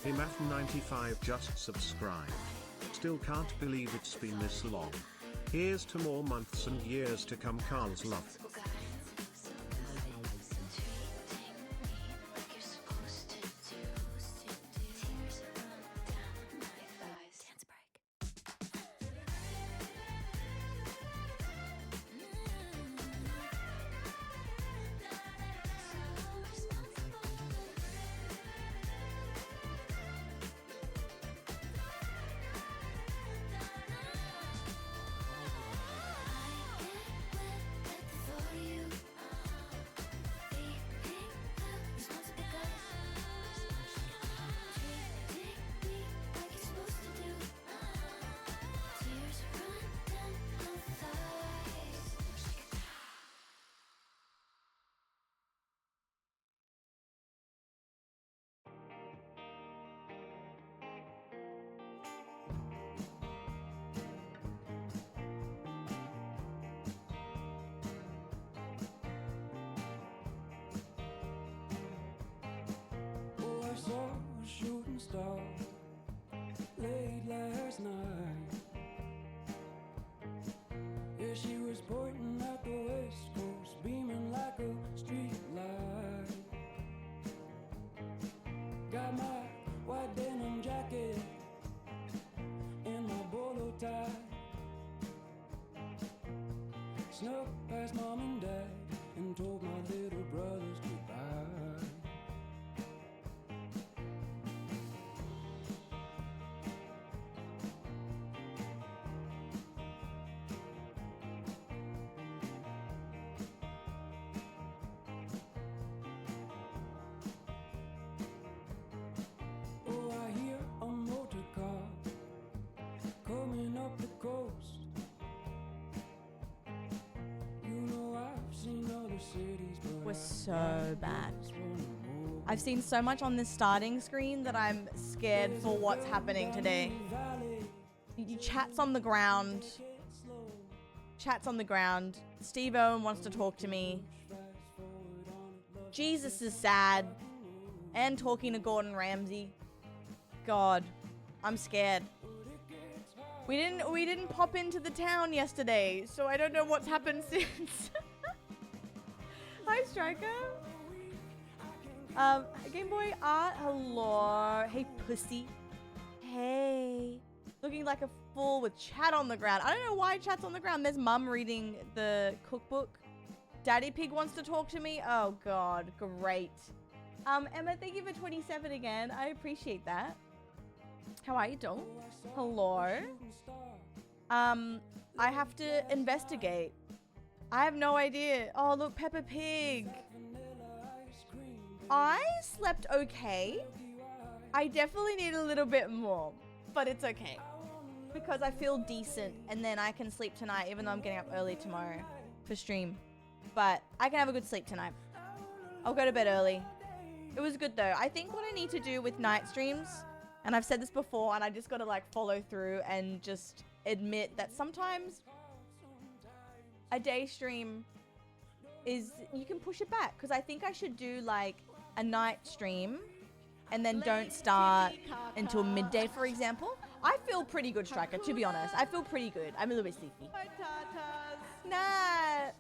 Himaf95 just subscribed. Still can't believe it's been this long. Here's to more months and years to come, Carl's love. Late last night, yeah, she was pointing at the west coast, beaming like a street light. Got my white denim jacket and my bolo tie. Snuck past mom and dad and told my little brothers goodbye. We're so bad. I've seen so much on this starting screen that I'm scared for what's happening today. Chat's on the ground. Chat's on the ground. Steve Owen wants to talk to me. Jesus is sad. And talking to Gordon Ramsay. God, I'm scared. We didn't pop into the town yesterday, so I don't know what's happened since. Hi, Striker. Game Boy Art, hello. Hey, pussy. Hey. Looking like a fool with chat on the ground. I don't know why chat's on the ground. There's mum reading the cookbook. Daddy Pig wants to talk to me. Oh, God. Great. Emma, thank you for 27 again. I appreciate that. How are you, doll? Hello. I have to investigate. I have no idea. Oh, look, Peppa Pig. I slept okay. I definitely need a little bit more, but it's okay. Because I feel decent, and then I can sleep tonight, even though I'm getting up early tomorrow for stream. But I can have a good sleep tonight. I'll go to bed early. It was good, though. I think what I need to do with night streams, and I've said this before, and I just got to, like, follow through and just admit that sometimes a day stream is, you can push it back, because I think I should do like a night stream and then don't start until midday, for example. I feel pretty good, Striker, to be honest. I feel pretty good. I'm a little bit sleepy. Nah.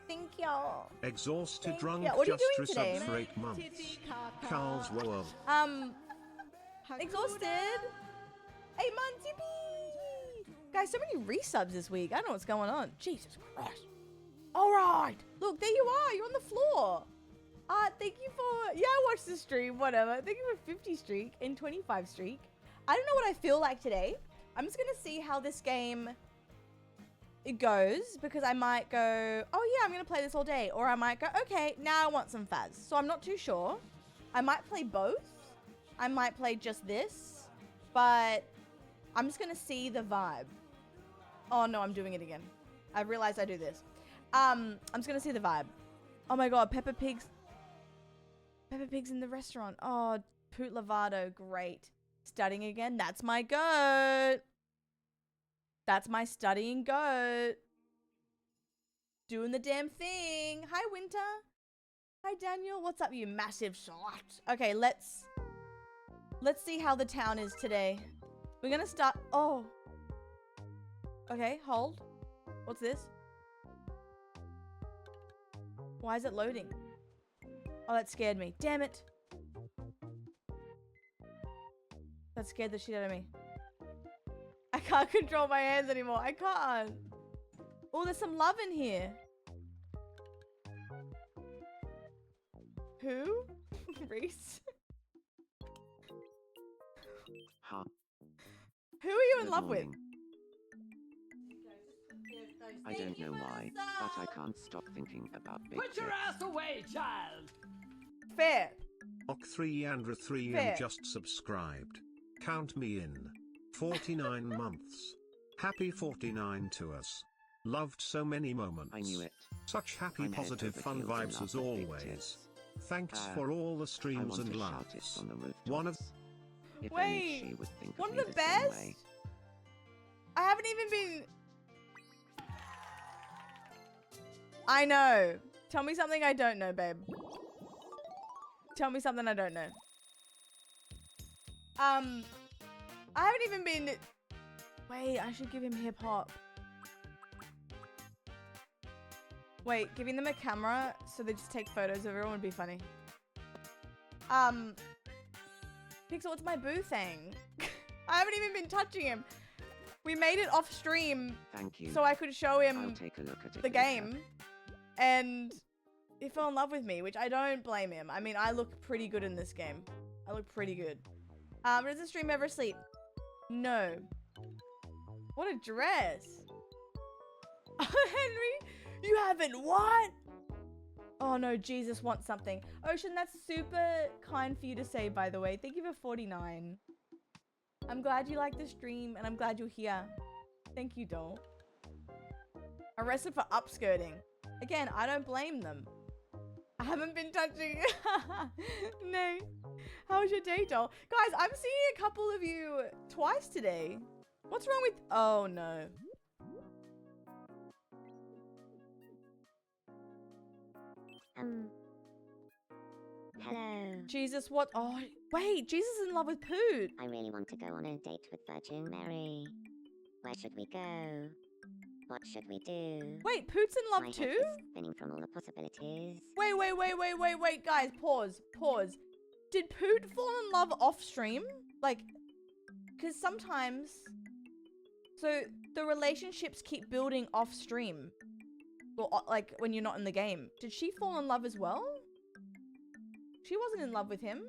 Thank y'all. Exhausted drunk what are you just doing today? resub for 8 months. Carl's whoa. Exhausted. 8 months, yippee! Guys, so many resubs this week. I don't know what's going on. Jesus Christ. All right. Look, there you are. You're on the floor. Thank you for... Yeah, I watched the stream. Whatever. Thank you for 50 streak and 25 streak. I don't know what I feel like today. I'm just going to see how this game it goes, because I might go, oh yeah, I'm going to play this all day. Or I might go, okay, now I want some Faz. So I'm not too sure. I might play both. I might play just this. But I'm just going to see the vibe. Oh no, I'm doing it again. I realized I do this. I'm just going to see the vibe. Oh my God, Peppa Pig's in the restaurant. Oh, Poot Lavado, great. Studying again, that's my goat. That's my studying goat. Doing the damn thing. Hi, Winter. Hi, Daniel. What's up, you massive slut? Okay, let's Let's see how the town is today. We're gonna start. Oh. Okay, hold. What's this? Why is it loading? Oh, that scared me. Damn it. That scared the shit out of me. I can't control my hands anymore. I can't. Oh, there's some love in here. Who? Reese? Huh. Who are you in Good love with? morning. I don't know why, but I can't stop thinking about big Put your tits. ass away, child! Fair. Ok3 Fair. just subscribed. Count me in. 49 months. Happy 49 to us. Loved so many moments. I knew it. Such happy, I'm head positive, over fun heels in vibes love as with big always. tits. Thanks Uh, for all the I streams want and to shout it laughs. on the rooftops. One of If Wait, only she would think one of of me the same best? way. I haven't even been... I know. Tell me something I don't know, babe. Tell me something I don't know. I haven't even been... Wait, I should give him hip hop. Wait, giving them a camera so they just take photos of everyone would be funny. Pixel, what's my boo thing? I haven't even been touching him. We made it off stream Thank you. so I could show I'll him take a look at it the later. game, and he fell in love with me, which I don't blame him. I mean, I look pretty good in this game. I look pretty good. Does the stream ever sleep? No. What a dress. Henry, you haven't what? Oh no, Jesus wants something. Ocean, that's super kind for you to say, by the way. Thank you for 49. I'm glad you like the stream, and I'm glad you're here. Thank you, doll. Arrested for upskirting. Again, I don't blame them. I haven't been touching. No. How was your day, doll? Guys, I'm seeing a couple of you twice today. What's wrong with... Oh, no. Hello. Jesus, what? Oh, wait. Jesus is in love with Poot. I really want to go on a date with Virgin Mary. Where should we go? What should we do? Wait, Poot's in My love head too? is spinning from all the possibilities. Wait, guys. Pause. Did Poot fall in love off stream? Like, because sometimes... So, the relationships keep building off stream. Or, like, when you're not in the game. Did she fall in love as well? She wasn't in love with him.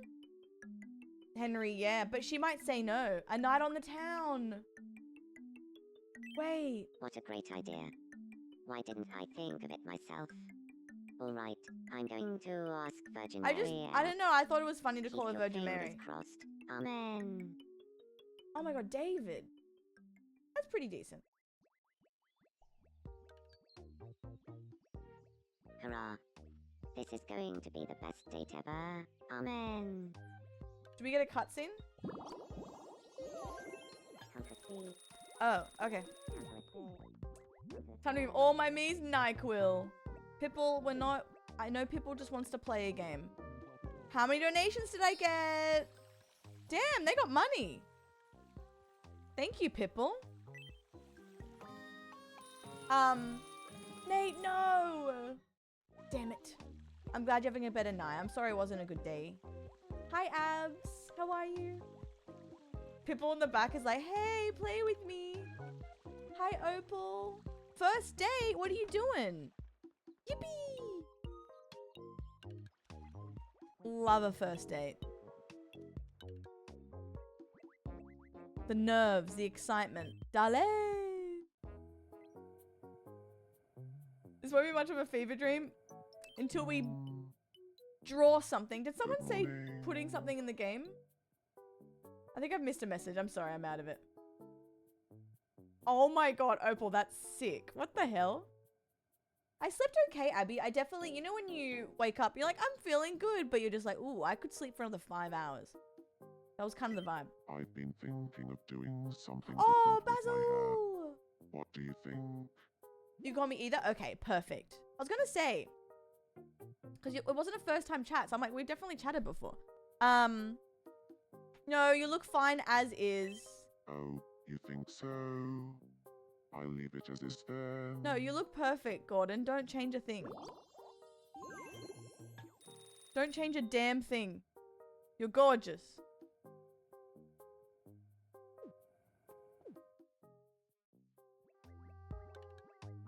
Henry, yeah. But she might say no. A night on the town. Wait. What a great idea. Why didn't I think of it myself? Alright, I'm going to ask Virgin Mary. I don't know. I thought it was funny to Keep call her your Virgin fingers Mary. crossed. Amen. Oh my god, David. That's pretty decent. Hurrah. This is going to be the best date ever. Amen. Do we get a cutscene? Can't proceed. Oh, okay. Can't proceed. Time to give all my me's NyQuil. Pipple, we're not... I know Pipple just wants to play a game. How many donations did I get? Damn, they got money. Thank you, Pipple. Nate, no. Damn it. I'm glad you're having a better night. I'm sorry it wasn't a good day. Hi, Abs. How are you? Pipple in the back is like, hey, play with me. Hi, Opal. First date? What are you doing? Yippee! Love a first date. The nerves, the excitement. Dale! This won't be much of a fever dream until we draw something. Did someone say putting something in the game? I think I've missed a message. I'm sorry, I'm out of it. Oh my god, Opal, that's sick. What the hell? I slept okay, Abby. I definitely, you know when you wake up, you're like, I'm feeling good, but you're just like, ooh, I could sleep for another 5 hours. That was kind of the vibe. I've been thinking of doing something Oh, different with my hair. Basil! What do you think? You call me either? Okay, perfect. I was gonna say, because it wasn't a first time chat, so I'm like, we've definitely chatted before. No, you look fine as is. Oh, you think so? I'll leave it as is then. No, you look perfect, Gordon. Don't change a thing. Don't change a damn thing. You're gorgeous.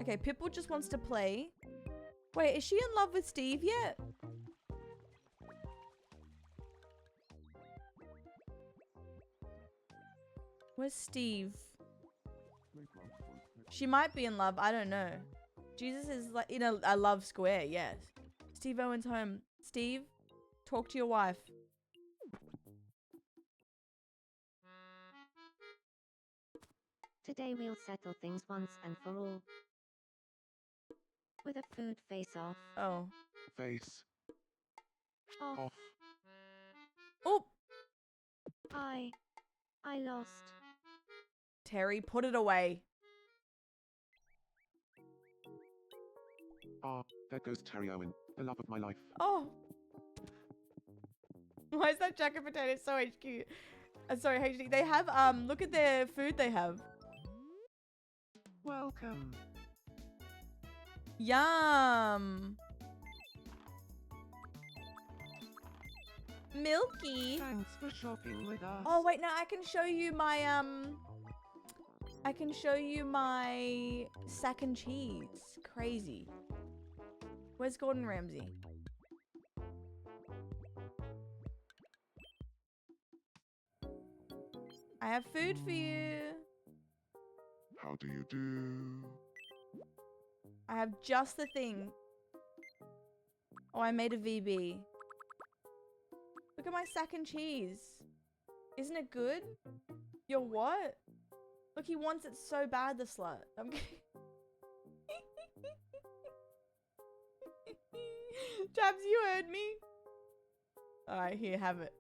Okay, Pipple just wants to play. Wait, is she in love with Steve yet? Where's Steve? She might be in love. I don't know. Jesus is like in a love square. Yes. Steve Owen's home. Steve, talk to your wife. Today we'll settle things once and for all. With a food face-off. Oh. Face Off. off. Oh, I lost. Terry, put it away. Ah, there goes Terry Owen, the love of my life. Oh. Why is that jacket potato so HQ? Sorry, HD. They have, look at their food they have. Welcome. Yum. Milky. Thanks for shopping with us. Oh, wait, now I can show you my, I can show you my sack and cheese. Crazy. Where's Gordon Ramsay? I have food for you. How do you do? I have just the thing. Oh, I made a VB. Look at my sack and cheese. Isn't it good? You're what? Look, he wants it so bad, the slut. I'm kidding. Jabs, you heard me. Alright, here, have it.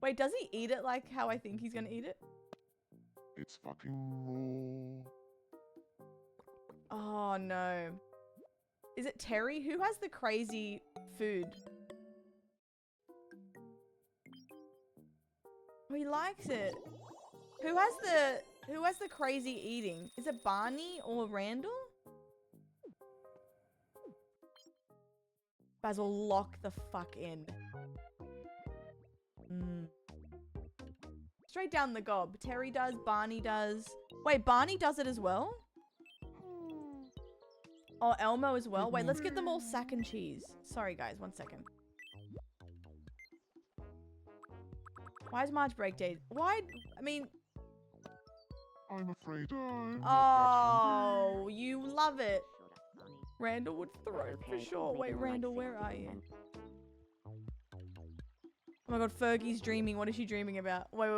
Wait, does he eat it like how I think he's gonna eat it? It's fucking raw. Oh, no. Is it Terry? Who has the crazy food? Oh, he likes it. Who has the crazy eating? Is it Barney or Randall? Basil, lock the fuck in. Straight down the gob. Terry does, Barney does. Wait, Barney does it as well? Oh, Elmo as well? Wait, let's get them all sack and cheese. Sorry, guys, 1 second. Why is March break day? Why? I mean... I'm afraid I'm not that hungry. Oh, you love it. Shut up, Bonnie. Randall would throw for Okay, sure. we Wait, don't like Randall, where single are you? then. Oh my god, Fergie's dreaming. What is she dreaming about? Wait.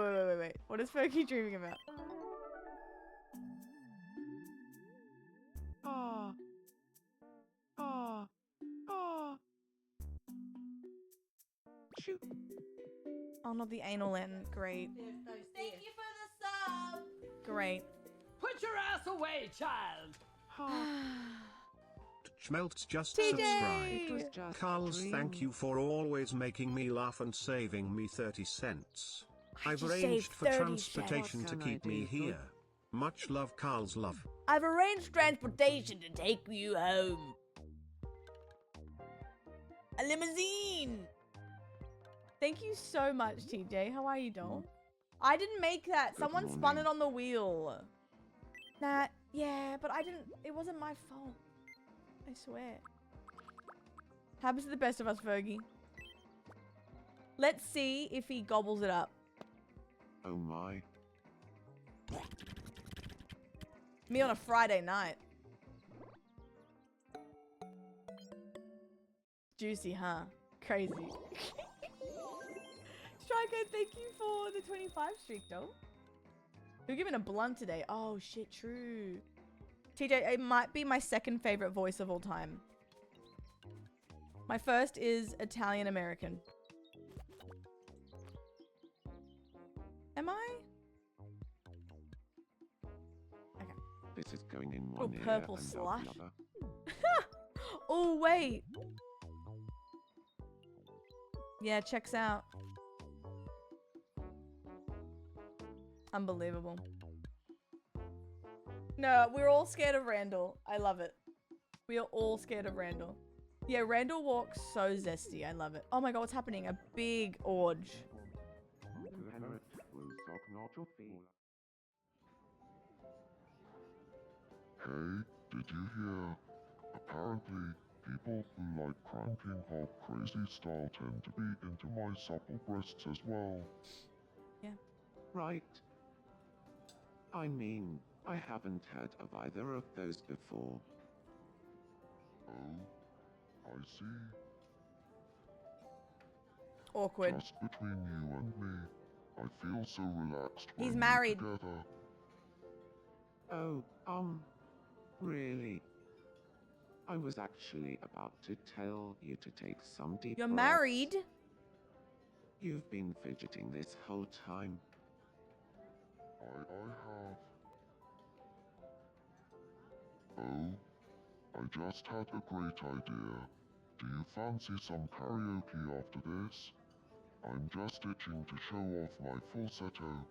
What is Fergie dreaming about? Ah. Ah. Ah. Shoot. Oh, not the anal end. Great. Thank you for the sub. Great. Put your ass away, child! Schmeltz just TJ! subscribed. It was just a Carls, dream. thank you for always making me laugh and saving me 30 cents. I've just arranged saved for 30 transportation cents. to What can I keep me do for- here. Much love, Carl's love. I've arranged transportation to take you home. A limousine. Thank you so much, TJ. How are you, doll? I didn't make that. Good Someone spun it morning. on the wheel. Nah, yeah, but I didn't. It wasn't my fault. I swear. Happens to the best of us, Fergie. Let's see if he gobbles it up. Oh my. Me on a Friday night. Juicy, huh? Crazy. Striker, thank you for the 25 streak, though. You're giving a blunt today. Oh, shit, true. TJ, it might be my second favorite voice of all time. My first is Italian American. Am I? Okay. This is going in Oh, one ear purple and out slush. the other. Oh, wait. Yeah, checks out. Unbelievable. No, we're all scared of Randall. I love it. We are all scared of Randall. Yeah, Randall walks so zesty. I love it. Oh my god, what's happening? A big orge. Hey, did you hear? Apparently, people who like cranking hog crazy style tend to be into my supple breasts as well. Right. I mean, I haven't heard of either of those before. Oh, I see. Awkward. Just between you and me, I feel so relaxed when He's we're married. together. Oh, really? I was actually about to tell you to take some deep You're breaths. married? You've been fidgeting this whole time. I have. Oh, I just had a great idea. Do you fancy some karaoke after this? I'm just itching to show off my falsetto.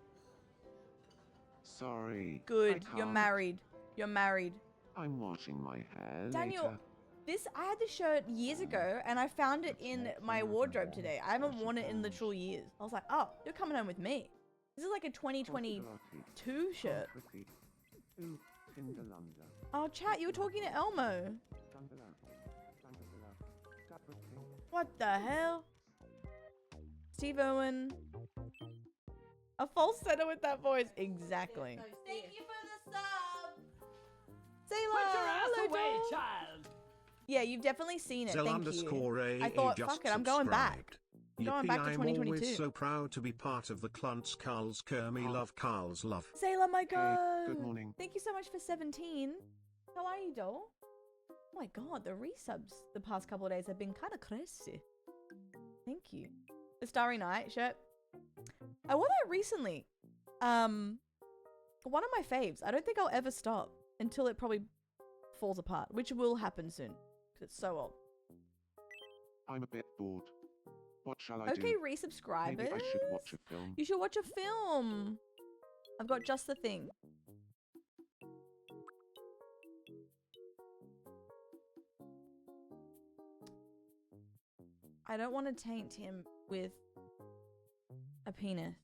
Sorry. Good. I You're can't. married. You're married. I'm washing my hair Daniel, later. I had this shirt years ago and I found it in my wardrobe today. I haven't worn it in literal years. I was like, oh, you're coming home with me. This is like a 2022 shirt. Oh, chat, you were talking to Elmo. What the hell? Steve Owen. A falsetto with that voice. Exactly. Thank you for the sub. Zayla, Put your ass hello, away, doll. child. Yeah, you've definitely seen it. Zell Thank you. _A I thought, just fuck it, I'm going back. subscribed. I'm going Yippee, back to I'm 2022. always so proud to be part of the Kluntz Karl's Kermy love Karl's love. Zayla, my god. Hey, good morning. Thank you so much for 17. How are you, doll? Oh my god, the resubs the past couple of days have been kind of crazy. Thank you. The Starry Night shirt. I wore that recently. One of my faves. I don't think I'll ever stop until it probably falls apart, which will happen soon because it's so old. I'm a bit bored. What shall I do? Okay, resubscribers. Maybe I should watch a film. You should watch a film. I've got just the thing. I don't want to taint him with a penis.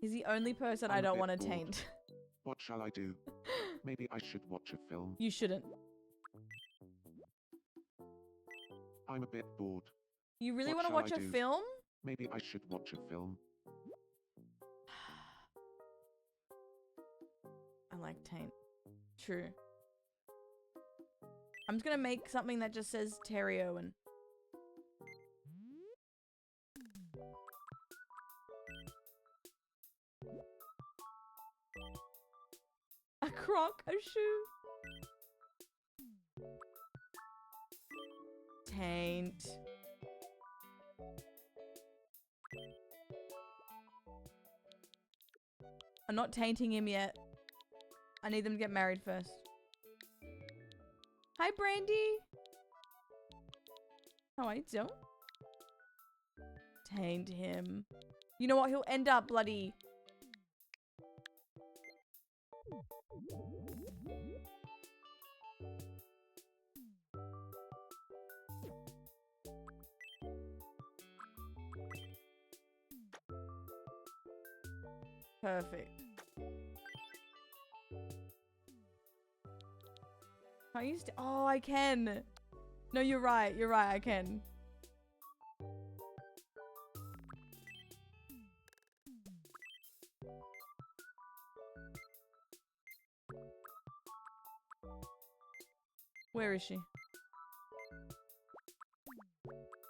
He's the only person I I'm a don't bit want to bored. taint. What shall I do? Maybe I should watch a film. You shouldn't. I'm a bit bored. You really What want to shall watch I a do? film? Maybe I should watch a film. I like taint. True. I'm just gonna make something that just says Terry Owen. A croc, a shoe. Taint. I'm not tainting him yet. I need them to get married first. Hi, Brandy. How are you doing? Taint him. You know what? He'll end up bloody... Perfect. I used to. Oh, I can. No, you're right. You're right. I can. Where is she?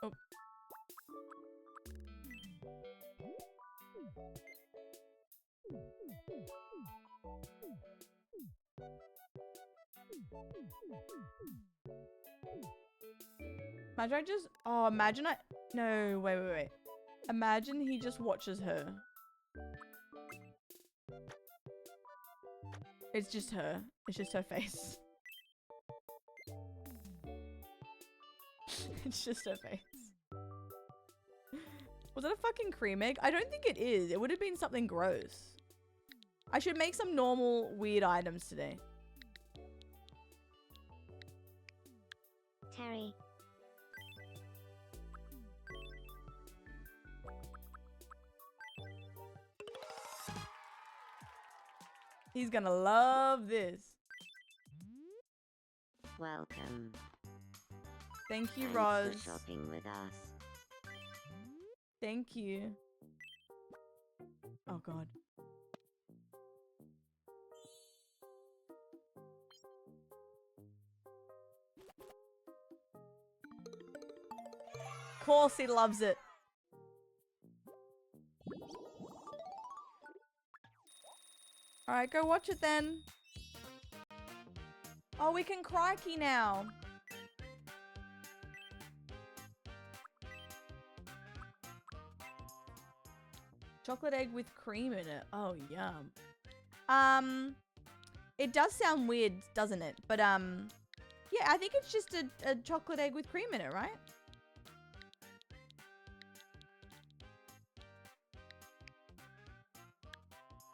Oh. Imagine I just... Oh, imagine I... No, wait. Imagine he just watches her. It's just her. It's just her face. It's just her face. Was it a fucking cream egg? I don't think it is. It would have been something gross. I should make some normal weird items today. Terry. He's gonna love this. Welcome. Thank you, Thanks Roz. for shopping with us. Thank you. Oh god. Of course he loves it. Alright, go watch it then. Oh, we can crikey now. Chocolate egg with cream in it. Oh, yum. It does sound weird, doesn't it? But, yeah, I think it's just a chocolate egg with cream in it, right?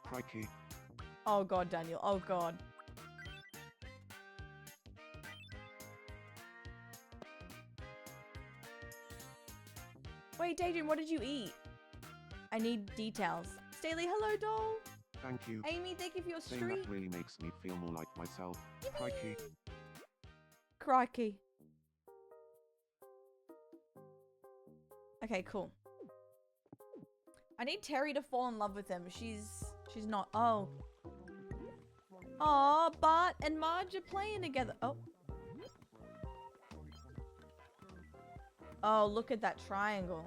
Crikey. Oh, God, Daniel. Oh, God. Wait, Daydream, what did you eat? I need details. Staley, hello, doll. Thank you. Amy, thank you for your Saying stream. that really makes me feel more like myself. Crikey. Crikey. Okay, cool. I need Terry to fall in love with him. She's not. Oh. Aw, Bart and Marge are playing together. Oh. Oh, look at that triangle.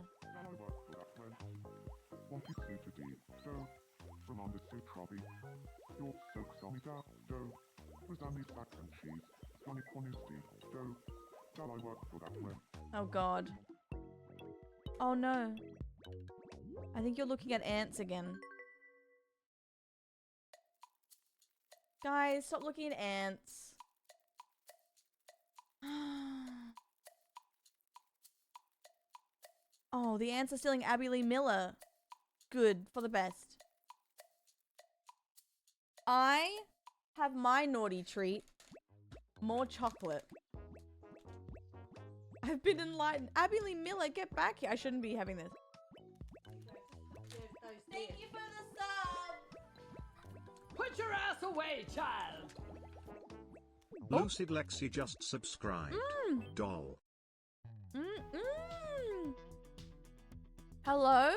Oh god. Oh no. I think you're looking at ants again. Guys, stop looking at ants. Oh, the ants are stealing Abby Lee Miller. Good, for the best. I have my naughty treat. More chocolate. I've been enlightened. Abby Lee Miller, get back here. I shouldn't be having this. Thank you for the sub. Put your ass away, child. Lucid Lexi just subscribed. Doll. Hello?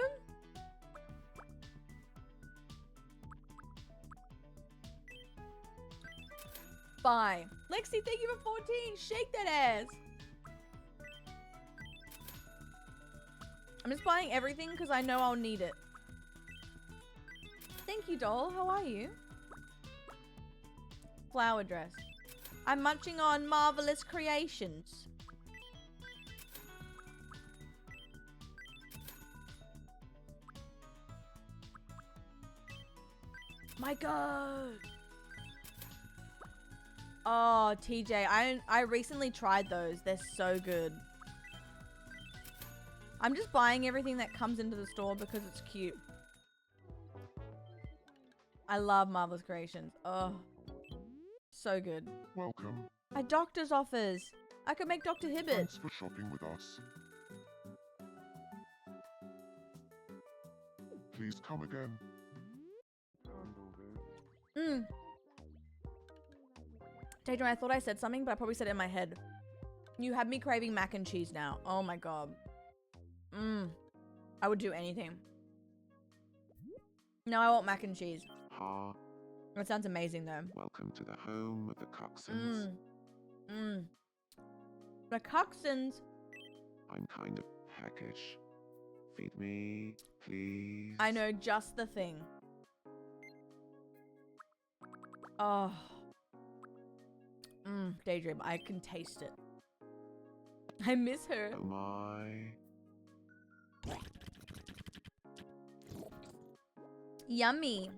Bye. Lexi, thank you for 14. Shake that ass. I'm just buying everything because I know I'll need it. Thank you, doll. How are you? Flower dress. I'm munching on Marvelous Creations. My god. Oh, TJ, I recently tried those. They're so good. I'm just buying everything that comes into the store because it's cute. I love Marvelous Creations. Oh, so good. Welcome. A doctor's office. I could make Dr. Hibbert. Thanks for shopping with us. Please come again. Daedra, I thought I said something, but I probably said it in my head. You have me craving mac and cheese now. Oh my god. I would do anything. No, I want mac and cheese. Ha. That sounds amazing though. Welcome to the home of the Coxons. The Coxons. I'm kind of peckish. Feed me, please. I know just the thing. Oh. Daydream, I can taste it. I miss her. Oh my. Yummy.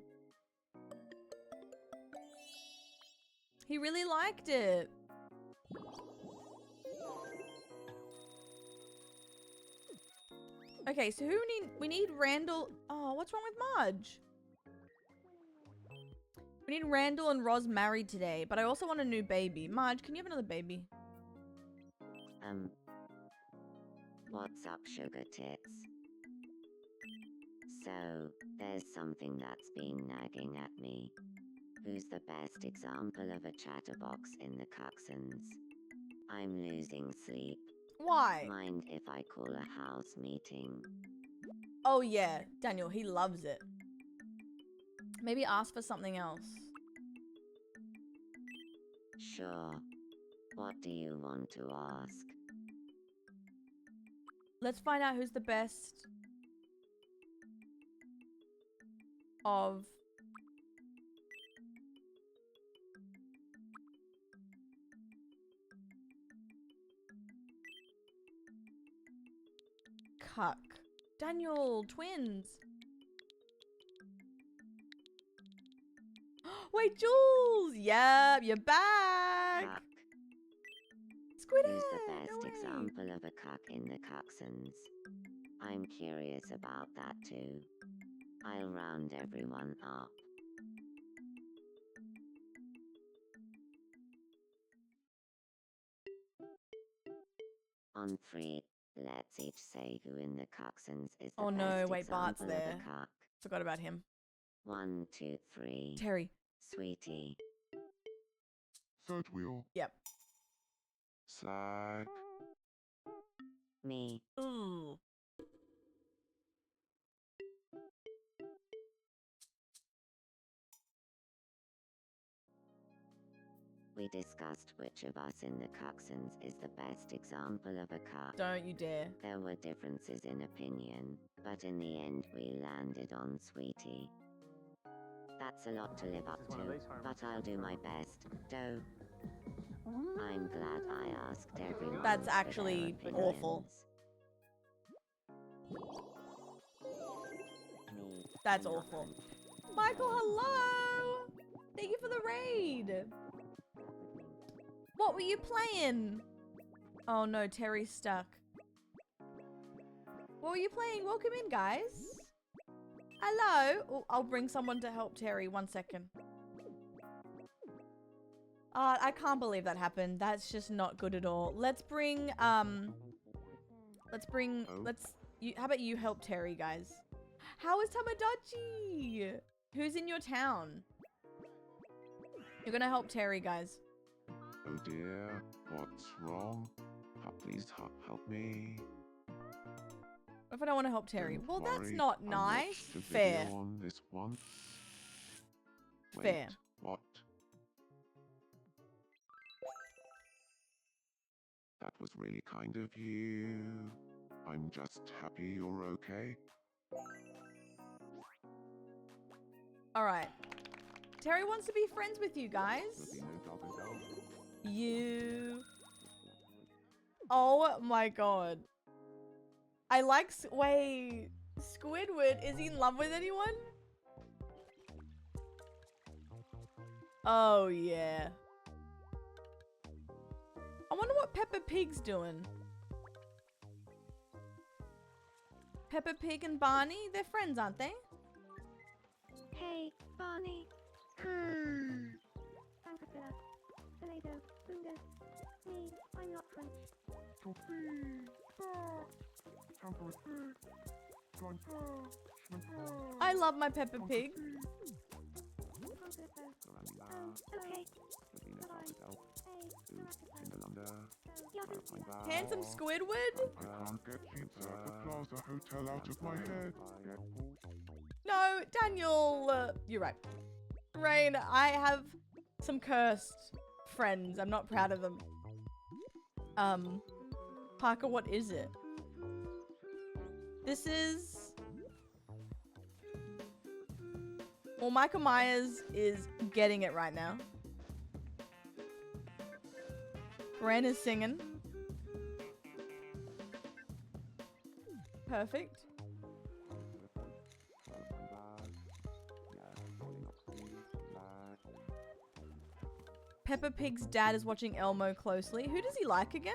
He really liked it. Okay, so we need Randall. Oh, what's wrong with Marge? We need Randall and Roz married today, but I also want a new baby. Marge, can you have another baby? What's up, sugar tits? So, there's something that's been nagging at me. Who's the best example of a chatterbox in the Cuxons? I'm losing sleep. Why? Mind if I call a house meeting? Oh yeah, Daniel, he loves it. Maybe ask for something else. Sure. What do you want to ask? Let's find out who's the best of Cuck. Daniel, twins. Wait, Jules! Yep, you're back! Cuck. Squid Who's the Egg, best no way. example of a cuck in the Cuxons? I'm curious about that too. I'll round everyone up. On 3, let's each say who in the Cuxons is the Oh best no, wait, Bart's example there. of a cuck. Forgot about him. 1, 2, 3. Terry. Sweetie. Third wheel. Yep. Slag. Me. Ooh. We discussed which of us in the Cuxons is the best example of a cuck. Don't you dare. There were differences in opinion, but in the end we landed on Sweetie. That's a lot to live up to, but I'll do my best. Doe. I'm glad I asked everyone. That's for their actually awful. opinions. Me, That's not awful. one. Michael, hello! Thank you for the raid. What were you playing? Oh no, Terry's stuck. What were you playing? Welcome in, guys. Hello. Oh, I'll bring someone to help Terry. 1 second. I can't believe that happened. That's just not good at all. Let's bring, how about you help Terry, guys? How is Tamagotchi? Who's in your town? You're gonna help Terry, guys. Oh dear, what's wrong? Please help me. What if I don't want to help Terry? Don't Well, that's worry, not I nice. watched the Fair. video on this once. Fair. Wait, what? That was really kind of you. I'm just happy you're okay. Alright. Terry wants to be friends with you guys. There'll be no doubt about it. You. Oh my god. I like. Wait. Squidward, is he in love with anyone? Oh yeah. I wonder what Peppa Pig's doing. Peppa Pig and Barney, they're friends, aren't they? Hey, Barney. Caterpillar. Toledo. Bunga. Me. I'm not French. I love my Peppa Pig. Okay. Handsome Squidward? I can't get pizza at the Plaza Hotel out of my head. No, Daniel, you're right. Rain, I have some cursed friends. I'm not proud of them. Parker, what is it? This is... Well, Michael Myers is getting it right now. Ren is singing. Perfect. Peppa Pig's dad is watching Elmo closely. Who does he like again?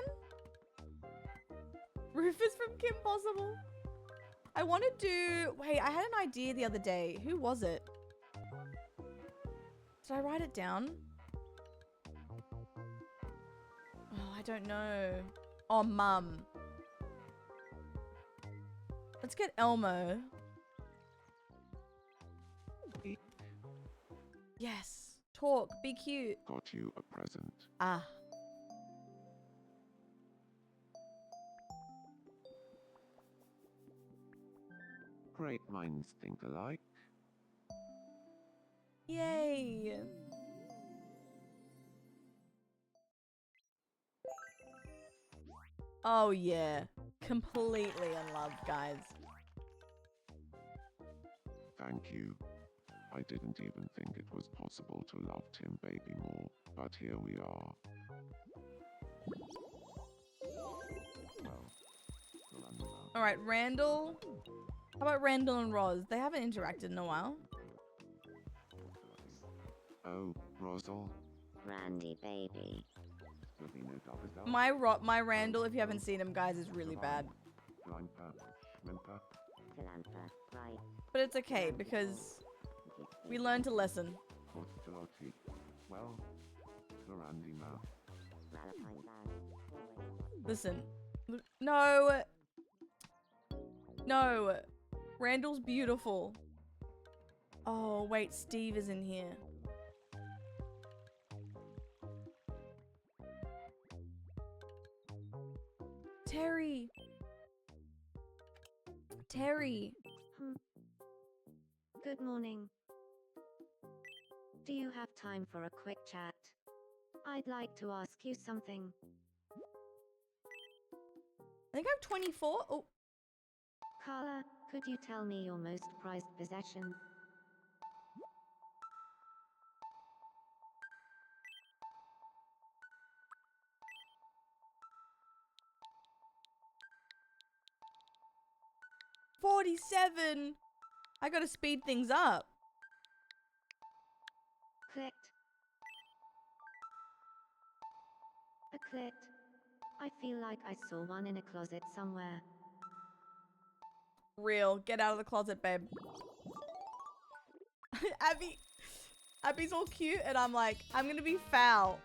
Rufus from Kim Possible. I want to do... Wait, I had an idea the other day. Who was it? Did I write it down? Oh, I don't know. Oh, Mum. Let's get Elmo. Yes. Talk. Be cute. Got you a present. Ah. Great minds think alike. Yay. Oh, yeah. Completely in love, guys. Thank you. I didn't even think it was possible to love Tim Baby more, but here we are. Well, All right, Randall. How about Randall and Roz? They haven't interacted in a while. oh, Rosal. Randy baby. My Randall, if you haven't seen him, guys, is really bad. Philanthra. Right. But it's okay because we learned a lesson. Well, Randy now. Valentine bag. Listen. No. No. Randall's beautiful. Oh, wait. Steve is in here. Terry. Terry. Good morning. Do you have time for a quick chat? I'd like to ask you something. I think I'm 24. Oh, Carla, could you tell me your most prized possession? $47. I gotta speed things up. Clicked. A clicked. I feel like I saw one in a closet somewhere. Real. Get out of the closet, babe. Abby's all cute, and I'm like, I'm gonna be foul.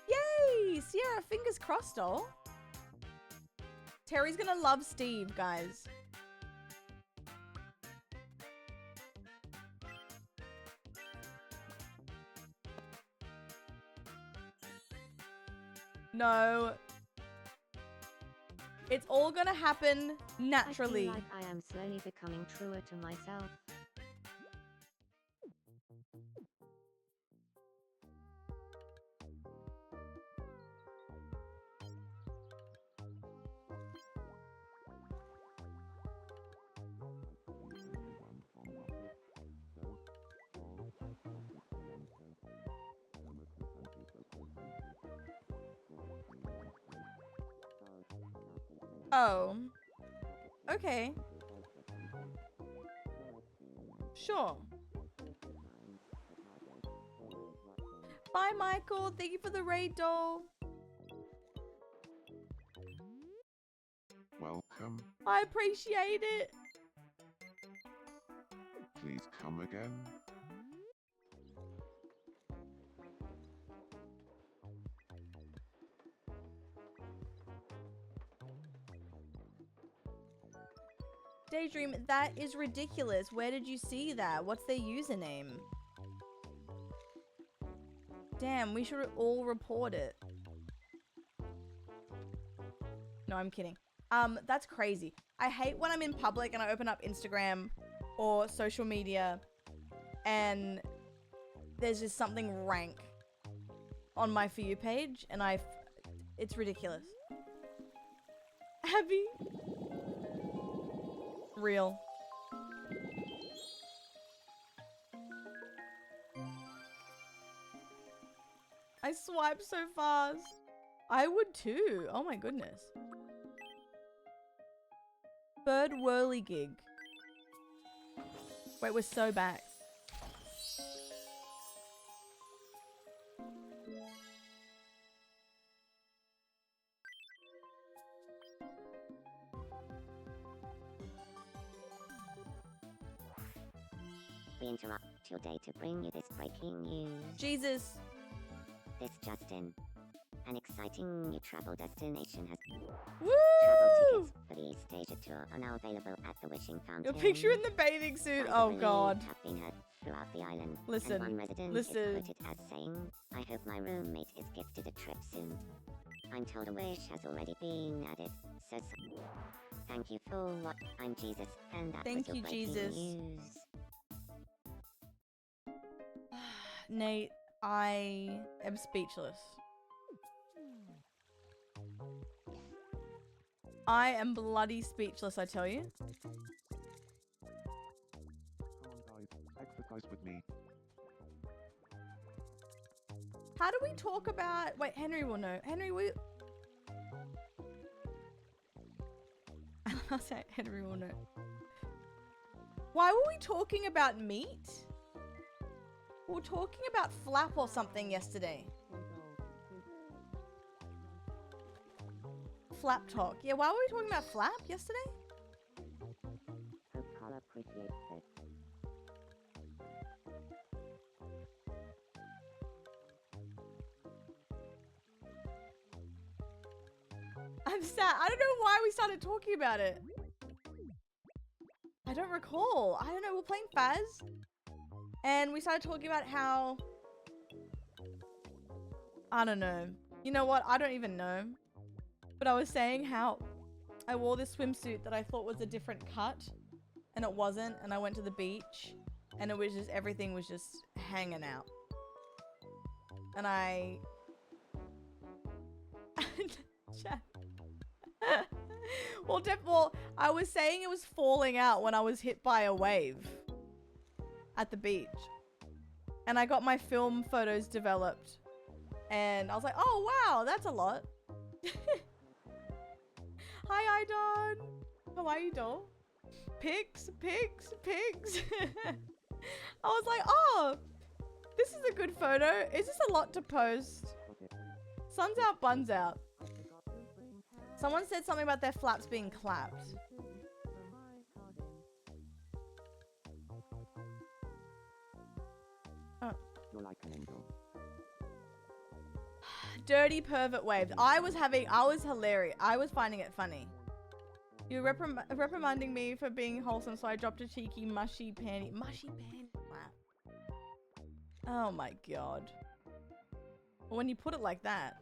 Yay! Sierra, fingers crossed, doll. Terry's gonna love Steve, guys. No. It's all gonna happen naturally. I feel like I am slowly becoming truer to myself. Oh. Okay. Sure. Bye, Michael. Thank you for the raid, doll. Welcome. I appreciate it. Please come again. Daydream, that is ridiculous. Where did you see that? What's their username? Damn, we should all report it. No, I'm kidding. That's crazy. I hate when I'm in public and I open up Instagram or social media and there's just something rank on my For You page and it's ridiculous. Abby? Real. I swipe so fast. I would too. Oh my goodness. Bird whirligig. Wait, we're so back. We interrupt your day to bring you this breaking news. Jesus. This just in. An exciting new travel destination has Woo! travel tickets for the East Asia tour are now available at the Wishing Fountain. Your picture in the bathing suit. Sounds Oh relieved God. have been heard throughout the island. Listen, And one resident listen. is quoted as saying, "I hope my roommate is gifted a trip soon. I'm told a wish has already been added. So thank you for what I'm Jesus, and that Thank was your you, breaking Jesus. news." Nate, I am speechless. I am bloody speechless, I tell you. Come on, guys, exercise with me. How do we talk about... Wait, Henry will know. Henry, we... I'll say Henry will know. Why were we talking about meat? We were talking about flap or something yesterday. Flap talk. Yeah, why were we talking about flap yesterday? Hope Carl appreciates this. I'm sad. I don't know why we started talking about it. I don't recall. I don't know. We're playing Faz. And we started talking about how... I don't know. You know what? I don't even know. But I was saying how I wore this swimsuit that I thought was a different cut. And it wasn't. And I went to the beach. And it was just... Everything was just hanging out. And I... Chat. well, I was saying it was falling out when I was hit by a wave at the beach. And I got my film photos developed. And I was like, oh, wow, that's a lot. Hi, Idon. How are you, doll? Pigs. I was like, oh, this is a good photo. Is this a lot to post? Sun's out, buns out. Someone said something about their flaps being clapped. Oh. You're like an angel. Dirty pervert waves. I was hilarious. I was finding it funny. You're reprimanding me for being wholesome, so I dropped a cheeky mushy panty flap. Oh my god. When you put it like that.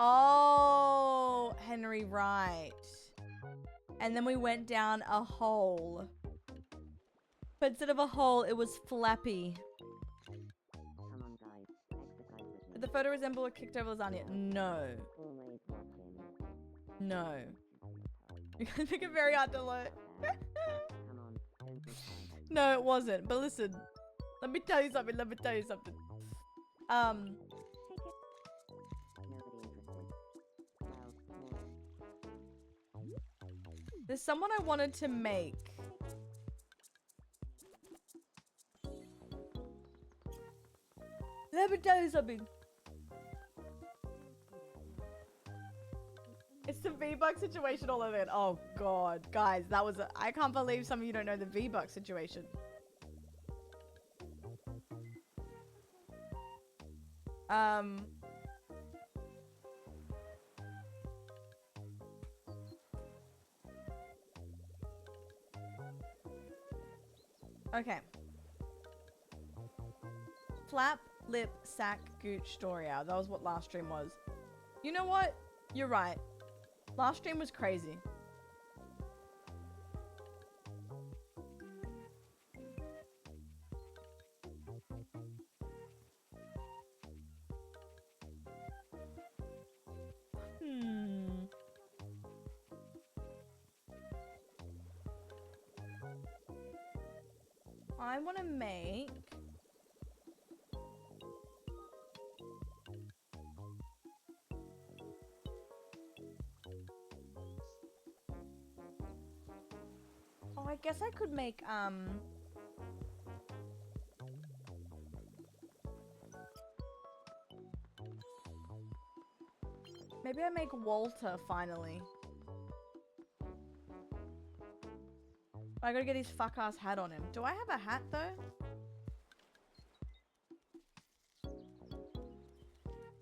Oh, Henry, right. And then we went down a hole. But instead of a hole, it was flappy. Come on, guys. Exercise with me. Did the photo resemble a kicked over lasagna? No. Always watching. No. You guys make it very hard to look. Come on, don't be shy. No, it wasn't. But listen. Let me tell you something. Nobody interested. Well, more. There's someone I wanted to make. Let me tell you something. It's the V-Buck situation all over it. Oh god, guys, that was I can't believe some of you don't know the V-Buck situation. Okay. Flap, lip, sack, gooch, story hour. That was what last stream was. You know what? You're right. Last stream was crazy. I want to make... Oh, I guess I could make, maybe I make Walter finally. I gotta get his fuck ass hat on him. Do I have a hat though?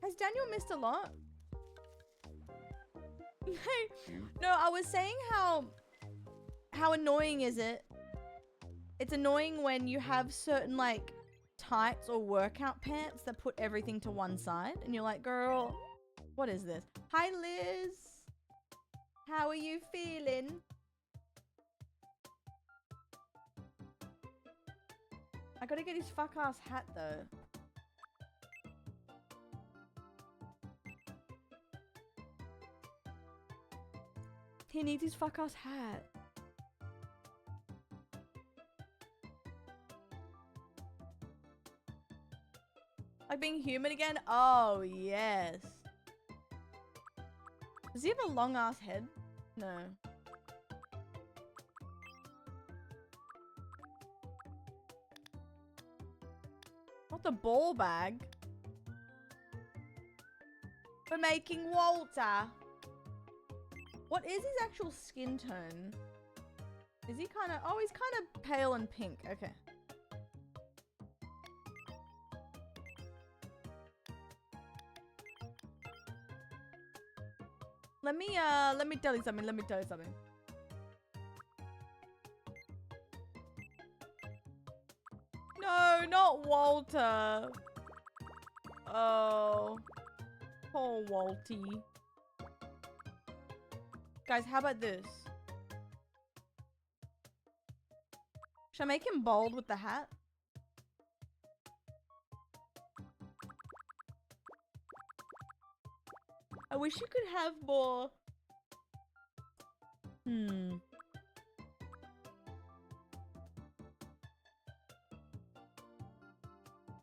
Has Daniel missed a lot? No, I was saying how annoying is it? It's annoying when you have certain like tights or workout pants that put everything to one side and you're like, girl, what is this? Hi Liz. How are you feeling? I gotta get his fuck ass hat though. He needs his fuck ass hat. Like being human again? Oh, yes. Does he have a long ass head? No. Not the ball bag. For making Walter. What is his actual skin tone? Is he kind of... Oh, he's kind of pale and pink. Okay. Let me tell you something. No, not Walter. Oh. Poor Walty. Guys, how about this? Should I make him bald with the hat? I wish you could have more.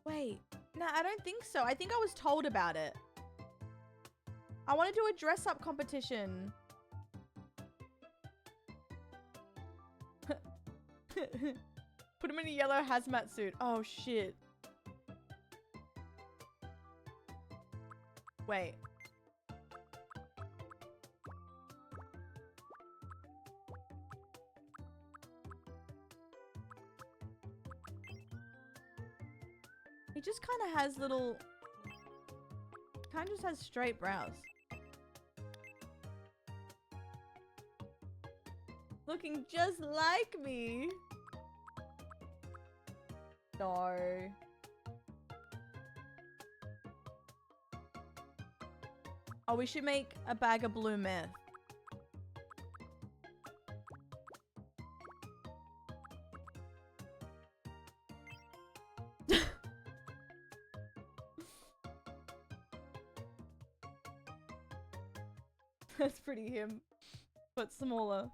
Wait. No, I don't think so. I think I was told about it. I want to do a dress up competition. Put him in a yellow hazmat suit. Oh shit. Wait. He just kind of has little... Kind of just has straight brows. Looking just like me. No. Oh, we should make a bag of blue meth. That's pretty him, but smaller.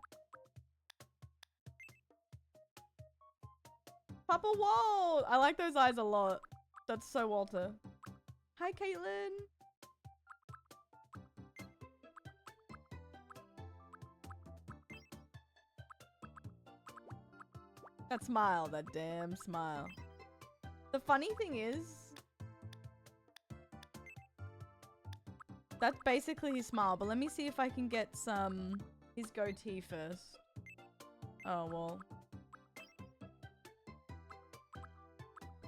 Papa Walt! I like those eyes a lot. That's so Walter. Hi, Caitlin. That smile, that damn smile. The funny thing is, that's basically his smile, but let me see if I can get his goatee first. Oh, well.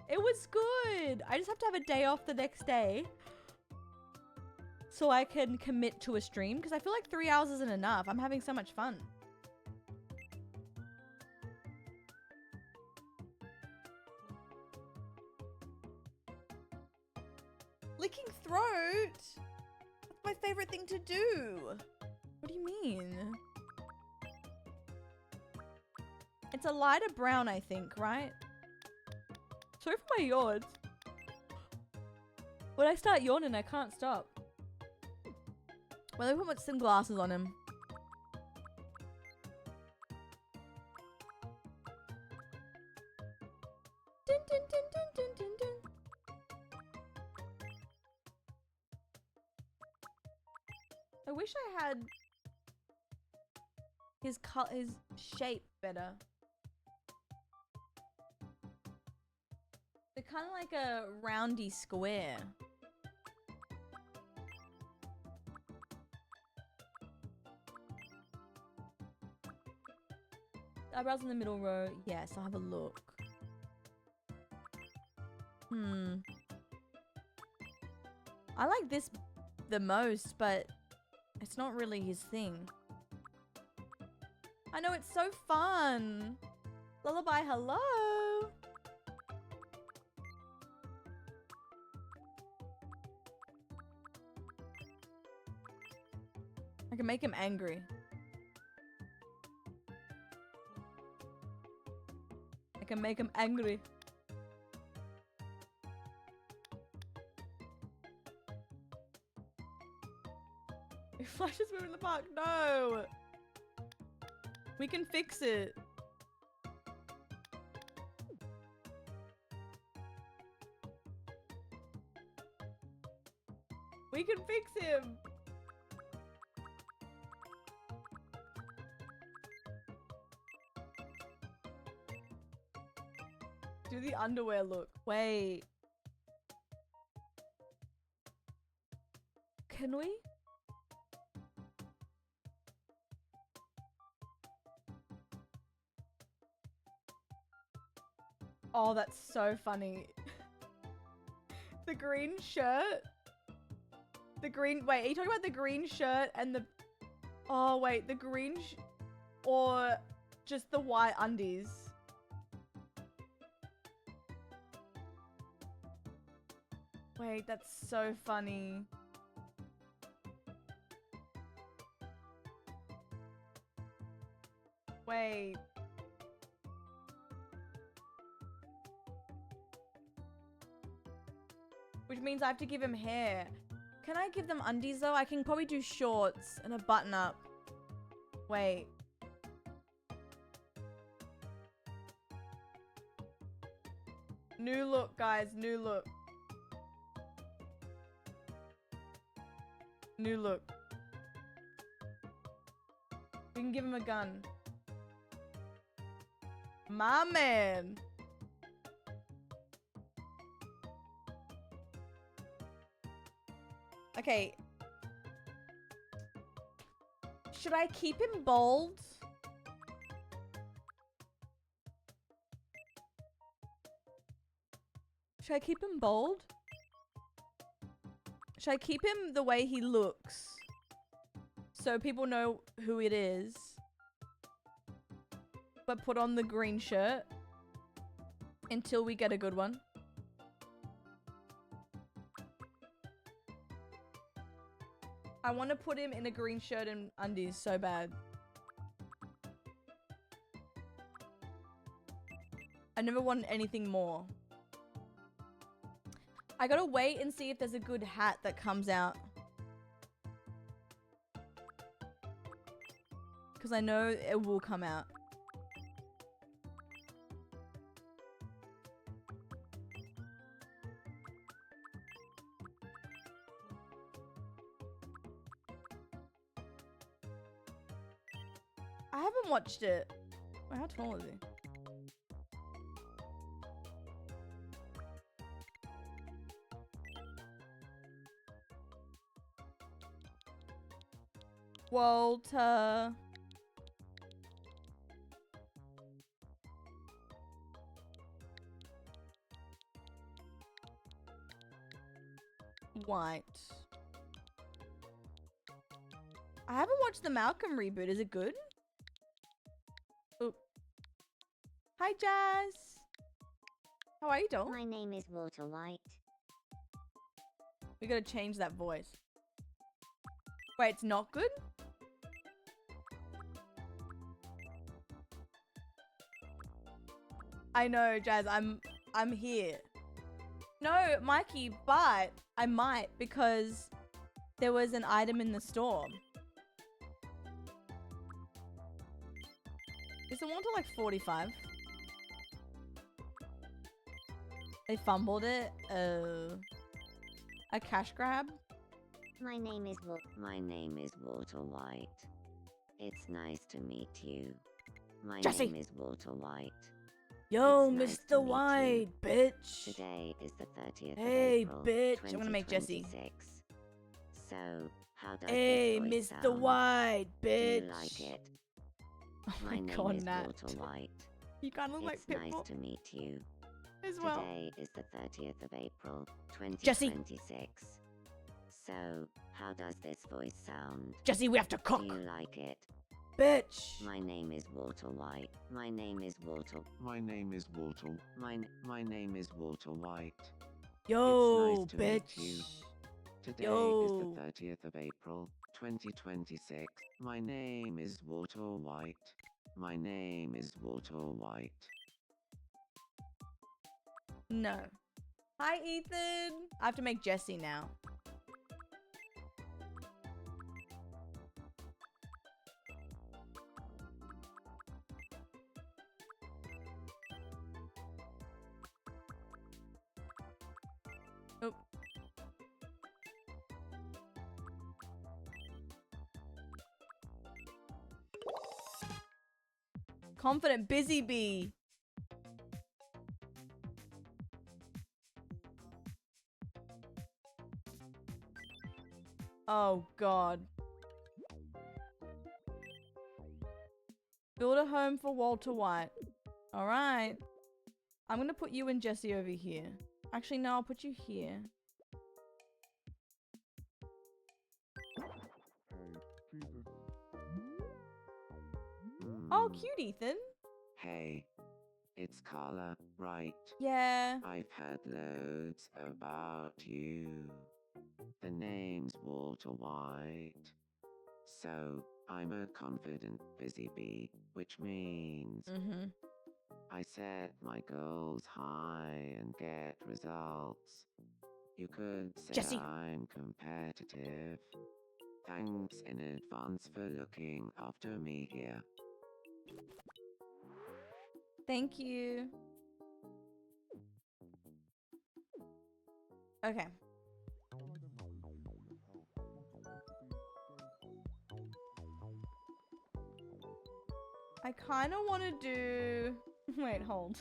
It was good. I just have to have a day off the next day so I can commit to a stream because I feel like 3 hours isn't enough. I'm having so much fun. Licking throat? That's my favorite thing to do. What do you mean? It's a lighter brown, I think, right? Sorry for my yawns. When I start yawning, I can't stop. Well, let me put some glasses on him. Dun, dun, dun, dun, dun, dun, dun. I wish I had his shape better. They're kind of like a roundy square. Eyebrows in the middle row. Yes, I'll have a look. I like this the most, but it's not really his thing. I know, it's so fun. Lullaby, hello. I can make him angry. I can make him angry. If Flash is moving in the park, no. We can fix it. We can fix him. Do the underwear look. Wait. Can we? Oh, that's so funny. The green shirt. The green, wait, are you talking about the green shirt and the, oh wait, the green, or just the white undies? Wait, that's so funny. Wait. Which means I have to give him hair. Can I give them undies though? I can probably do shorts and a button up. Wait. New look, guys. New look. New look. We can give him a gun. My man. Okay. Should I keep him bold? Should I keep him bold? Should I keep him the way he looks? So people know who it is. But put on the green shirt until we get a good one. I want to put him in a green shirt and undies so bad. I never wanted anything more. I gotta wait and see if there's a good hat that comes out. Because I know it will come out. I haven't watched it. Wait, how tall is he? Walter. White. I haven't watched the Malcolm reboot. Is it good? Oop. Hi, Jazz. How are you, doll? My name is Walter White. We gotta change that voice. Wait, it's not good? I know, Jazz, I'm here. No, Mikey, but I might because there was an item in the store. Is the one to like 45? They fumbled it. A cash grab? My name is Walter White. It's nice to meet you. My Jesse. name is Walter White. Yo, It's nice to Mr. meet White, bitch. Today is the 30th Hey, of April, bitch. I'm gonna make Jesse. 2026. So, how does Hey, this voice Mr. sound? White, Do bitch. you like it? Oh My my name god, is Nat. Walter White. You kind of look like It's nice Pitbull to meet you. as well. Today is the 30th of April, Jesse. 2026. So, how does this voice sound? Jesse, we have to Do cook. you like it? Bitch. My name is Walter White. My name is Walter. My name is Walter. My name is Walter White. Yo, nice to meet bitch. you. Today Yo. is the 30th of April, 2026. My name is Walter White. My name is Walter White. No. Hi, Ethan. I have to make Jesse now. Oh. Confident busy bee. Oh god. Build a home for Walter White. Alright. I'm gonna put you and Jesse over here. Actually, no, I'll put you here. Oh, cute, Ethan. Hey, it's Carla, right? Yeah. I've heard loads about you. The name's Walter White. So, I'm a confident busy bee, which means Mm-hmm. I set my goals high and get results. You could say Jesse. I'm competitive. Thanks in advance for looking after me here. Thank you. Okay. I kind of want to do... Wait, hold.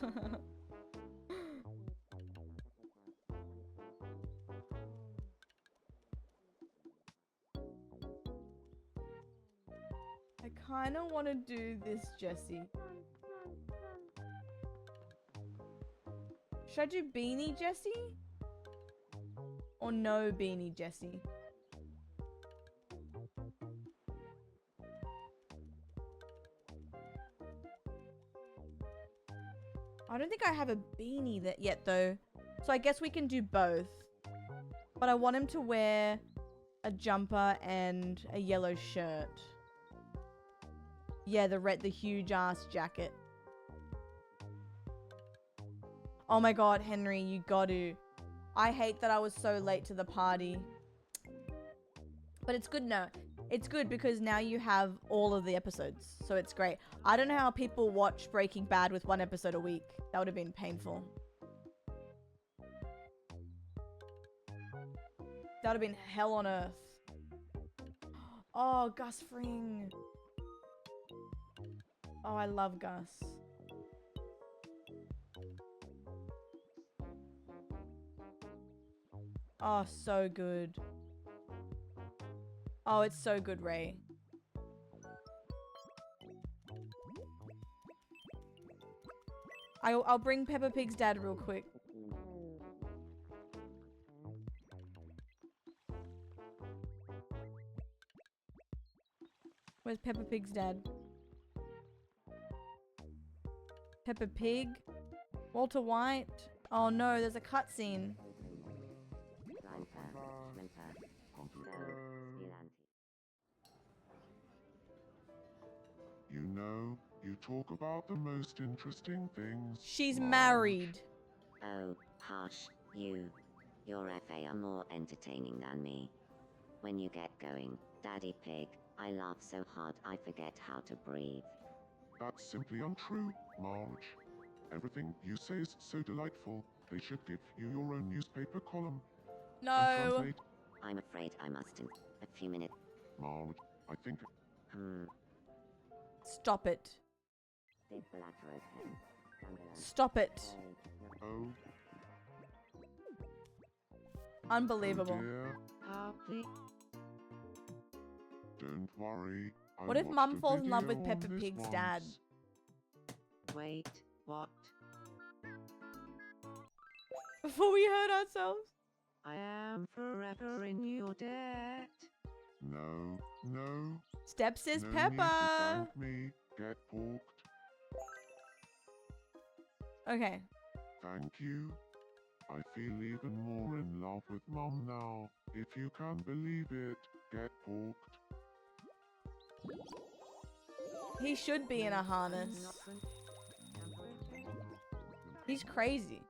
I kind of want to do this, Jesse. Should I do Beanie Jesse? Or no Beanie Jesse? I don't think I have a beanie that yet though. So I guess we can do both. But I want him to wear a jumper and a yellow shirt. Yeah, the huge ass jacket. Oh my god, Henry, you got to. I hate that I was so late to the party. But it's good now. It's good because now you have all of the episodes. So it's great. I don't know how people watch Breaking Bad with one episode a week. That would have been painful. That would have been hell on earth. Oh, Gus Fring. Oh, I love Gus. Oh, so good. Oh, it's so good, Ray. I'll bring Peppa Pig's dad real quick. Where's Peppa Pig's dad? Peppa Pig? Walter White? Oh no, there's a cutscene. You know, you talk about the most interesting things. She's Marge. married. Oh, hush, you. Your FA are more entertaining than me. When you get going, Daddy Pig, I laugh so hard I forget how to breathe. That's simply untrue, Marge. Everything you say is so delightful, they should give you your own newspaper column. And No. translate. I'm afraid I must in a few minutes. Marge, I think Stop it. Stop it. oh Unbelievable. dear. Happy. Don't worry, What if watched Mum a falls in love video with Peppa on this Pig's dad? once. Wait, what? Before we hurt ourselves? I am forever in your debt. No, no. Steps is no need to Peppa. thank me. Get porked. Okay. Thank you. I feel even more in love with Mum now. If you can't believe it, get porked. He should be in a harness. He's crazy.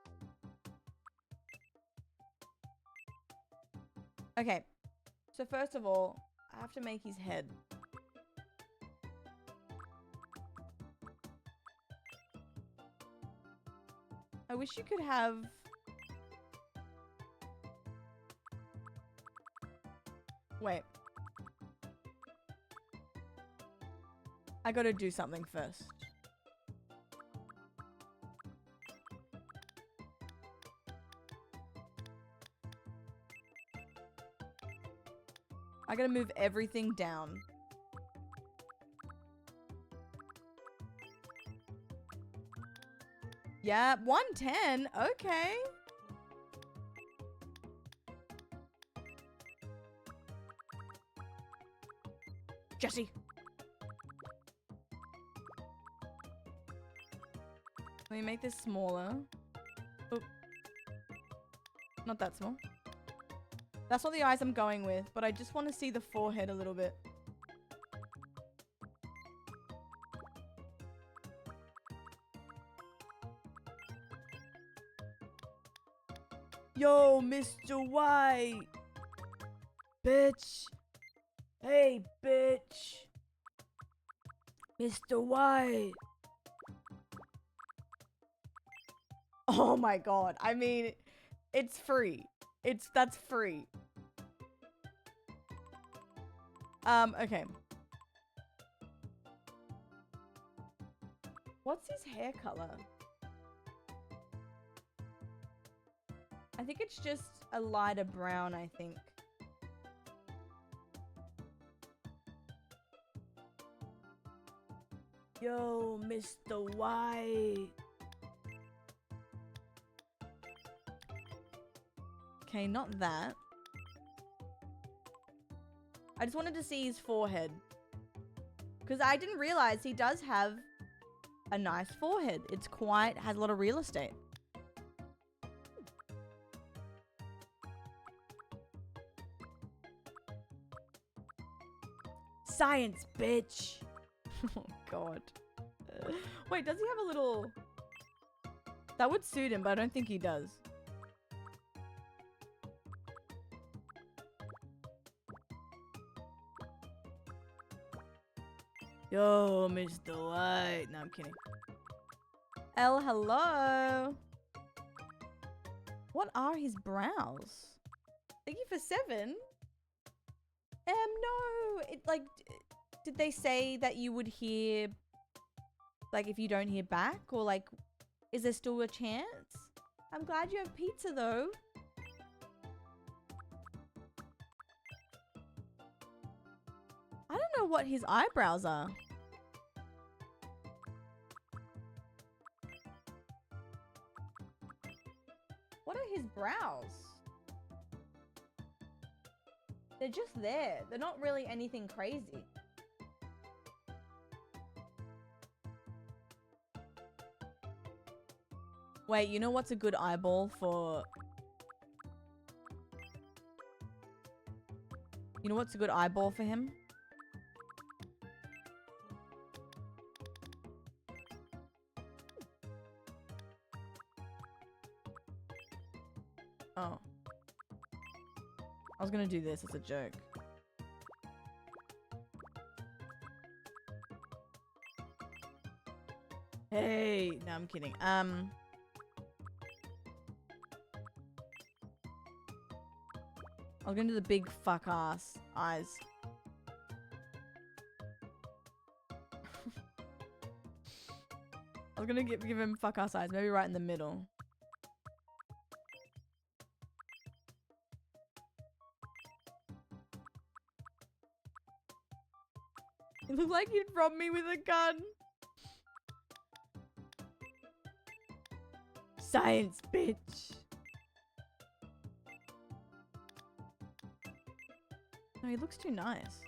Okay. So first of all, I have to make his head. I wish you could have... Wait. I gotta do something first. I gotta move everything down. Yeah, 110. Okay. Jesse. Let me make this smaller. Oh. Not that small. That's not the eyes I'm going with, but I just want to see the forehead a little bit. Yo, Mr. White. Bitch. Hey, bitch. Mr. White. Oh my god. I mean, it's free. That's free. Okay. What's his hair color? I think it's just a lighter brown, I think. Yo, Mr. White. Okay, not that. I just wanted to see his forehead. Because I didn't realize he does have a nice forehead. It's quite, has a lot of real estate. Science, bitch. Oh, God. Wait, does he have a little... That would suit him, but I don't think he does. Yo, Mr. White. No, I'm kidding. El, hello. What are his brows? Thank you for 7. No. It, like, did they say that you would hear, like, if you don't hear back? Or, like, is there still a chance? I'm glad you have pizza, though. I don't know what his eyebrows are. What are his brows? They're just there. They're not really anything crazy. Wait, you know what's a good eyeball for... You know what's a good eyeball for him? Oh. I was gonna do this as a joke. Hey! No, I'm kidding. I was gonna do the big fuck ass eyes. I was gonna give him fuck ass eyes, maybe right in the middle. You look like you'd rob me with a gun. Science, bitch. No, he looks too nice.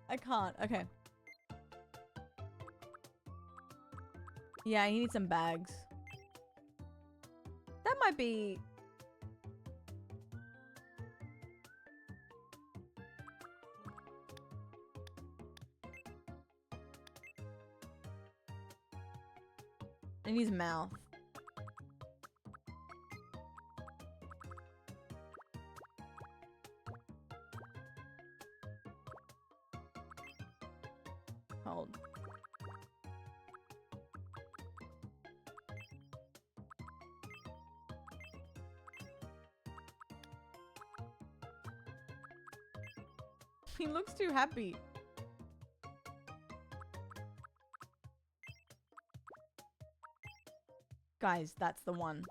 I can't. Okay. Yeah, he needs some bags. That might be... in his mouth. Hold. He looks too happy. Guys, that's the one.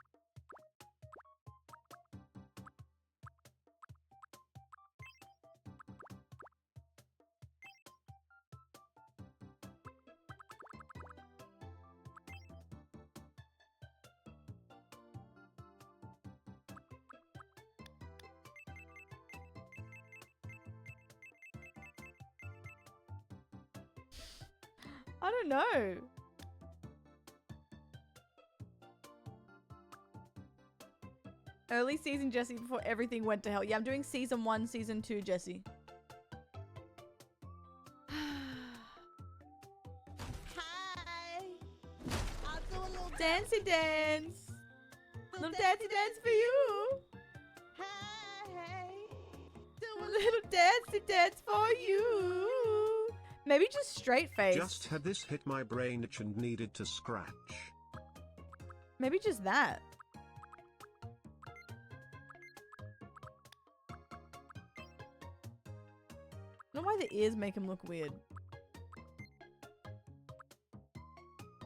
I don't know. Early season Jesse before everything went to hell. Yeah, I'm doing season 1, season 2 Jesse. Hi. I'll do a little Dancey dance. Little dancey dance for you. Hey. Do A a little dancey dance for you. Maybe just straight face. Just had this hit my brain itch and needed to scratch. Maybe just that. I don't know why the ears make him look weird.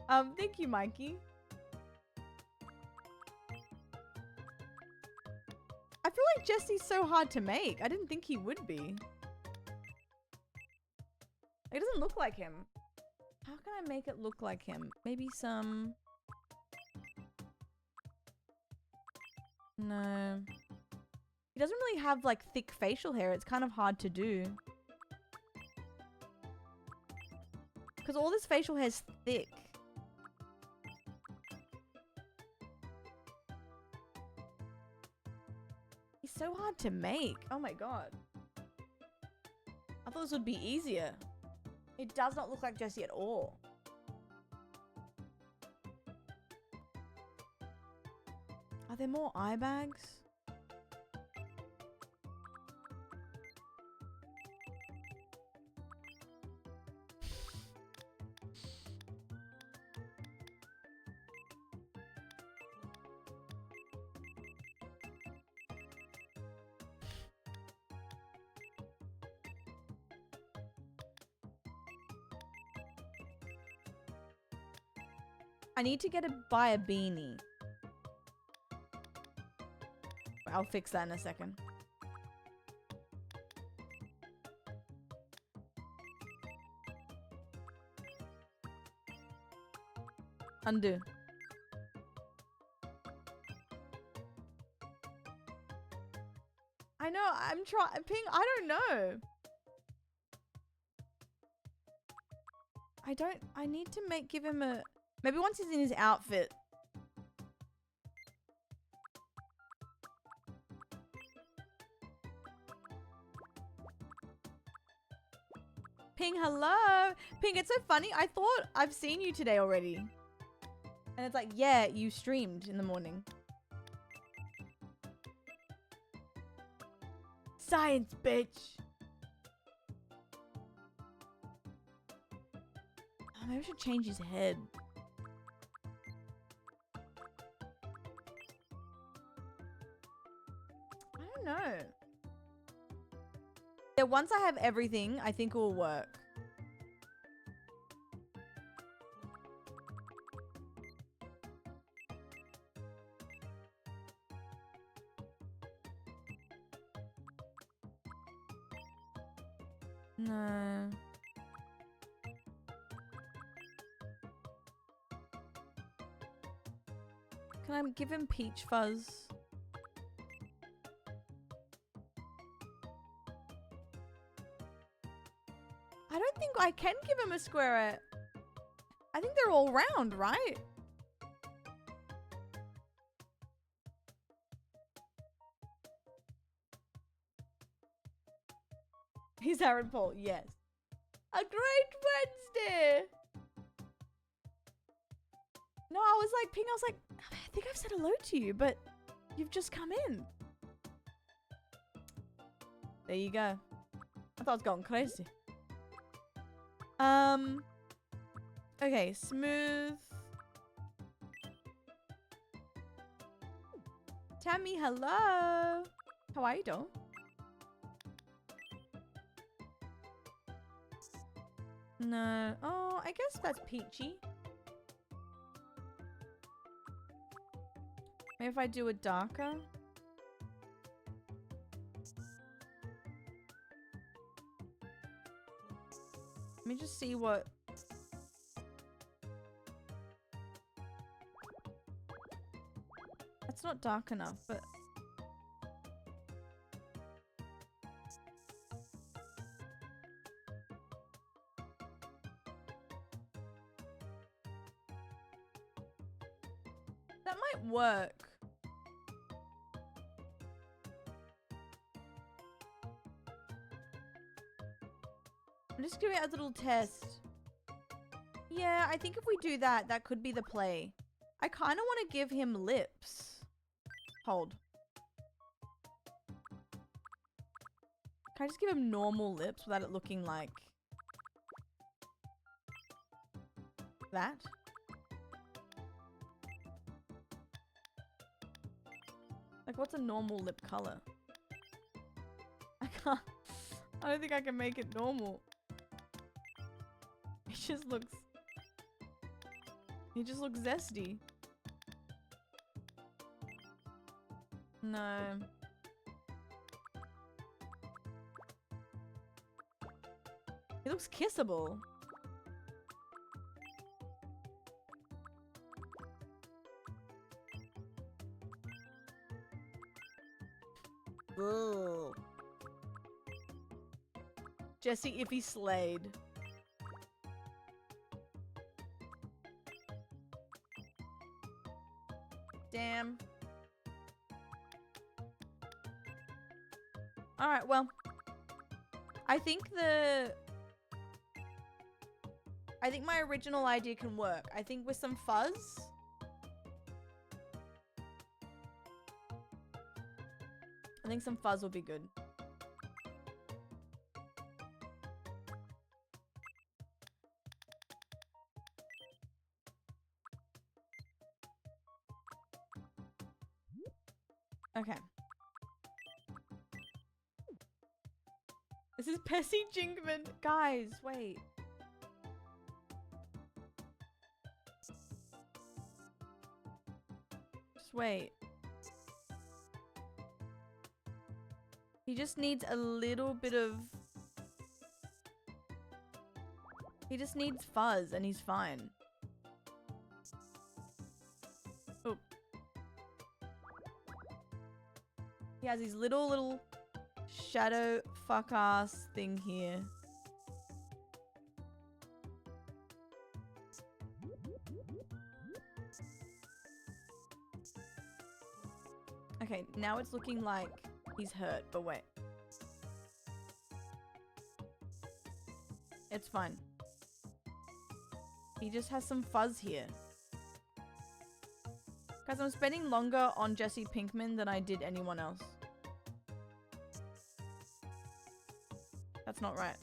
Thank you, Mikey. I feel like Jesse's so hard to make. I didn't think he would be. It doesn't look like him. How can I make it look like him? Maybe some... No. He doesn't really have like thick facial hair. It's kind of hard to do. Because all this facial hair's thick. He's so hard to make. Oh my god. I thought this would be easier. It does not look like Jesse at all. Are there more eye bags? I need to buy a beanie. I'll fix that in a second. Undo. I know, I'm trying. Ping, I don't know. I need to give him a... Maybe once he's in his outfit. Ping, hello. Ping, it's so funny. I thought I've seen you today already. And it's like, yeah, you streamed in the morning. Science, bitch. Oh, maybe I should change his head. I don't know. Yeah, once I have everything, I think it will work. No. Can I give him peach fuzz? I don't think I can give him a square. I think they're all round, right? He's Aaron Paul, yes. A great Wednesday! No, I was like, Ping, I was like, I think I've said hello to you, but you've just come in. There you go. I thought I was going crazy. Okay, smooth. Tammy, hello. How are you doing? No. Oh, I guess that's peachy. Maybe if I do a darker. Let me just see what... That's not dark enough, but... That might work. I'm just doing a little test. Yeah, I think if we do that, that could be the play. I kind of want to give him lips. Hold. Can I just give him normal lips without it looking like that? Like, what's a normal lip color? I can't. I don't think I can make it normal. It just looks... He just looks zesty. No. He looks kissable. Ugh. Jesse, if he slayed. Damn. Alright, well. I think my original idea can work. I think with some fuzz. I think some fuzz will be good. Okay. This is Percy Jinkman. Guys, wait. Just wait. He just needs a little bit of... He just needs fuzz and he's fine. Oh. He has his little shadow fuck ass thing here. Okay, now it's looking like he's hurt, but wait. It's fine. He just has some fuzz here. Guys, I'm spending longer on Jesse Pinkman than I did anyone else. That's not right.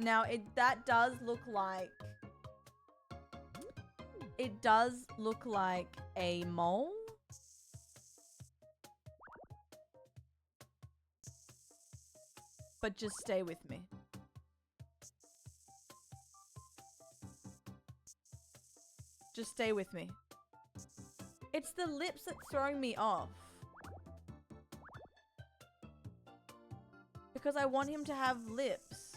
Now, that does look like... It does look like a mole. But just stay with me. Just stay with me. It's the lips that's throwing me off. Because I want him to have lips.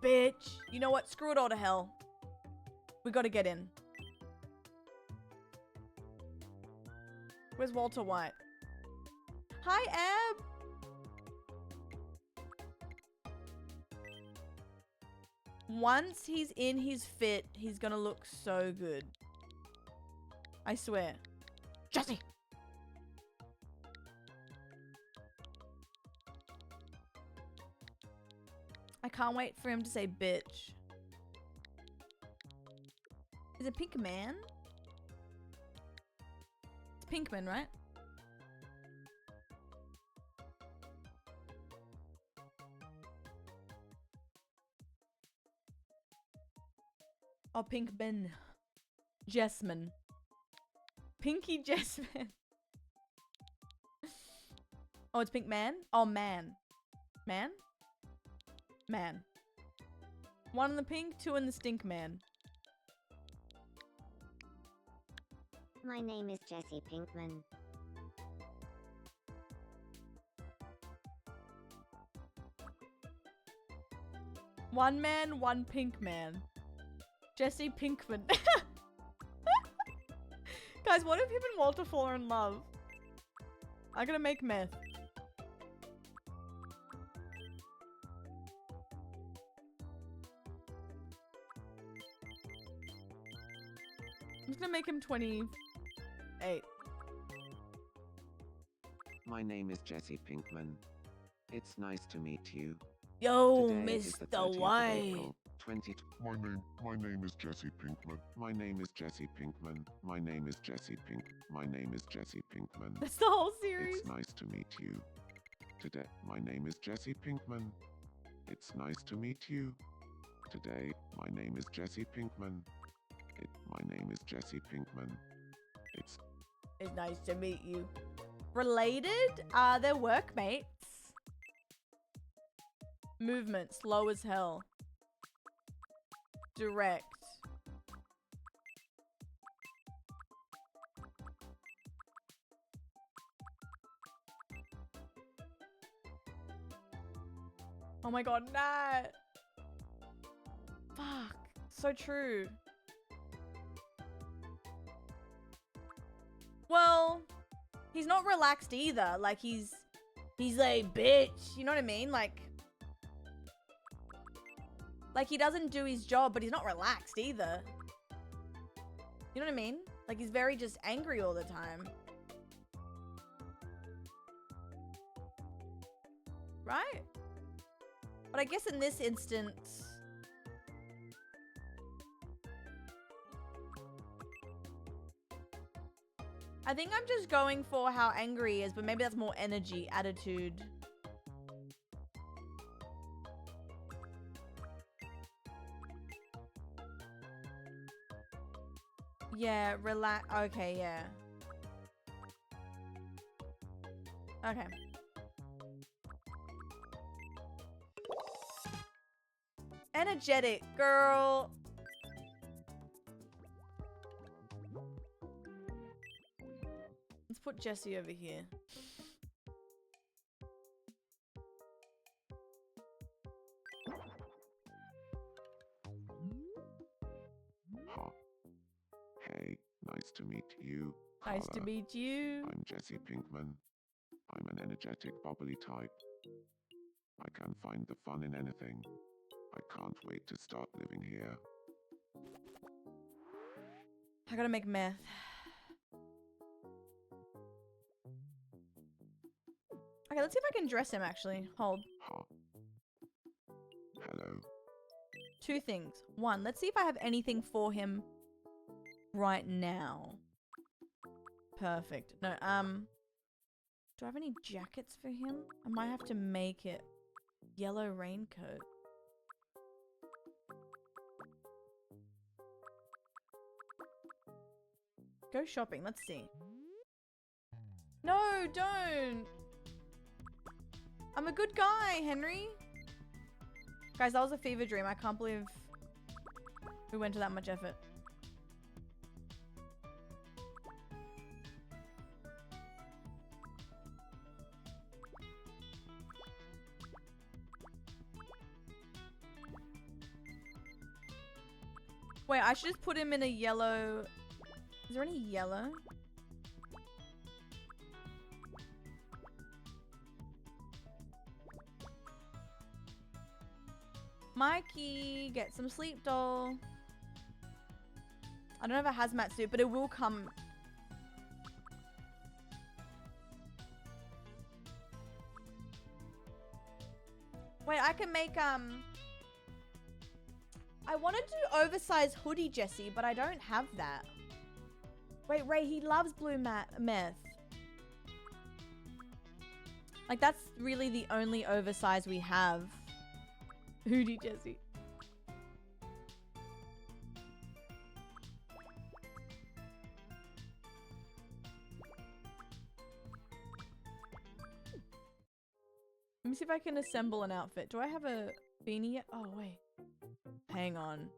Bitch. You know what? Screw it all to hell. We gotta get in. Where's Walter White? Hi, Ab. Once he's in his fit, he's gonna look so good. I swear. Jesse! I can't wait for him to say bitch. Is it Pink Man? It's Pinkman, right? Oh, Pinkman. Jessamine. Pinky Jessamine. Oh, it's Pink Man? Oh, man. Man? Man. One in the pink, two in the stink man. My name is Jesse Pinkman. One man, one pink man. Jesse Pinkman. Guys, what if him and Walter fall in love? I'm gonna make meth. I'm just gonna make him 28. My name is Jesse Pinkman. It's nice to meet you. Yo, Today is the 30th Mr. of White. April, 20 My name is Jesse Pinkman. My name is Jesse Pinkman. My name is Jesse Pink. My name is Jesse Pinkman. That's the whole series. It's nice to meet you. Today, my name is Jesse Pinkman. It's nice to meet you. Today, my name is Jesse Pinkman. My name is Jesse Pinkman. It's nice to meet you. Related? They're workmates. Movement, slow as hell. Direct. Oh my god, Nat! Fuck. So true. Well, he's not relaxed either. Like, he's like, bitch. You know what I mean? Like, he doesn't do his job, but he's not relaxed either. You know what I mean? Like, he's very just angry all the time. Right? But I guess in this instance... I think I'm just going for how angry he is, but maybe that's more energy, attitude. Yeah, relax. Okay, yeah. Okay. Energetic, girl. Let's put Jesse over here. Huh. Hey, nice to meet you. Nice to Carla. meet you. I'm Jesse Pinkman. I'm an energetic, bubbly type. I can find the fun in anything. I can't wait to start living here. I gotta make meth. Okay, let's see if I can dress him actually. Hold. Huh. Hello. Two things. One, let's see if I have anything for him right now. Perfect. No, do I have any jackets for him? I might have to make it. Yellow raincoat. Go shopping. Let's see. No, don't. I'm a good guy, Henry. Guys, that was a fever dream. I can't believe we went to that much effort. Wait, I should just put him in a yellow... Is there any yellow? Mikey, get some sleep, doll. I don't have a hazmat suit, but it will come. Wait, I can make, I want to do oversized hoodie, Jesse, but I don't have that. Wait, Ray, he loves blue meth. Like, that's really the only oversize we have. Hoodie, Jesse. Let me see if I can assemble an outfit. Do I have a beanie yet? Oh, wait. Hang on.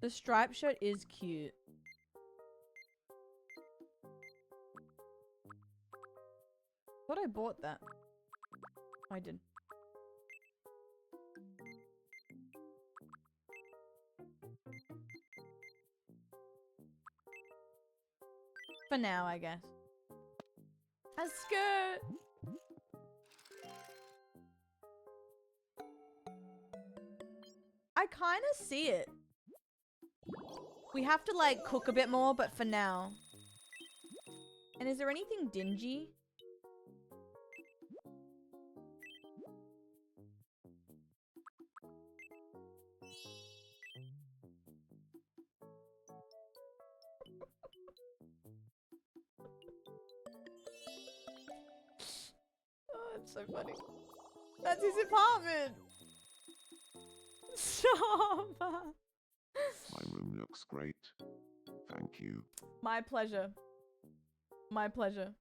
The striped shirt is cute. Thought I bought that. I did. For now, I guess. A skirt! I kind of see it. We have to, like, cook a bit more, but for now. And is there anything dingy? Oh, it's so funny. That's his apartment! Stop! My room looks great. Thank you. My pleasure. My pleasure.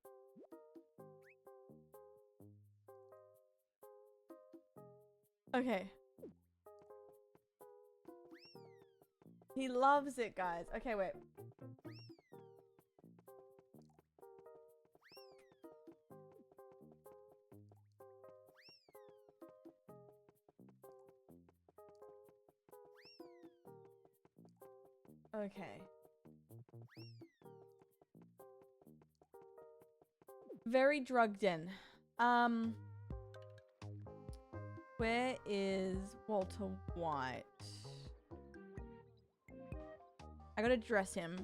Okay. He loves it, guys. Okay, wait. Okay. Very drugged in. Where is Walter White? I gotta dress him.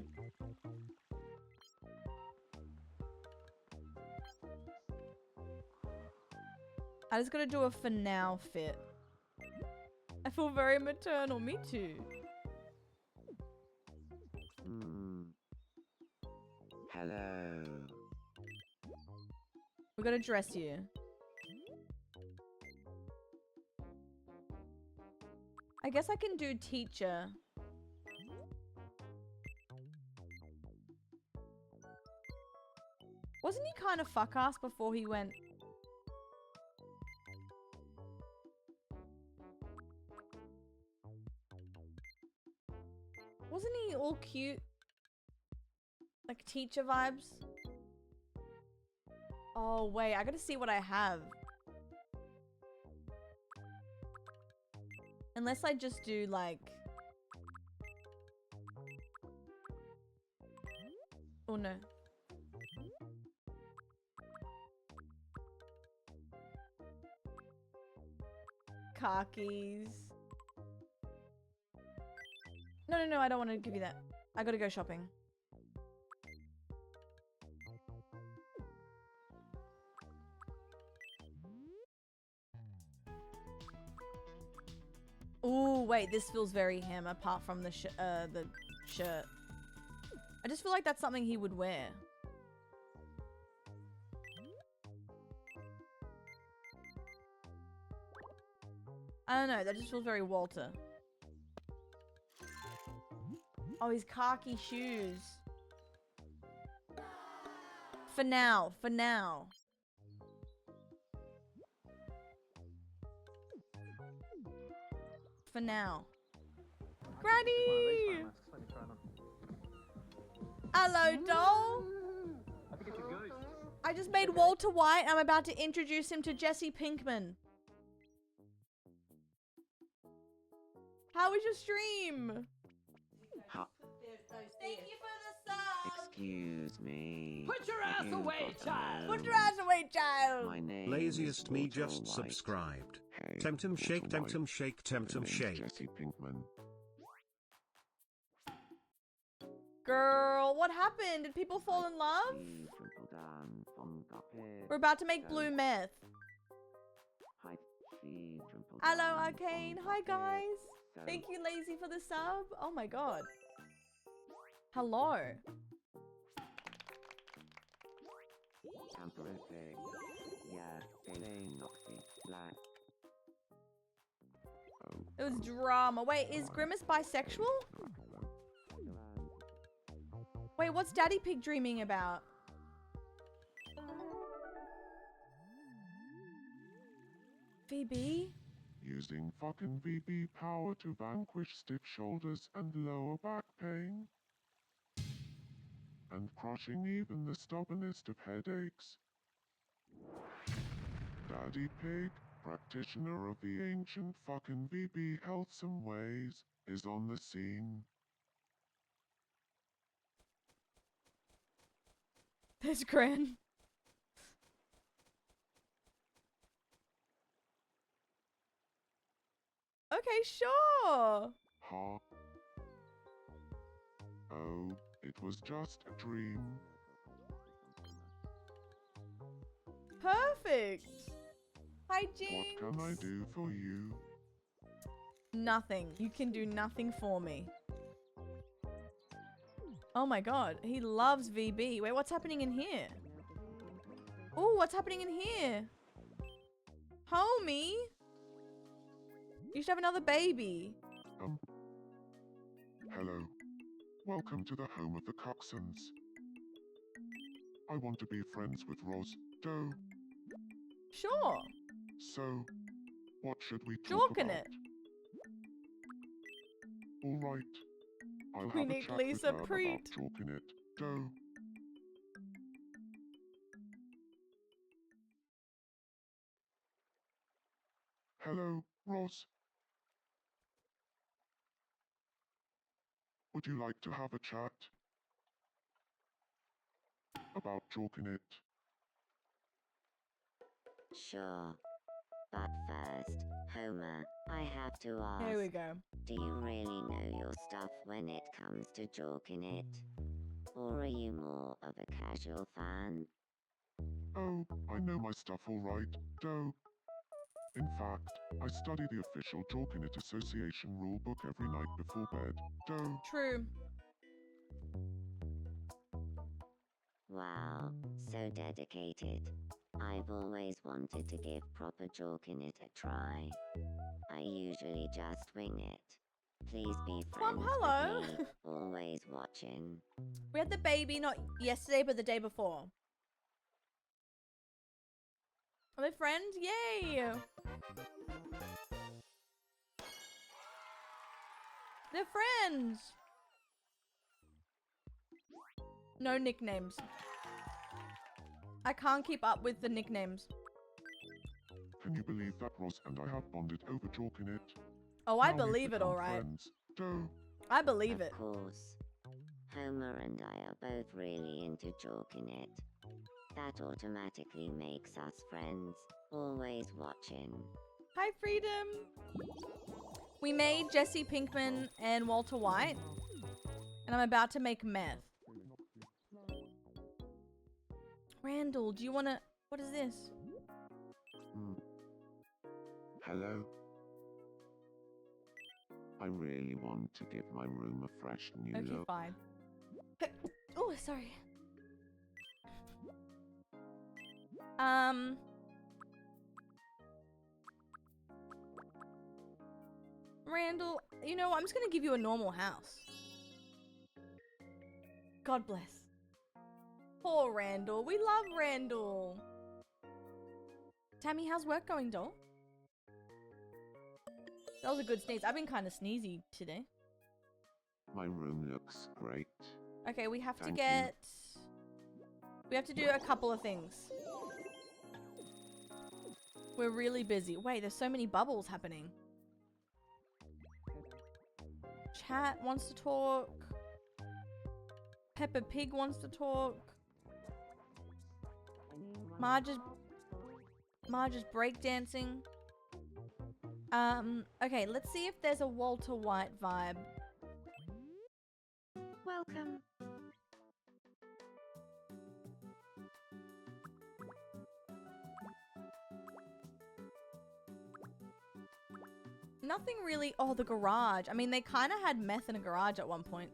I just gotta do a for now fit. I feel very maternal. Me too. Hello. We gotta dress you. I guess I can do teacher. Wasn't he kind of fuck-ass before he went... Wasn't he all cute? Like teacher vibes? Oh, wait. I gotta see what I have. Unless I just do like... Oh, no. Khakis. No, no, no. I don't want to give you that. I gotta go shopping. Ooh, wait, this feels very him, apart from the shirt. I just feel like that's something he would wear. I don't know, that just feels very Walter. Oh, his khaki shoes. For now, for now. For now. Granny! Hello, doll. I just made Walter White. I'm about to introduce him to Jesse Pinkman. How was your stream? Ha- Thank you for the sub. Excuse me. Put your Have ass you away, got a child. Put your moment? ass away, child. My name Laziest is me Walter just White. subscribed. Hey, Temtem shake, Walter White. temtem shake, My temtem name's shake. Jesse Pinkman. Girl, what happened? Did people fall in love? Die Triple Dan von Doppel. We're about to make blue meth. Hi, die Triple Hello, Dan Arcane. von Hi, Doppel. guys. So, Thank you, Lazy, for the sub. Oh my god. Hello. Camperific. Yeah, Elaine Noxie. Black. Oh. It was drama. Wait, is Grimace bisexual? Wait, what's Daddy Pig dreaming about? VB? Using fucking VB power to vanquish stiff shoulders and lower back pain. And crushing even the stubbornest of headaches. Daddy Pig, practitioner of the ancient fucking VB healthsome ways, is on the scene. There's Gran. Okay, sure. Ha. Oh, it was just a dream. Perfect. Hi, Jinx. What can I do for you? Nothing. You can do nothing for me. Oh my god, he loves VB. Wait, what's happening in here? Oh, what's happening in here? Homie? You should have another baby. Hello. Welcome to the home of the Coxons. I want to be friends with Ros Doe. Sure. So, what should we talk Jorkin about? it. All right. I'll We have a need chat Lisa with her Preet. about talking it. Doe. Hello, Ros. Would you like to have a chat? About talking it? Sure. But first, Homer, I have to ask. Here we go. Do you really know your stuff when it comes to Jorkin it? Or are you more of a casual fan? Oh, I know my stuff all right, Doe. In fact, I study the official Talking It Association rulebook every night before bed, Doe. True. Wow, so dedicated. I've always wanted to give proper Jorkin it a try. I usually just wing it. Please be friends hello. with me, always watching. We had the baby not yesterday, but the day before. Are they friends? Yay! They're friends! No nicknames. I can't keep up with the nicknames. Can you believe that Ross and I have bonded over Talking It? Oh, I Now we've believe it, become alright. friends, Doe. I believe it. Of course. Homer and I are both really into Jorkin it. That automatically makes us friends, always watching. Hi, Freedom! We made Jesse Pinkman and Walter White, and I'm about to make meth. Randall, do you wanna... What is this? Hello? I really want to give my room a fresh new Okay, look. fine. Oh, sorry. Randall, you know what? I'm just gonna give you a normal house. God bless. Poor Randall. We love Randall. Tammy, how's work going, doll? That was a good sneeze. I've been kind of sneezy today. My room looks great. Okay, we have to Thank you. get... We have to do a couple of things. We're really busy. Wait, there's so many bubbles happening. Chat wants to talk. Peppa Pig wants to talk. Marge is breakdancing. Okay, let's see if there's a Walter White vibe. Welcome. Nothing really. Oh, the garage. I mean, they kind of had meth in a garage at one point.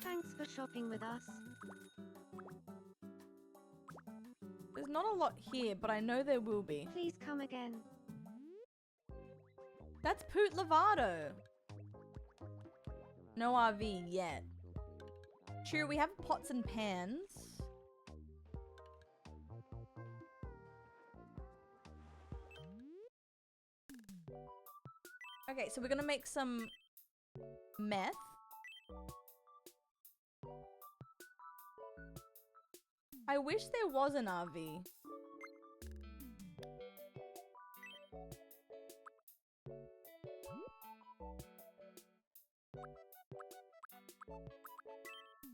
Thanks for shopping with us. There's not a lot here, but I know there will be. Please come again. That's Poot Lovato. No RV yet. True, we have pots and pans. Okay, so we're gonna make some meth. I wish there was an RV.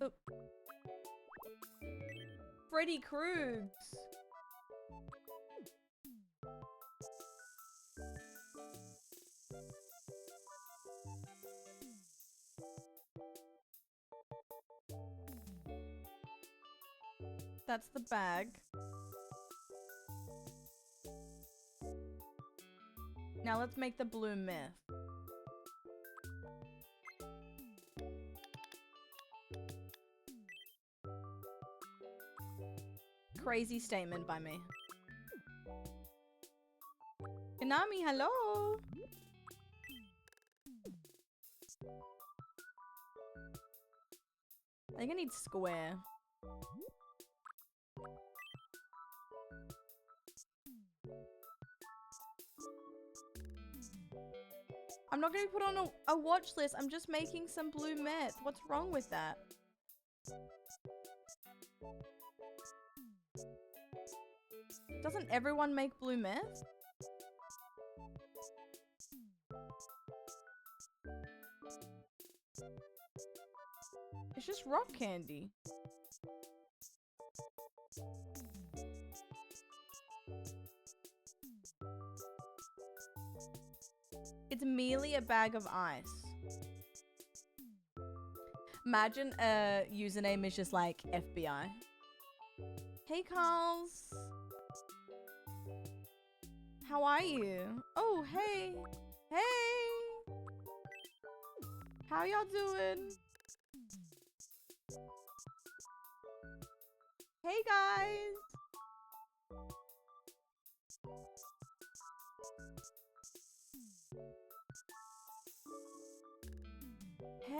Oh. Freddy Kruegs. That's the bag. Now let's make the blue myth. Crazy statement by me. Konami, hello! I think I need square. I'm not going to put on a watch list. I'm just making some blue meth. What's wrong with that? Doesn't everyone make blue meth? It's just rock candy. It's merely a bag of ice. Imagine a username is just like FBI. Hey, Carls. How are you? Oh, hey. Hey. How y'all doing? Hey, guys. Hey.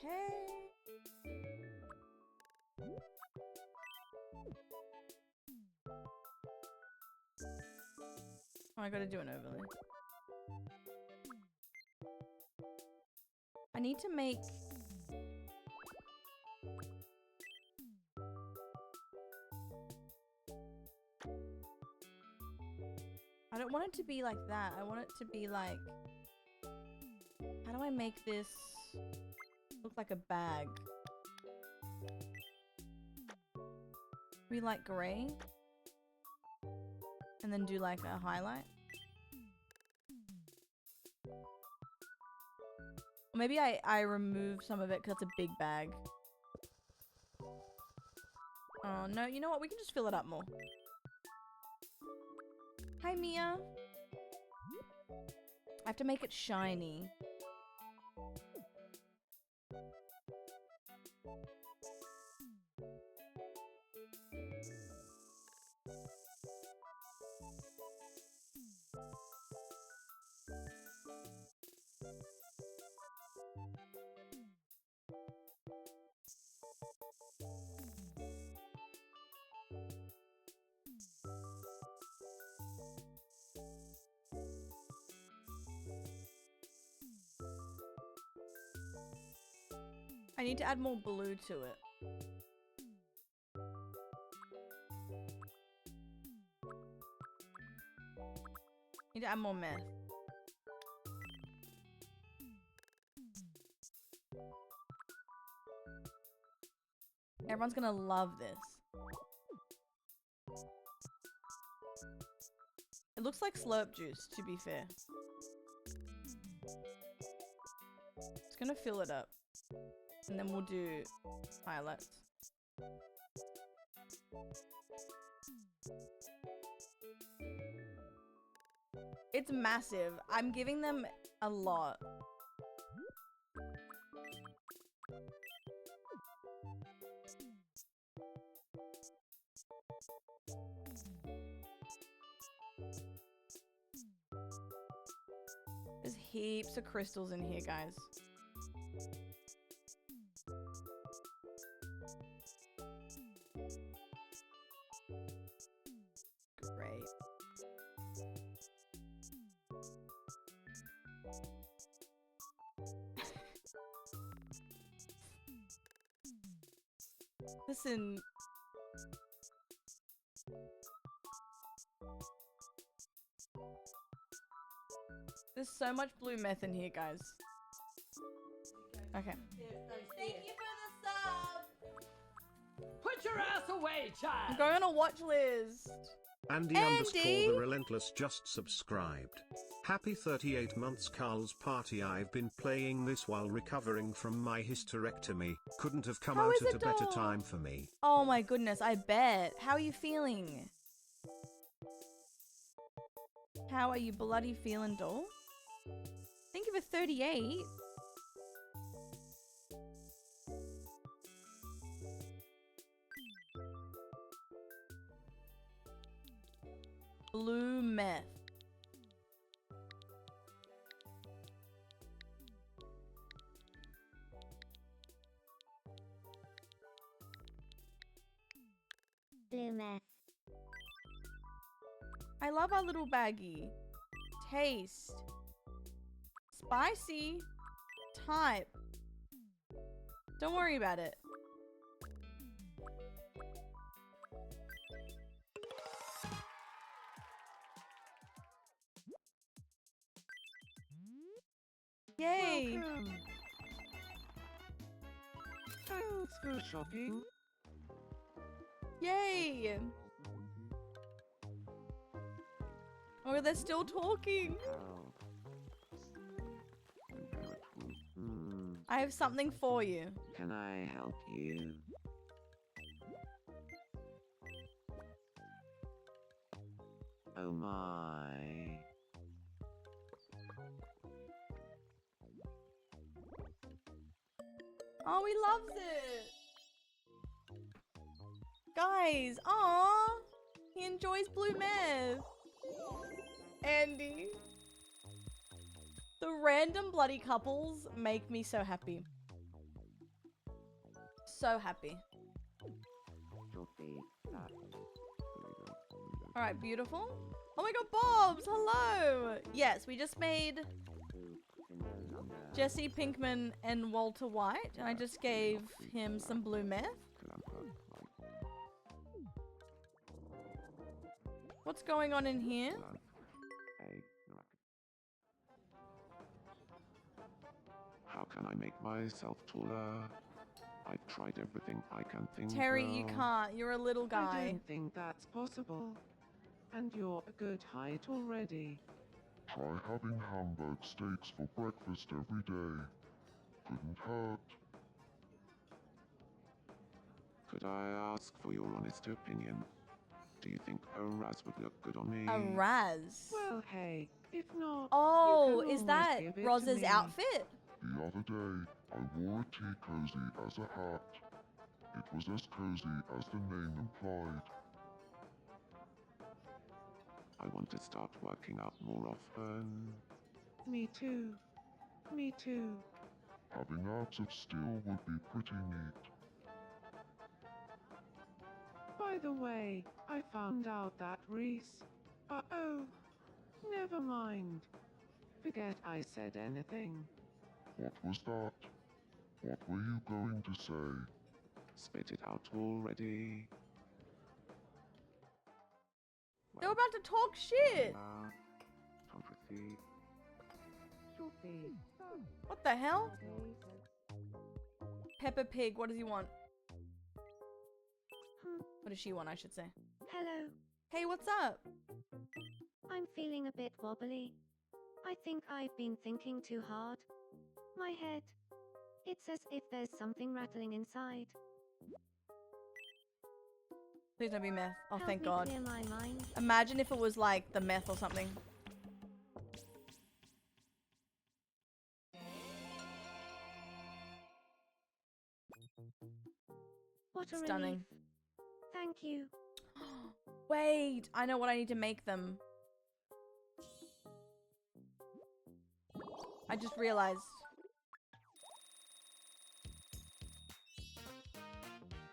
Hey. Oh, I gotta do an overlay. I need to make... I don't want it to be like that. I want it to be like... How do I make this look like a bag? Maybe like gray? And then do like a highlight? Or maybe I remove some of it because it's a big bag. Oh no, you know what? We can just fill it up more. Hi, Mia. I have to make it shiny. I need to add more blue to it. Need to add more meth. Everyone's gonna love this. It looks like slurp juice, to be fair. Just gonna fill it up. And then we'll do highlights. It's massive. I'm giving them a lot. There's heaps of crystals in here, guys. Great. Listen. There's so much blue meth in here, guys. Okay. Thank you for the sub. Put your ass away, I'm child. going on a watch list. Andy underscore the relentless just subscribed. Happy 38 months Carl's party. I've been playing this while recovering from my hysterectomy. Couldn't have come How out is at it, a better dog? time for me. Oh my goodness, I bet. How are you feeling? How are you bloody feeling, doll? Thank you for 38. Blue meth. Blue meth. I love our little baggie. Taste. Spicy. Type. Don't worry about it. Yay! Thanks for shopping. Yay! Oh, they're still talking. I have something for you. Can I help you? Oh my. Oh, he loves it. Guys, aw, he enjoys blue meth. Andy. The random bloody couples make me so happy. So happy. Alright, beautiful. Oh my god, Bobs, hello! Yes, we just made Jesse Pinkman and Walter White, and I just gave him some blue meth. What's going on in here? How can I make myself taller? I've tried everything I can think Terry, of. you can't. You're a little I guy. don't think that's possible. And you're a good height already. Try having Hamburg steaks for breakfast every day. Couldn't hurt. Could I ask for your honest opinion? Do you think a Raz would look good on me? A Raz. Well, hey, if not, Oh, you can is always that give it to Roz's me. outfit? The other day, I wore a tea cozy as a hat. It was as cozy as the name implied. I want to start working out more often. Me too. Me too. Having abs of steel would be pretty neat. By the way, I found out that Reese. Uh-oh. Never mind. Forget I said anything. What was that? What were you going to say? Spit it out already. They're about to talk shit. Don't proceed. What the hell? Peppa Pig, what does he want? What does she want, I should say? Hello. Hey, what's up? I'm feeling a bit wobbly. I think I've been thinking too hard. My head. It's as if there's something rattling inside. Please don't be meth. Oh, Help thank me God. clear my mind. Imagine if it was like the meth or something. What a Stunning. relief. Thank you. Wait, I know what I need to make them. I just realized.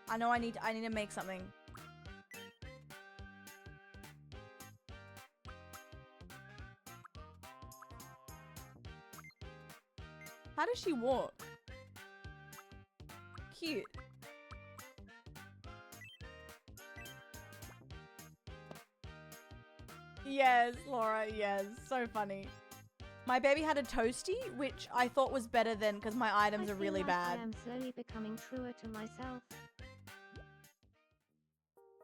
I know I need to make something. How does she walk? Cute. Yes, Laura, yes. So funny. My baby had a toasty, which I thought was better than, because my items I are feel really like bad. I am slowly becoming truer to myself.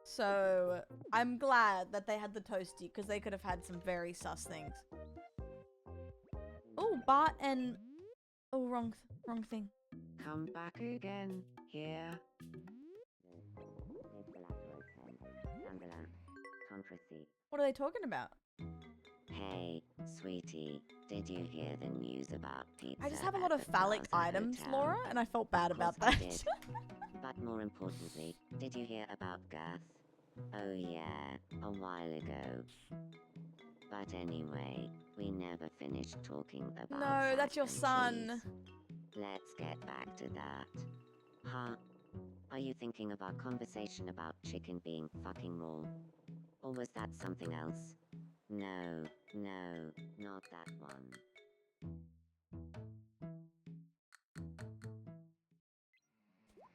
So I'm glad that they had the toasty, because they could have had some very sus things. Oh, Bart and... Oh, wrong thing. Come back again. Here. What are they talking about? Hey, sweetie, did you hear the news about pizza? I just have a lot at of the phallic Plaza items, Hotel? Laura, and I felt bad Of about course I that. did. But more importantly, did you hear about Garth? Oh yeah, a while ago. But anyway, we never finished talking about No, that's your mac and son. cheese. Let's get back to that. Huh? Are you thinking of our conversation about chicken being fucking raw? Or was that something else? No, not that one.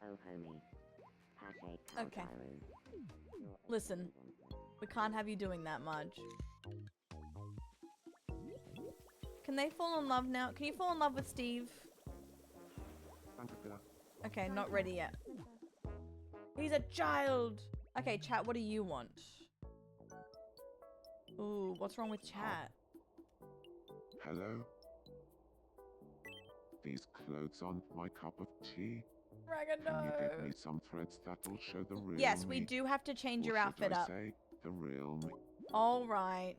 Oh homie. Hashtag Okay. Kaldaru. Listen, we can't have you doing that much. Can they fall in love now? Can you fall in love with Steve? Okay, not ready yet. He's a child! Okay, chat, what do you want? Ooh, what's wrong with chat? Hello? These clothes aren't my cup of tea. Can you give me some threads that'll show the real Yes, me? we do have to change Or your should outfit I up. say, the real me. Alright.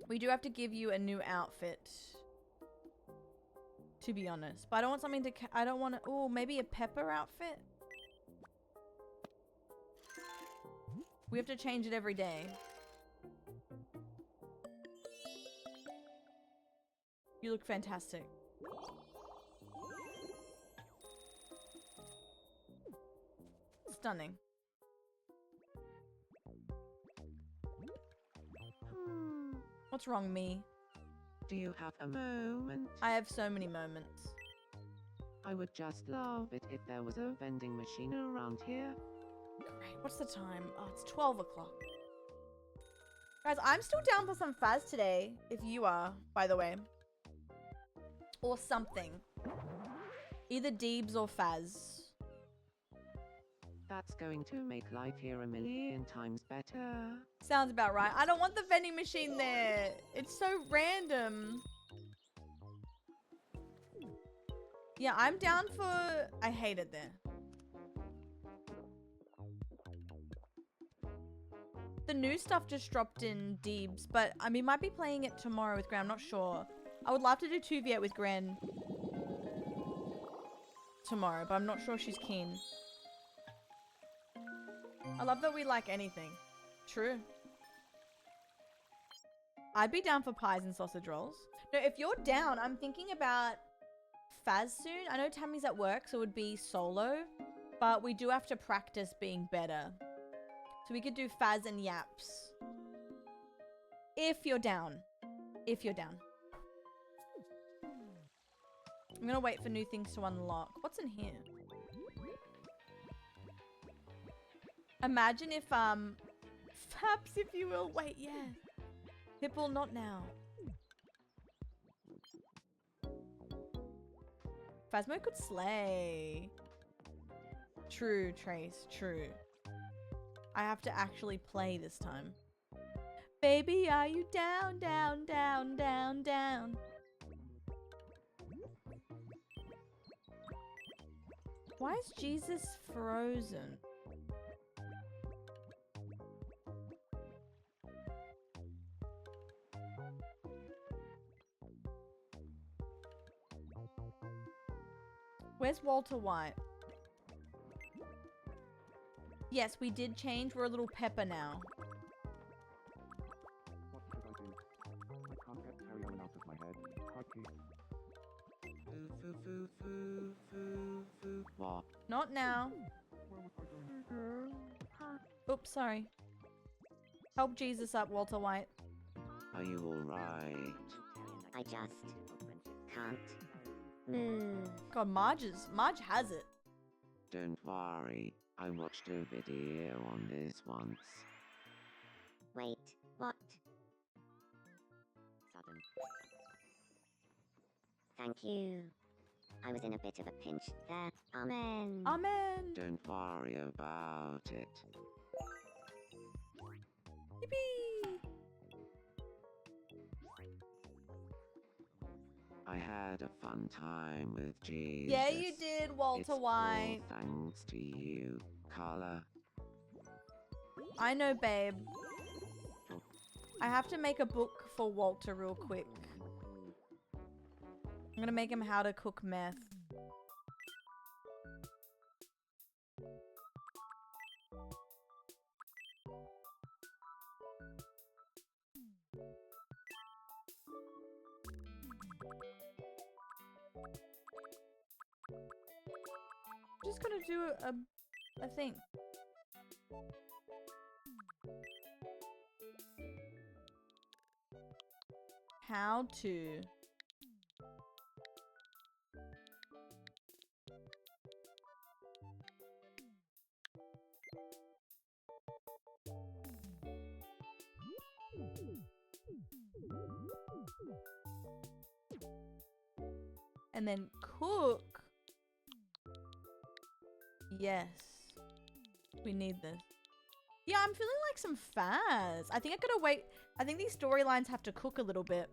We do have to give you a new outfit. To be honest. But I don't want something to... I don't want to... Ooh, maybe a Pepper outfit? We have to change it every day. You look fantastic. Stunning. What's wrong, me? Do you have a moment? I have so many moments. I would just love it if there was a vending machine around here. Great. What's the time? Oh, it's 12 o'clock. Guys, I'm still down for some Faz today. If you are, by the way. Or something. Either Deebs or Faz. That's going to make life here a million times better. Sounds about right. I don't want the vending machine there. It's so random. Yeah, I'm down for... I hate it there. The new stuff just dropped in Deebs, but I mean, might be playing it tomorrow with Gran. I'm not sure. I would love to do 2v8 with Gran tomorrow, but I'm not sure she's keen. I love that we like anything. True. I'd be down for pies and sausage rolls. No, if you're down, I'm thinking about Faz soon. I know Tammy's at work, so it would be solo, but we do have to practice being better. So we could do Faz and Yaps. If you're down. If you're down. I'm gonna wait for new things to unlock. What's in here? Imagine if, Faps, if you will. Wait, yeah. Hipple, not now. Phasmo could slay. True, Trace, true. I have to actually play this time. Baby, are you down, down, down, down, down? Why is Jesus frozen? Where's Walter White? Yes, we did change. We're a little pepper now. What could I do? I can't get Terry Owen out of my head. Crikey. What? Not now. Where was I going? Oops, sorry. Help Jesus up, Walter White. Are you alright? I just can't move. God, Marge has it. Don't worry, I watched a video on this once. Wait, what? Sudden. Thank you. I was in a bit of a pinch there. Amen. Amen. Don't worry about it. Yippee. I had a fun time with Jesus. Yeah, you did, Walter It's all White. thanks to you, Carla. I know, babe. I have to make a book for Walter real quick. I'm gonna make him how to cook meth. I'm just gonna do a thing. How to. And then cook. Yes. We need this. Yeah, I'm feeling like some Faz. I think I gotta wait. I think these storylines have to cook a little bit.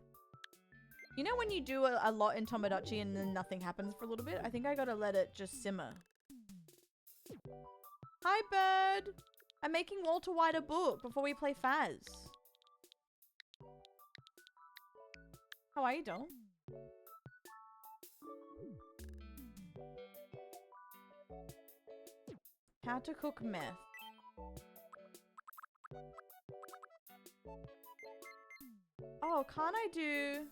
You know when you do a lot in Tomodachi and then nothing happens for a little bit? I think I gotta let it just simmer. Hi, bird! I'm making Walter White a book before we play Faz. How are you, doll? How to cook meth. Oh, can't I do...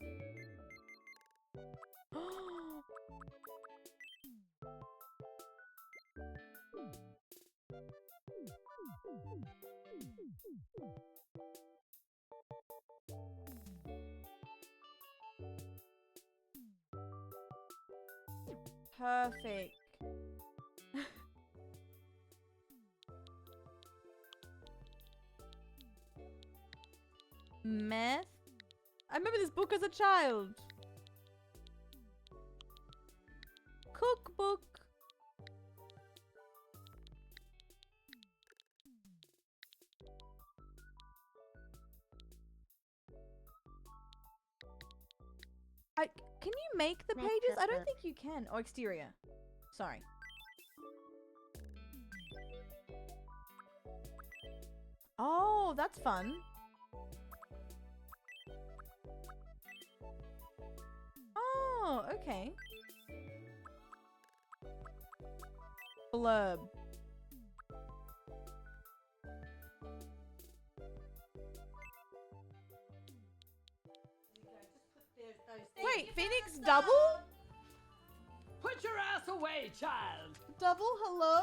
Perfect. Meth? I remember this book as a child. Cookbook. Can you make the pages? I don't think you can. Oh, exterior. Sorry. Oh, Oh, that's fun. Oh, okay. Blurb. Wait, Phoenix double? Put your ass away, child. Double hello?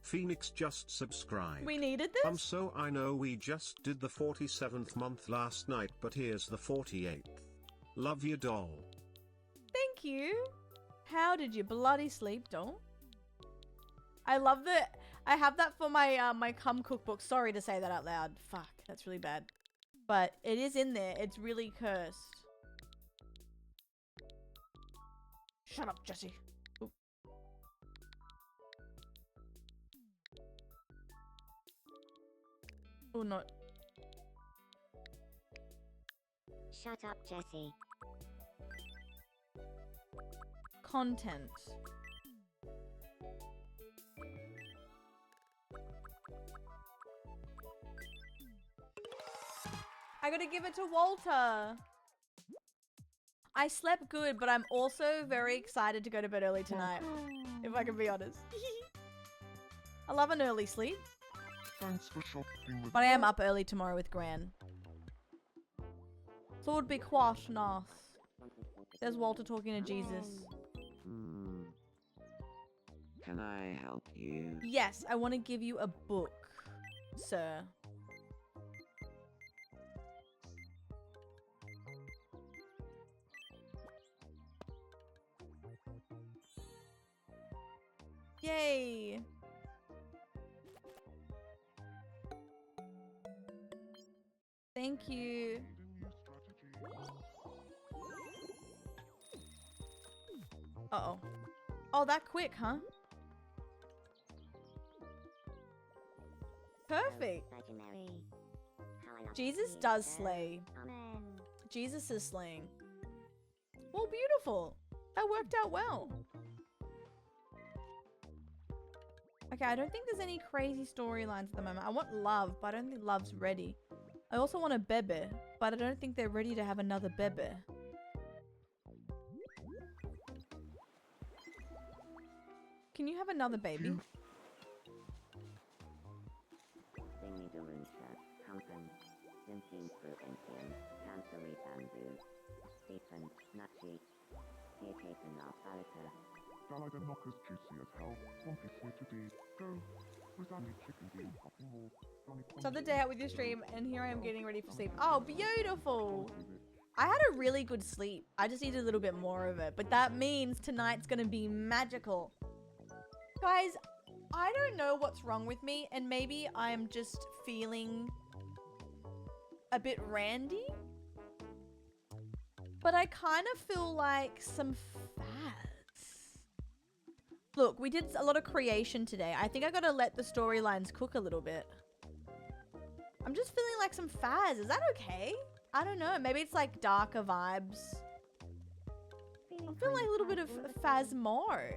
Phoenix just subscribed. We needed this? So I know we just did the 47th month last night, but here's the 48th. Love you, doll. Thank you. How did you bloody sleep, doll? I love that. I have that for my my cum cookbook. Sorry to say that out loud. Fuck, that's really bad. But it is in there. It's really cursed. Shut up, Jesse. Oop. Oh, not. Shut up, Jesse. Content. I gotta give it to Walter. I slept good, but I'm also very excited to go to bed early tonight, if I can be honest. I love an early sleep, Thanks for shopping with but I am up early tomorrow with Gran. So it would be quite nice. There's Walter talking to Jesus. Can I help you? Yes, I want to give you a book, sir. Yay! Thank you. Uh-oh. Oh, that quick, huh? Perfect. Virgin Mary, how I love Jesus you, does sir. slay. Amen. Jesus is slaying. Well, beautiful. That worked out well. Okay, I don't think there's any crazy storylines at the moment. I want love, but I don't think love's ready. I also want a bebe, but I don't think they're ready to have another bebe. Can you have another baby? Thingy Daruncha, Kampan, Dimping Fruentian, Kansari Bamboo, Stephen, Nachi, Heataken Alphalika. Dalida knockers juicy as hell. Swampy sweet to be. Go. Rosanna chicken bean popping more. So the day out with your stream, and here I am getting ready for sleep. Oh, beautiful! I had a really good sleep. I just needed a little bit more of it, but that means tonight's gonna be magical. Guys, I don't know what's wrong with me, and maybe I'm just feeling a bit randy. But I kind of feel like some fads. Look, we did a lot of creation today. I think I gotta let the storylines cook a little bit. I'm just feeling like some faz. Is that okay? I don't know. Maybe it's like darker vibes. I'm feeling like a little bit of Phasmo.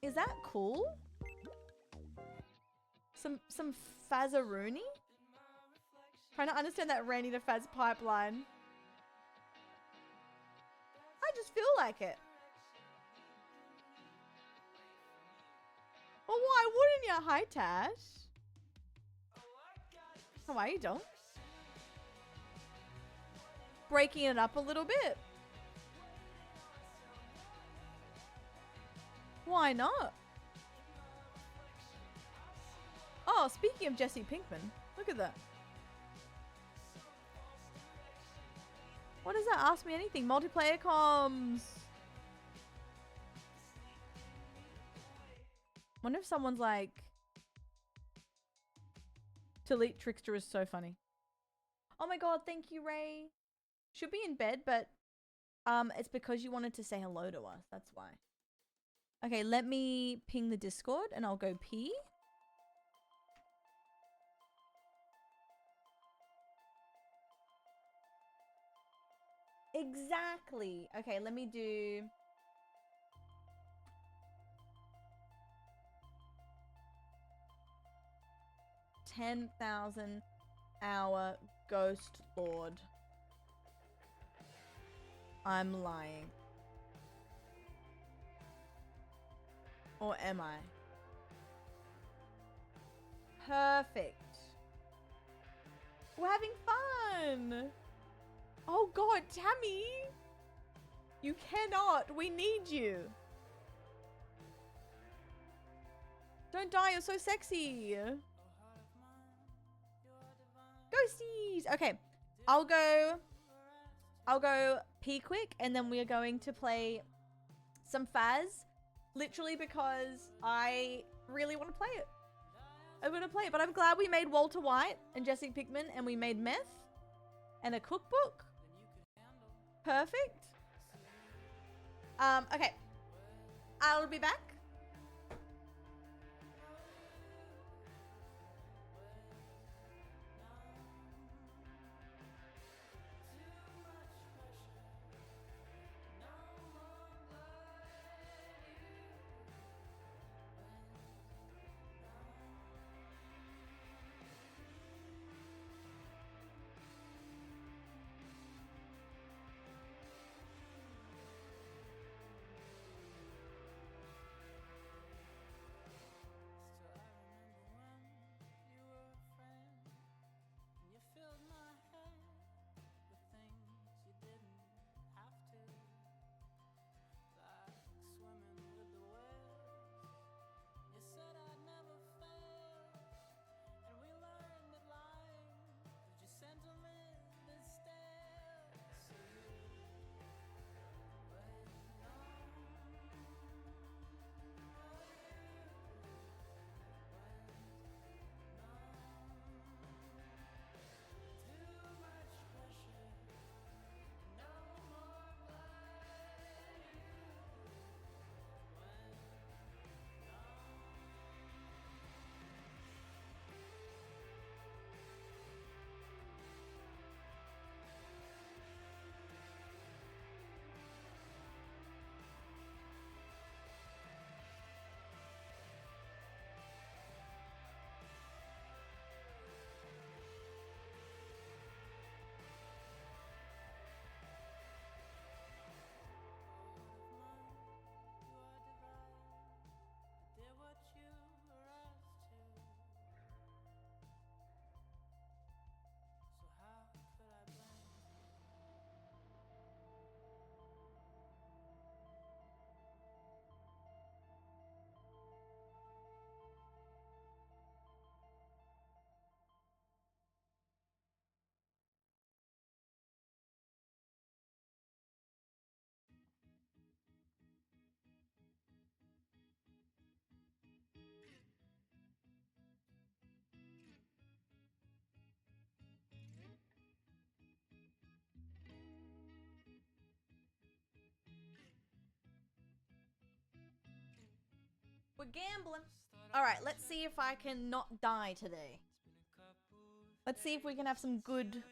Is that cool? Some Fazaroony? Trying to understand that Randy to Faz pipeline. I just feel like it. Well, why wouldn't you? Hi, Tash. How are you, Dom? Breaking it up a little bit. Why not? Oh, speaking of Jesse Pinkman, look at that. What does that ask me anything? Multiplayer comms. Wonder if someone's like, Delete Trickster is so funny. Oh my god, thank you, Ray. Should be in bed, but it's because you wanted to say hello to us. That's why. Okay, let me ping the Discord and I'll go pee. Exactly. Okay, let me do... 10,000 hour Ghost Lord. I'm lying. Or am I? Perfect. We're having fun. Oh god, Tammy. You cannot. We need you. Don't die. You're so sexy. Ghosties. Okay. I'll go pee quick and then we are going to play some Faz. Literally because I really want to play it. I'm going to play it. But I'm glad we made Walter White and Jesse Pinkman and we made meth and a cookbook. Perfect. Okay. I'll be back. We're gambling. All right, let's see if I can not die today. Let's see if we can have some good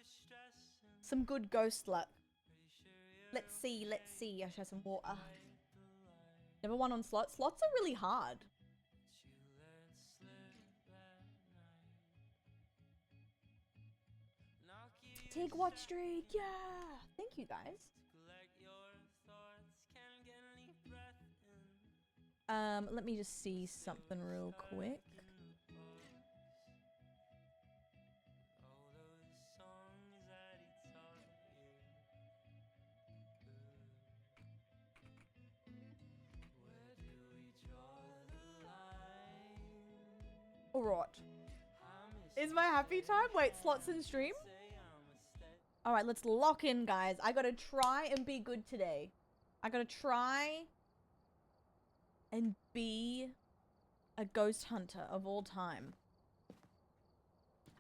ghost luck. Let's see. I should have some water. Never won on slots. Slots are really hard. Tig Watch Street, yeah! Thank you guys. Let me just see something real quick. Alright. Is my happy time? Wait, slots in stream? Alright, let's lock in, guys. I gotta try and be good today. I gotta try and be a ghost hunter of all time.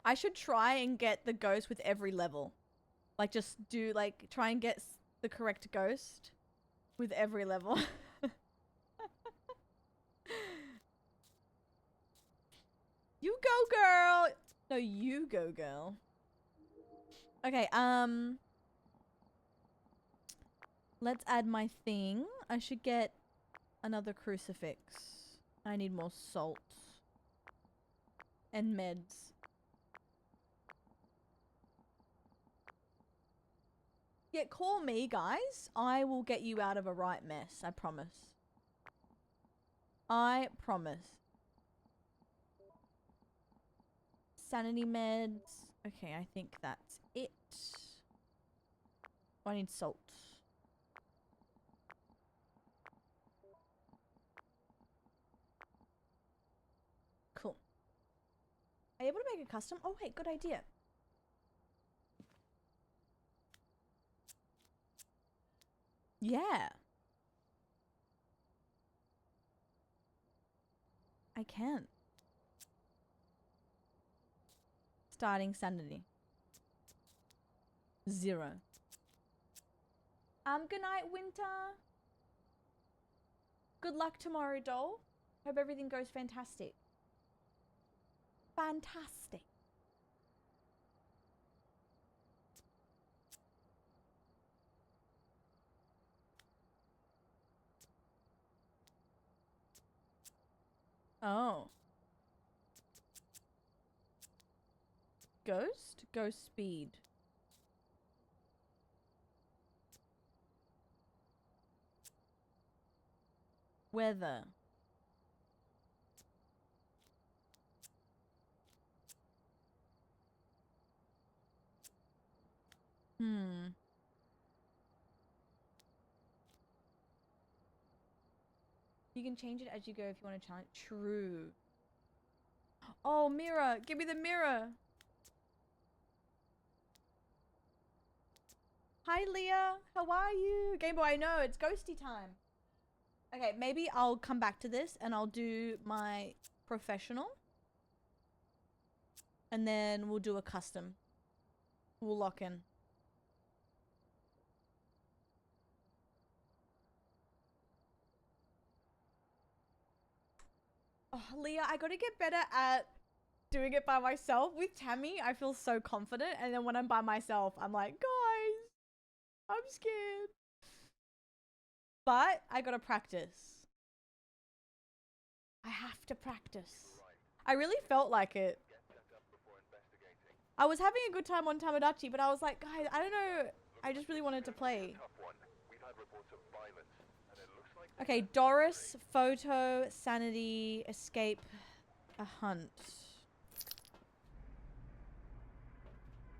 I should try and get the ghost with every level. Like, just do, like, try and get the correct ghost with every level. You go, girl! No, you go, girl. Okay, let's add my thing. I should get another crucifix. I need more salt. And meds. Yeah, call me, guys. I will get you out of a right mess. I promise. I promise. Sanity meds. Okay, I think that's it. Oh, I need salt. Cool. Are you able to make a custom? Oh, wait, good idea. Yeah. I can. Starting sanity. 0. Good night, Winter. Good luck tomorrow, doll. Hope everything goes fantastic. Fantastic. Oh. Ghost? Ghost speed. Weather. You can change it as you go if you want to challenge. True. Oh, mirror. Give me the mirror. Hi, Leah. How are you? Game Boy, I know. It's ghosty time. Okay, maybe I'll come back to this and I'll do my professional. And then we'll do a custom. We'll lock in. Oh, Leah, I gotta get better at doing it by myself. With Tammy, I feel so confident. And then when I'm by myself, I'm like, guys, I'm scared. But I gotta practice. I have to practice. I really felt like it. I was having a good time on Tamagotchi, but I was like, guys, I don't know. I just really wanted to play. Okay, Doris, photo, sanity, escape, a hunt.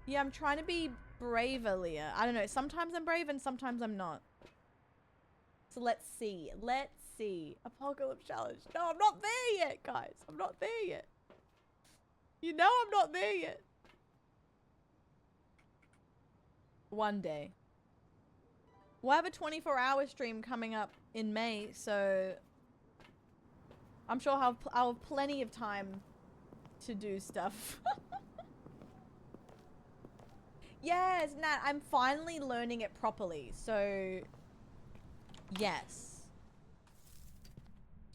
Yeah, I'm trying to be braver, Leah. I don't know. Sometimes I'm brave and sometimes I'm not. So let's see. Let's see. Apocalypse challenge. No, I'm not there yet, guys. I'm not there yet. You know I'm not there yet. One day. We'll have a 24-hour stream coming up in May, so I'm sure I'll have plenty of time to do stuff. Yes, Nat, I'm finally learning it properly, so yes.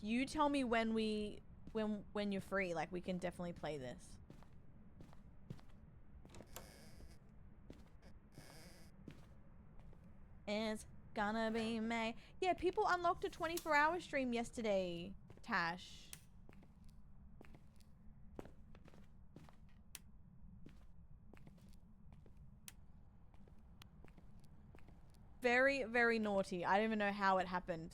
You tell me when you're free, like we can definitely play this. It's gonna be May. Yeah, people unlocked a 24-hour stream yesterday, Tash. Very, very naughty. I don't even know how it happened.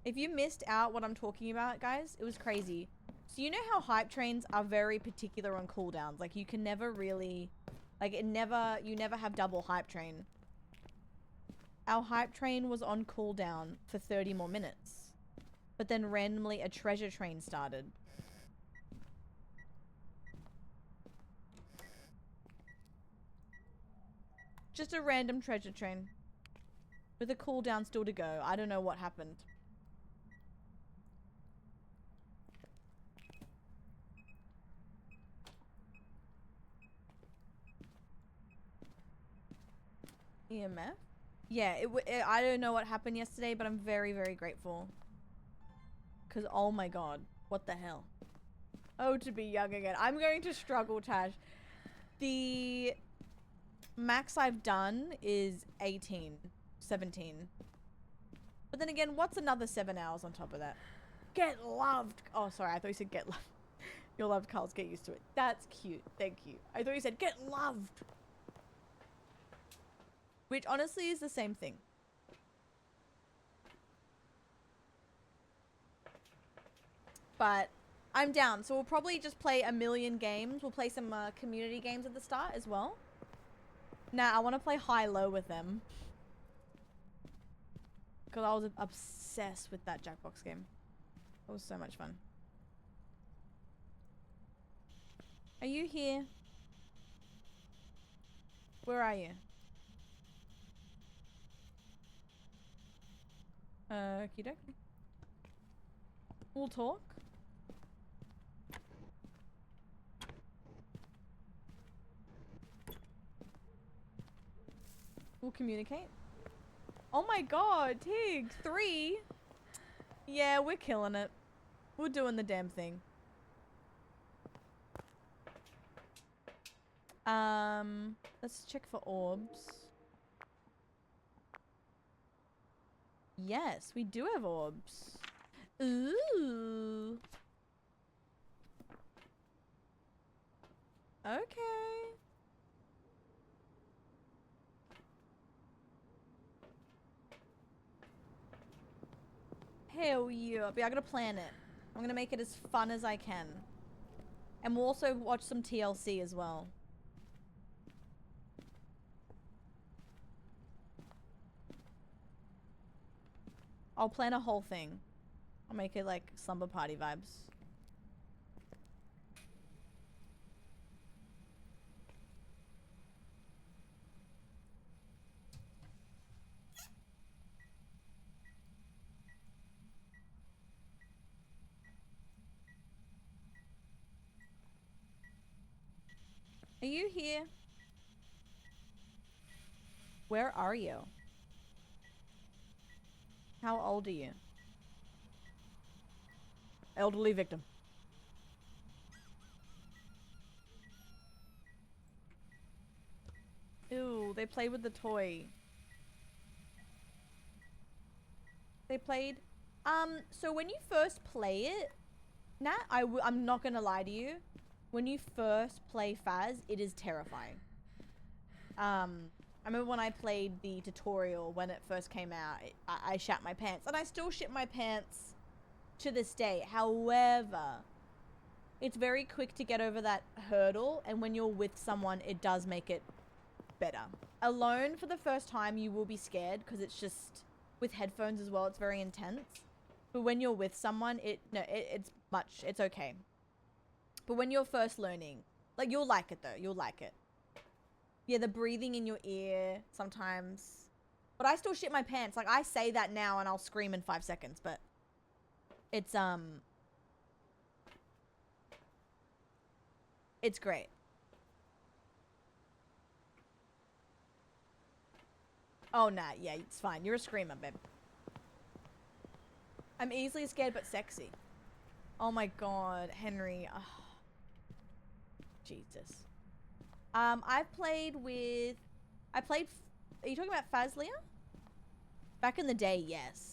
If you missed out what I'm talking about, guys, it was crazy. So you know how hype trains are very particular on cooldowns. Like you can never really, like you never have double hype train. Our hype train was on cooldown for 30 more minutes. But then randomly a treasure train started. Just a random treasure train. With a cooldown still to go. I don't know what happened. EMF? Yeah, I don't know what happened yesterday, but I'm very, very grateful. Because, oh my god, what the hell? Oh, to be young again. I'm going to struggle, Tash. The max I've done is 18, 17. But then again, what's another 7 hours on top of that? Get loved. Oh, sorry, I thought you said get loved. You're loved, Carls. Get used to it. That's cute. Thank you. I thought you said get loved. Which honestly is the same thing. But I'm down. So we'll probably just play a million games. We'll play some community games at the start as well. Nah, I want to play high-low with them. Because I was obsessed with that Jackbox game. It was so much fun. Are you here? Where are you? Okie dokie. We'll talk. We'll communicate. Oh my god, Tig, 3? Yeah, we're killing it. We're doing the damn thing. Let's check for orbs. Yes, we do have orbs. Ooh. Okay. Hell yeah. But I gotta plan it. I'm gonna make it as fun as I can. And we'll also watch some TLC as well. I'll plan a whole thing. I'll make it like slumber party vibes. Are you here? Where are you? How old are you? Elderly victim. Ew, they played with the toy. They played... so when you first play it... Nat, I'm not gonna lie to you. When you first play Faz, it is terrifying. I remember when I played the tutorial when it first came out, I shat my pants. And I still shit my pants to this day. However, it's very quick to get over that hurdle. And when you're with someone, it does make it better. Alone for the first time, you will be scared because it's just, with headphones as well, it's very intense. But when you're with someone, it's okay. But when you're first learning, like, you'll like it though. You'll like it. Yeah, the breathing in your ear sometimes. But I still shit my pants. Like, I say that now and I'll scream in 5 seconds, but it's great. Oh, nah. Yeah, it's fine. You're a screamer, babe. I'm easily scared but sexy. Oh my god, Henry. Oh. Jesus. Are you talking about Fazlia? Back in the day, yes.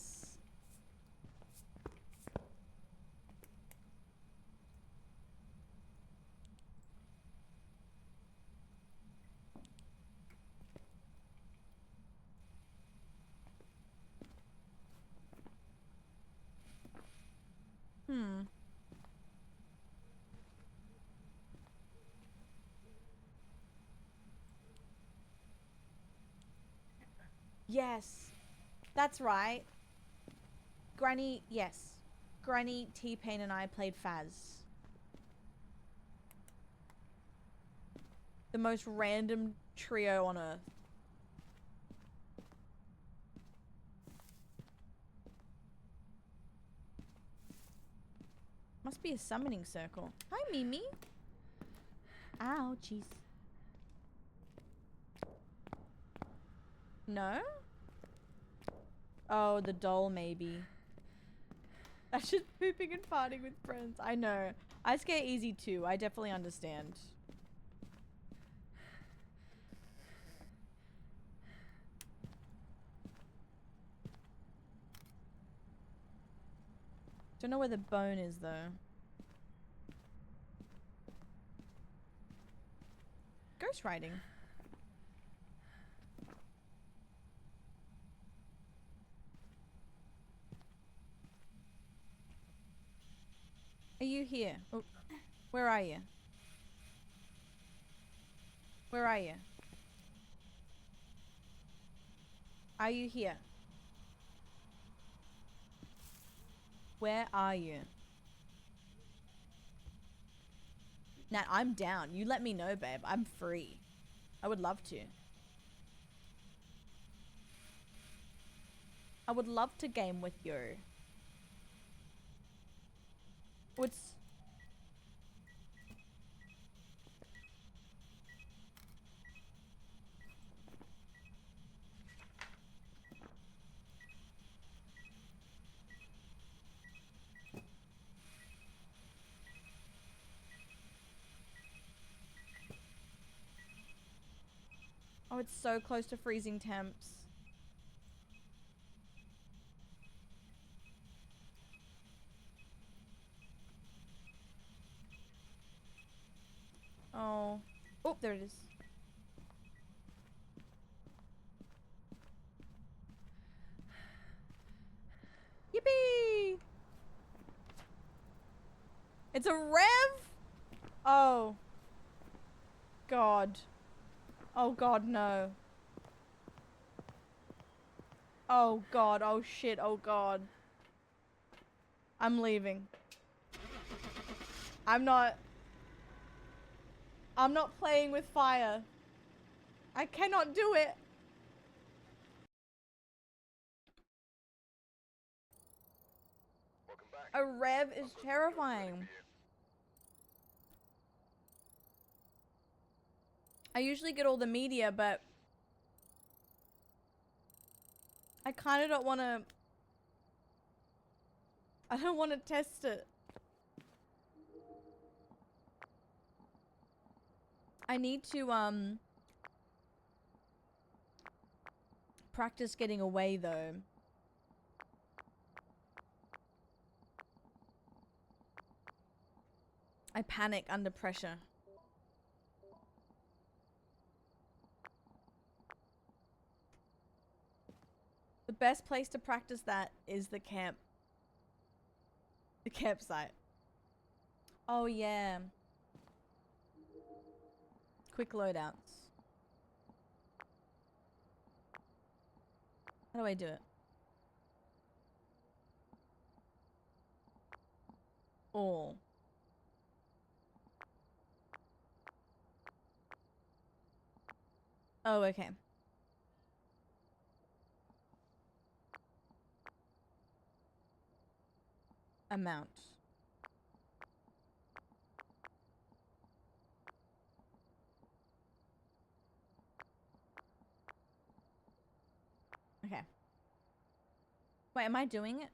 Yes. That's right. Granny, yes. Granny, T-Pain, and I played Faz. The most random trio on Earth. Must be a summoning circle. Hi, Mimi. Ow, jeez. No? Oh, the doll maybe. That's just pooping and farting with friends. I know. I scare easy too. I definitely understand. Don't know where the bone is though. Ghost riding. Are you here? Oh, where are you? Where are you? Are you here? Where are you? Nat, I'm down. You let me know, babe. I'm free. I would love to. I would love to game with you. What's... Oh, it's so close to freezing temps. Oh. Oh, there it is. Yippee! It's a rev? Oh. God. Oh God, no. Oh God, oh shit, oh God. I'm leaving. I'm not playing with fire. I cannot do it. A rev is terrifying. I usually get all the media, but I kind of don't want to... I don't want to test it. I need to, practice getting away, though. I panic under pressure. The best place to practice that is the camp. The campsite. Oh, yeah. Quick loadouts. How do I do it? All. Oh, okay. Amount. Okay. Wait, am I doing it?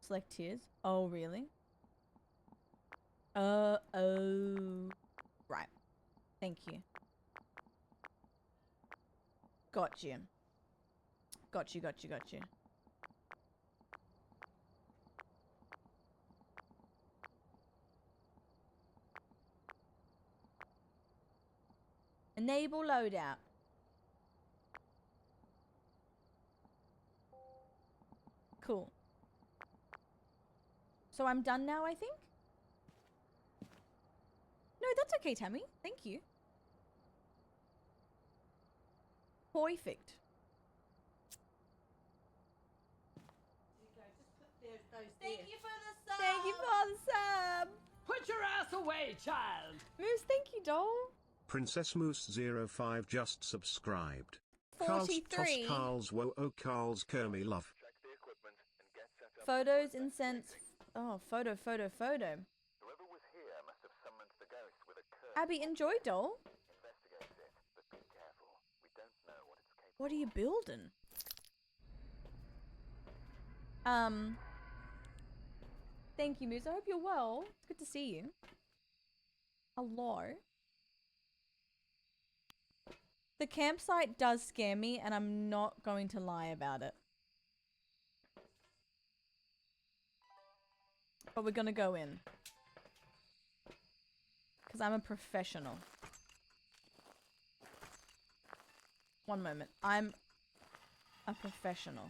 Select tiers. Oh, really? Oh. Right. Thank you. Got you. Got you, got you, got you. Enable loadout. Cool. So I'm done now, I think? No, that's okay, Tammy. Thank you. Perfect. Thank you for the sub. Thank you for the sub. Put your ass away, child! Moose, thank you, doll. Princess Moose 05 just subscribed. Carl's 43. Toss Carl's Wo Oh Carl's Kermy Love. Photos, incense. Oh, photo. Abby, enjoy, doll. What are you building? Thank you, Moose. I hope you're well. It's good to see you. Hello. The campsite does scare me, and I'm not going to lie about it. But we're gonna go in. Because I'm a professional. One moment. I'm a professional.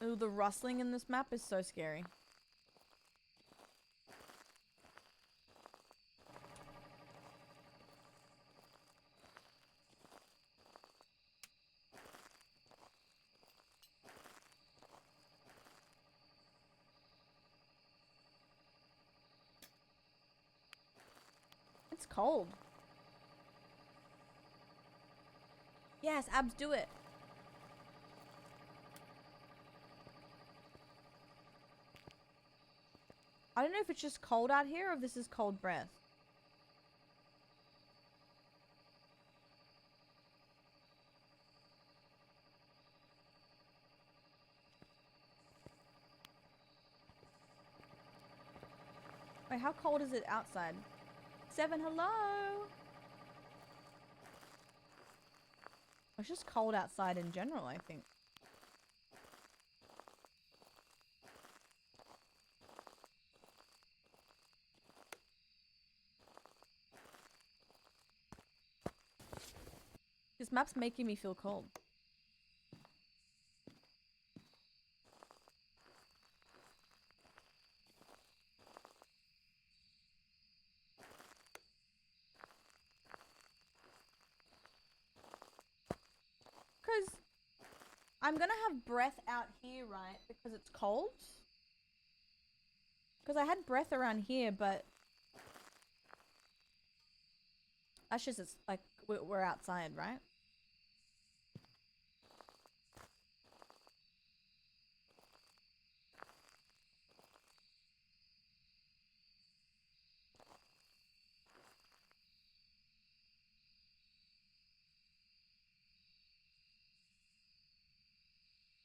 Ooh, the rustling in this map is so scary. It's cold. Yes, Abs, do it. I don't know if it's just cold out here or if this is cold breath. Wait, how cold is it outside? 7, hello? It's just cold outside in general, I think. This map's making me feel cold. Because I'm gonna have breath out here, right? Because it's cold. Because I had breath around here, but that's just it's like we're outside, right?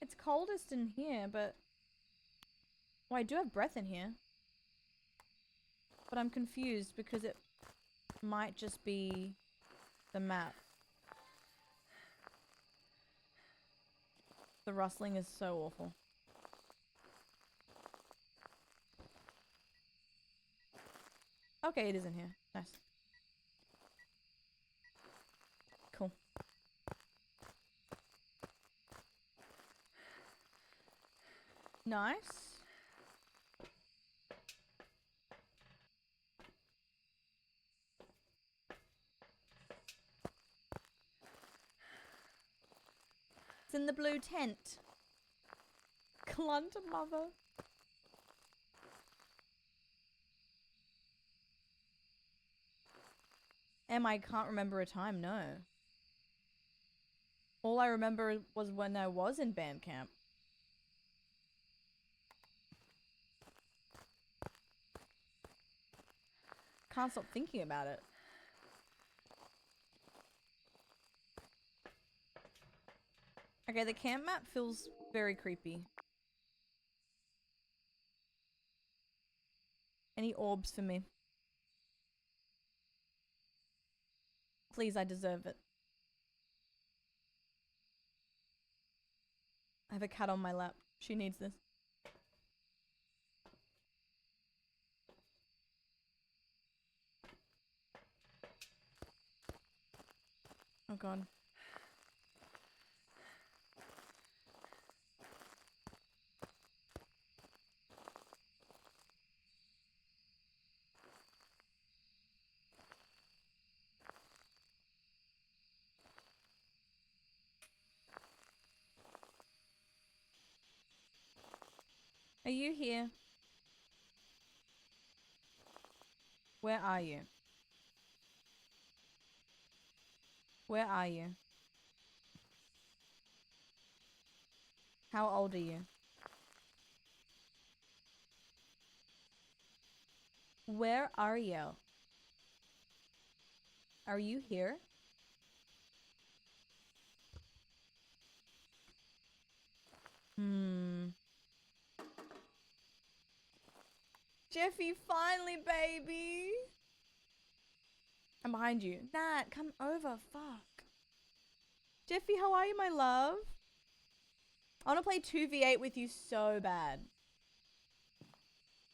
It's coldest in here, but... Well, I do have breath in here. But I'm confused because it might just be the map. The rustling is so awful. Okay, it is in here. Nice. Cool. Nice. It's in the blue tent. Clunter mother. I can't remember a time, no. All I remember was when I was in band camp. Can't stop thinking about it. Okay, the camp map feels very creepy. Any orbs for me? Please, I deserve it. I have a cat on my lap. She needs this. Oh god. Are you here? Where are you? Where are you? How old are you? Where are you? Are you here? Jeffy, finally, baby! I'm behind you. Nat, come over. Fuck. Jeffy, how are you, my love? I want to play 2v8 with you so bad.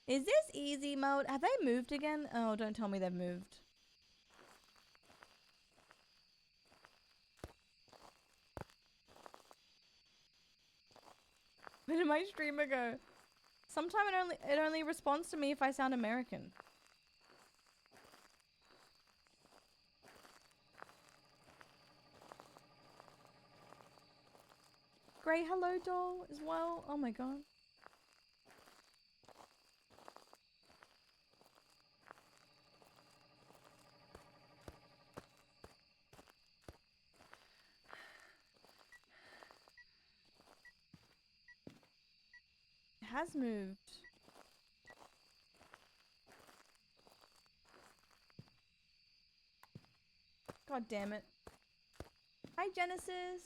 Is this easy mode? Have they moved again? Oh, don't tell me they've moved. Where did my streamer go? Sometimes it only responds to me if I sound American. Grey hello doll as well. Oh my god. It has moved. God damn it. Hi Genesis.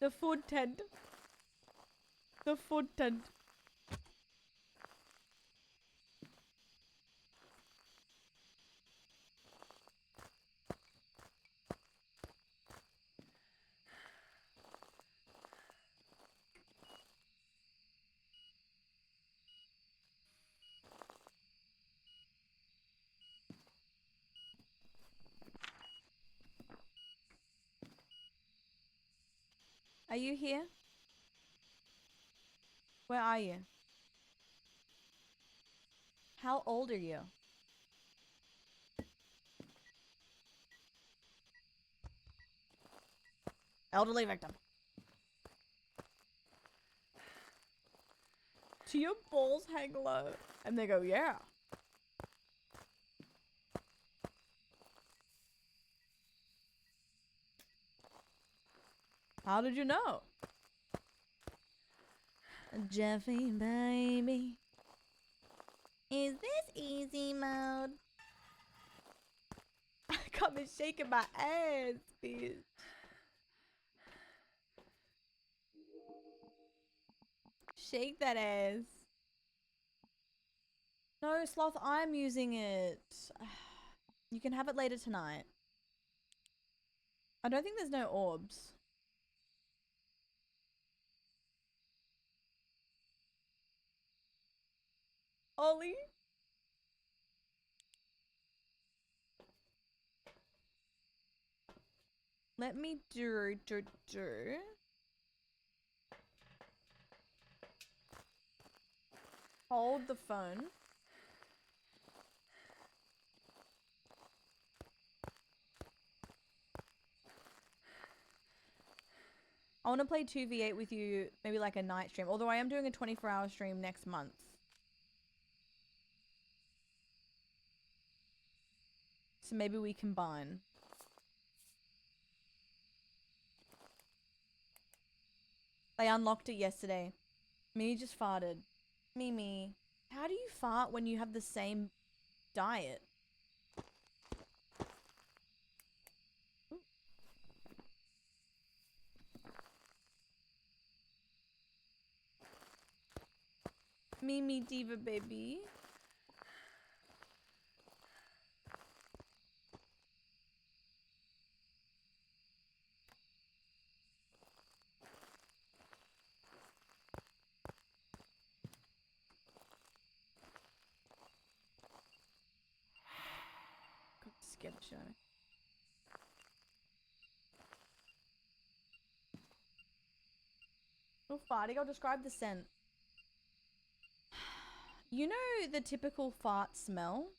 The food tent. The food tent. Are you here? Where are you? How old are you? Elderly victim. Do your balls hang low? And they go, yeah. How did you know? Jeffy, baby. Is this easy mode? I got me shaking my ass, bitch. Shake that ass. No, Sloth, I'm using it. You can have it later tonight. I don't think there's no orbs. Ollie? Let me do. Hold the phone. I want to play 2v8 with you, maybe like a night stream. Although I am doing a 24-hour stream next month. So maybe we combine. They unlocked it yesterday. Mimi just farted. Mimi, how do you fart when you have the same diet? Mimi diva baby. Got scared the show. Oh, farting. I'll describe the scent. You know the typical fart smell?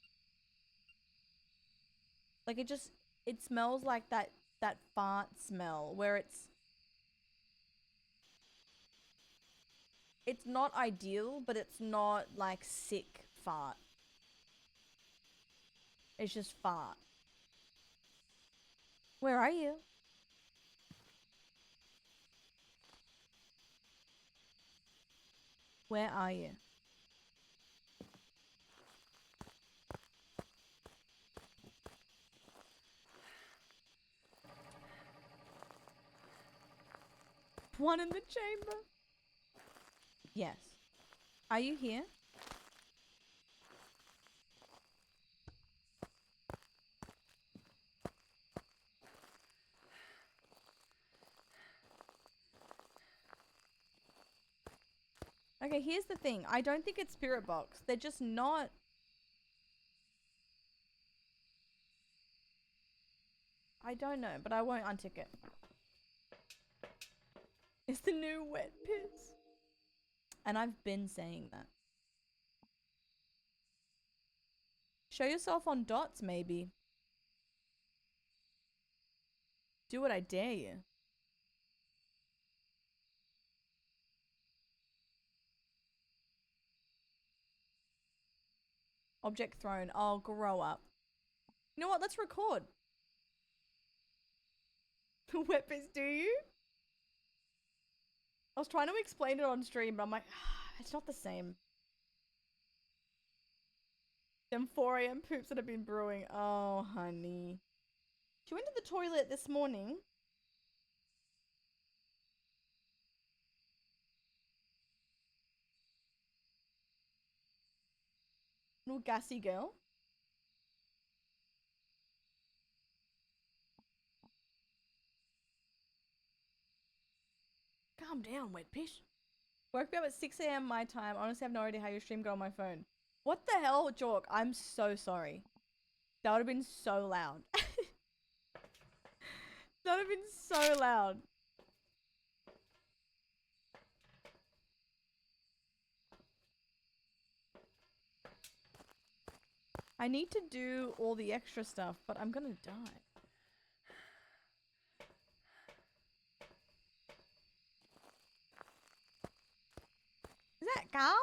Like it smells like that fart smell where it's not ideal, but it's not like sick fart. It's just fart. Where are you? Where are you? One in the chamber. Yes. Are you here? Okay, here's the thing. I don't think it's Spirit Box. They're just not... I don't know, but I won't untick it. Is It's the new wet piss. And I've been saying that. Show yourself on dots, maybe. Do what I dare you. Object thrown. Oh, grow up. You know what? Let's record. Wet piss, do you? I was trying to explain it on stream, but I'm like, it's not the same. Them 4 a.m. poops that have been brewing. Oh, honey. She went to the toilet this morning. Little gassy girl. Calm down, wet piss. Woke me up at 6 a.m. my time. Honestly, I have no idea how your stream got on my phone. What the hell, Jork? I'm so sorry. That would have been so loud. That would have been so loud. I need to do all the extra stuff, but I'm gonna die. Is that Carla?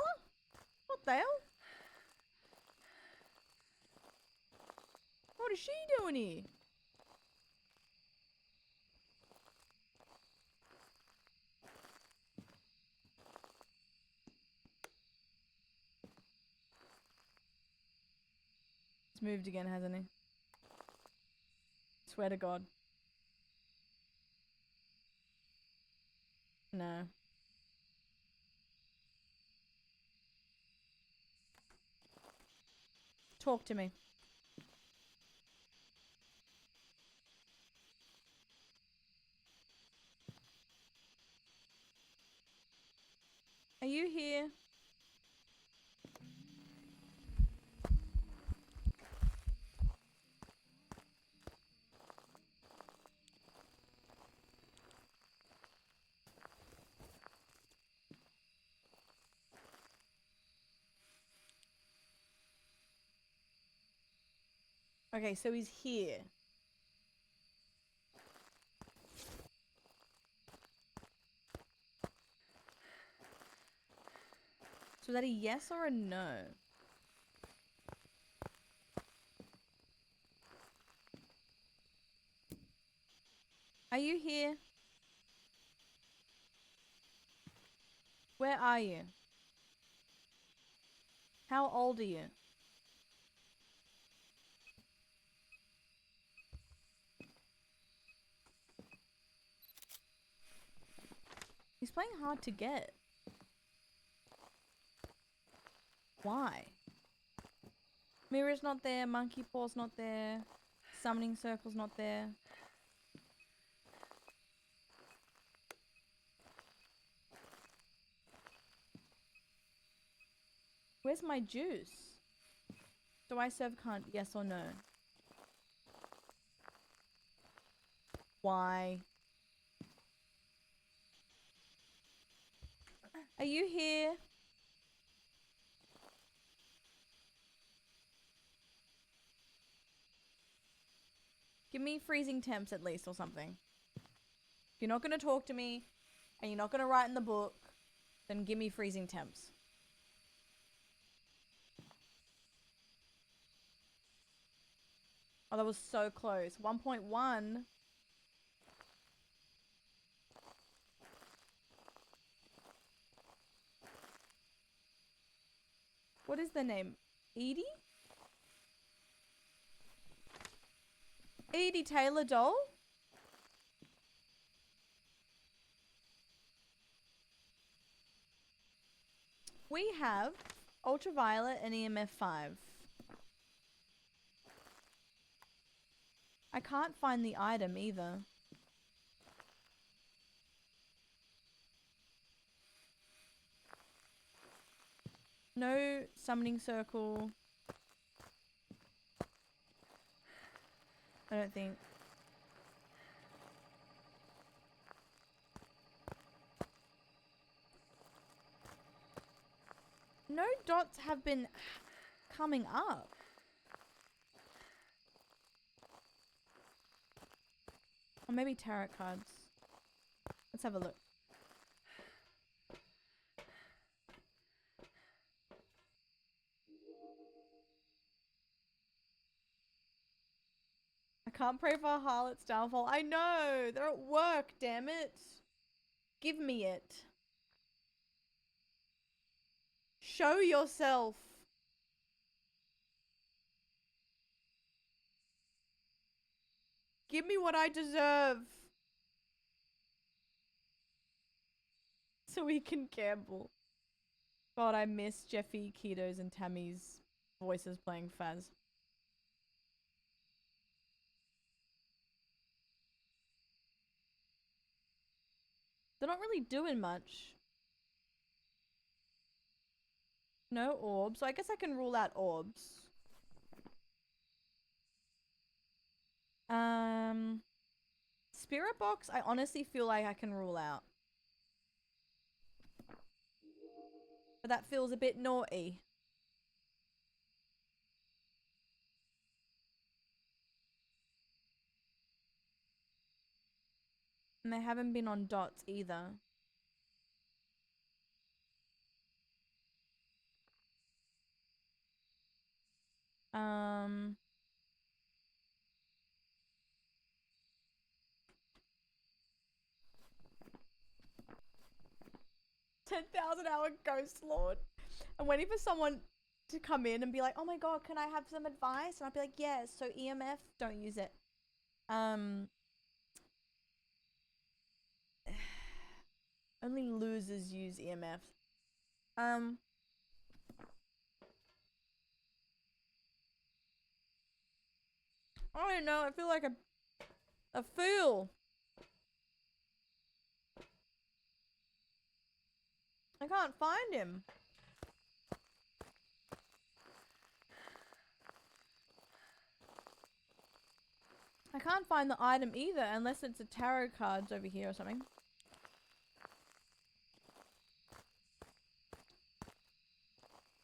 What the hell? What is she doing here? He's moved again, hasn't he? Swear to God. No. Talk to me. Are you here? Okay, so he's here. So is that a yes or a no? Are you here? Where are you? How old are you? He's playing hard to get. Why? Mirror's not there, monkey paw's not there, summoning circle's not there. Where's my juice? Do I serve cunt? Yes or no? Why? Are you here? Give me freezing temps at least or something. If you're not going to talk to me and you're not going to write in the book, then give me freezing temps. Oh, that was so close. 1.1. What is the name? Edie? Edie Taylor doll? We have Ultraviolet and EMF 5. I can't find the item either. No summoning circle. I don't think. no dots have been coming up. Or maybe tarot cards. Let's have a look. I can't pray for Harlot's downfall. I know! They're at work, damn it! Give me it. Show yourself. Give me what I deserve. So we can gamble. God, I miss Jeffy, Keto's, and Tammy's voices playing Faz. They're not really doing much. No orbs. So I guess I can rule out orbs. Spirit box, I honestly feel like I can rule out. But that feels a bit naughty. And they haven't been on dots either. $10,000 Ghost Lord. I'm waiting for someone to come in and be like, oh my god, can I have some advice? And I'll be like, yes, so EMF, don't use it. Only losers use EMFs. I don't know, I feel like a fool. I can't find him. I can't find the item either, unless it's a tarot cards over here or something.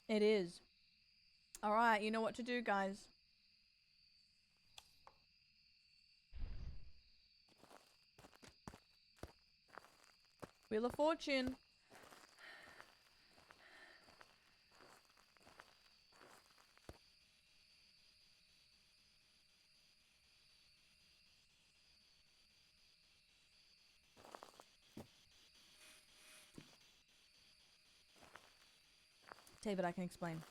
It is. Alright, you know what to do, guys. Wheel of Fortune. David, I can explain.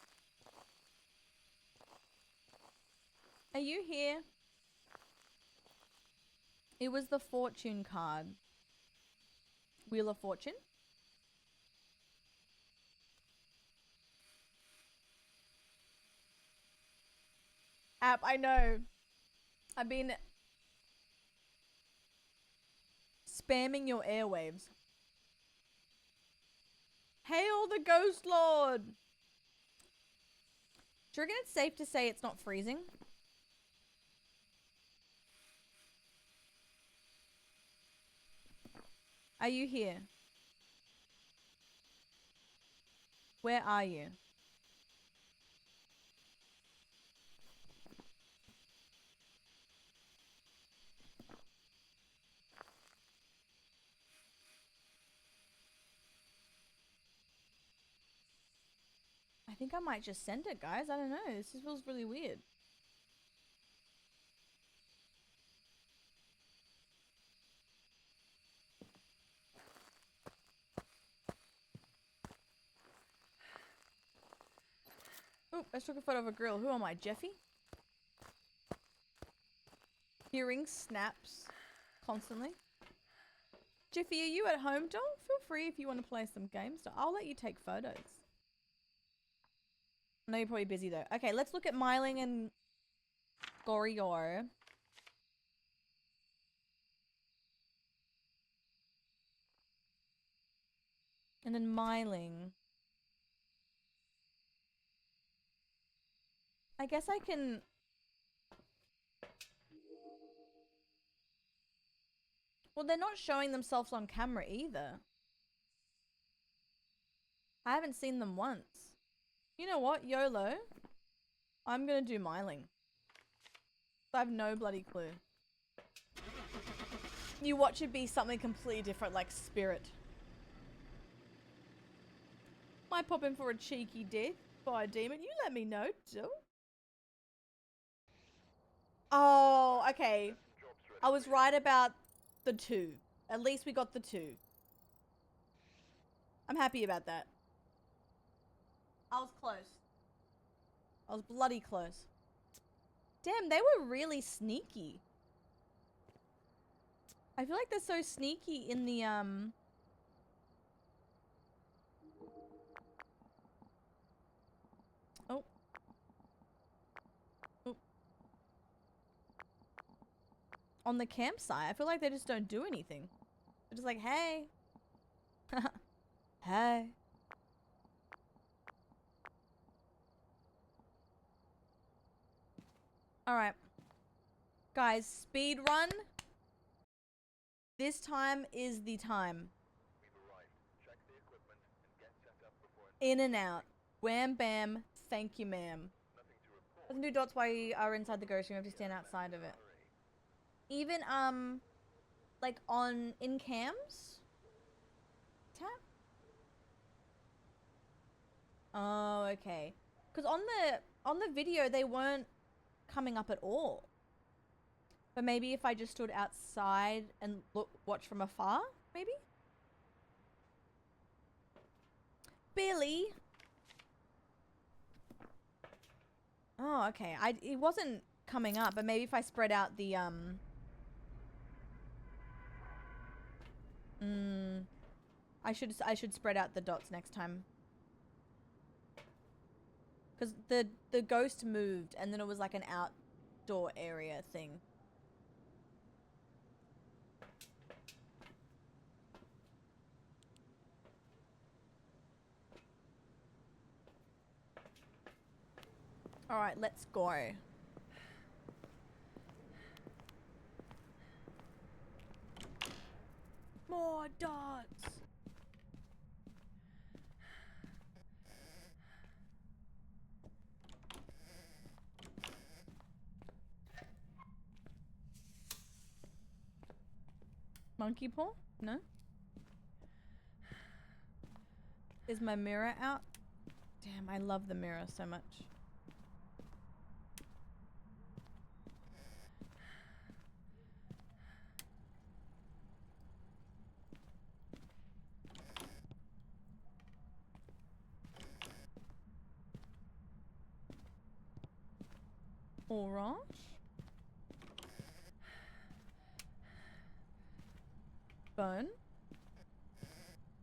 Are you here? It was the fortune card. Wheel of Fortune? App, I know. I've been spamming your airwaves. Hail the Ghost Lord! Do you reckon it's safe to say it's not freezing? Are you here? Where are you? I think I might just send it, guys. I don't know. This feels really weird. Oh, I took a photo of a grill. Who am I, Jeffy? Hearing snaps constantly. Jeffy, are you at home, doll? Feel free if you want to play some games. I'll let you take photos. I know you're probably busy though. Okay, let's look at Myling and Gorior. And then Myling. I guess I can... Well, they're not showing themselves on camera either. I haven't seen them once. You know what? YOLO. I'm gonna do Myling. I have no bloody clue. You watch it be something completely different, like Spirit. Might pop in for a cheeky death by a demon. You let me know, too. Oh, okay. I was right about the 2. At least we got the 2. I'm happy about that. I was close. I was bloody close. Damn, they were really sneaky. I feel like they're so sneaky in the, Oh. Oh. On the campsite, I feel like they just don't do anything. They're just like, hey. Hey. Alright. Guys, speed run. This time is the time. In and out. Wham bam. Thank you, ma'am. Doesn't do dots while you are inside the ghost room. You have to stand outside of it. Even, like in cams? Tap? Oh, okay. Because on the video, they weren't coming up at all. But maybe if I just stood outside and watch from afar, maybe? Billy! Oh, okay. It wasn't coming up, but maybe if I spread out the, I should spread out the dots next time. Because the ghost moved, and then it was like an outdoor area thing. Alright, let's go. More dots! Monkey paw? No? Is my mirror out? Damn, I love the mirror so much. Orange? Bone?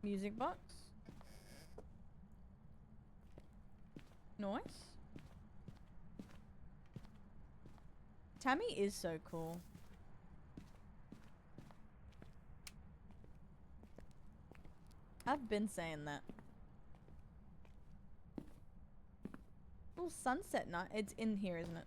Music box? Noise? Tammy is so cool. I've been saying that. Little sunset night. It's in here, isn't it?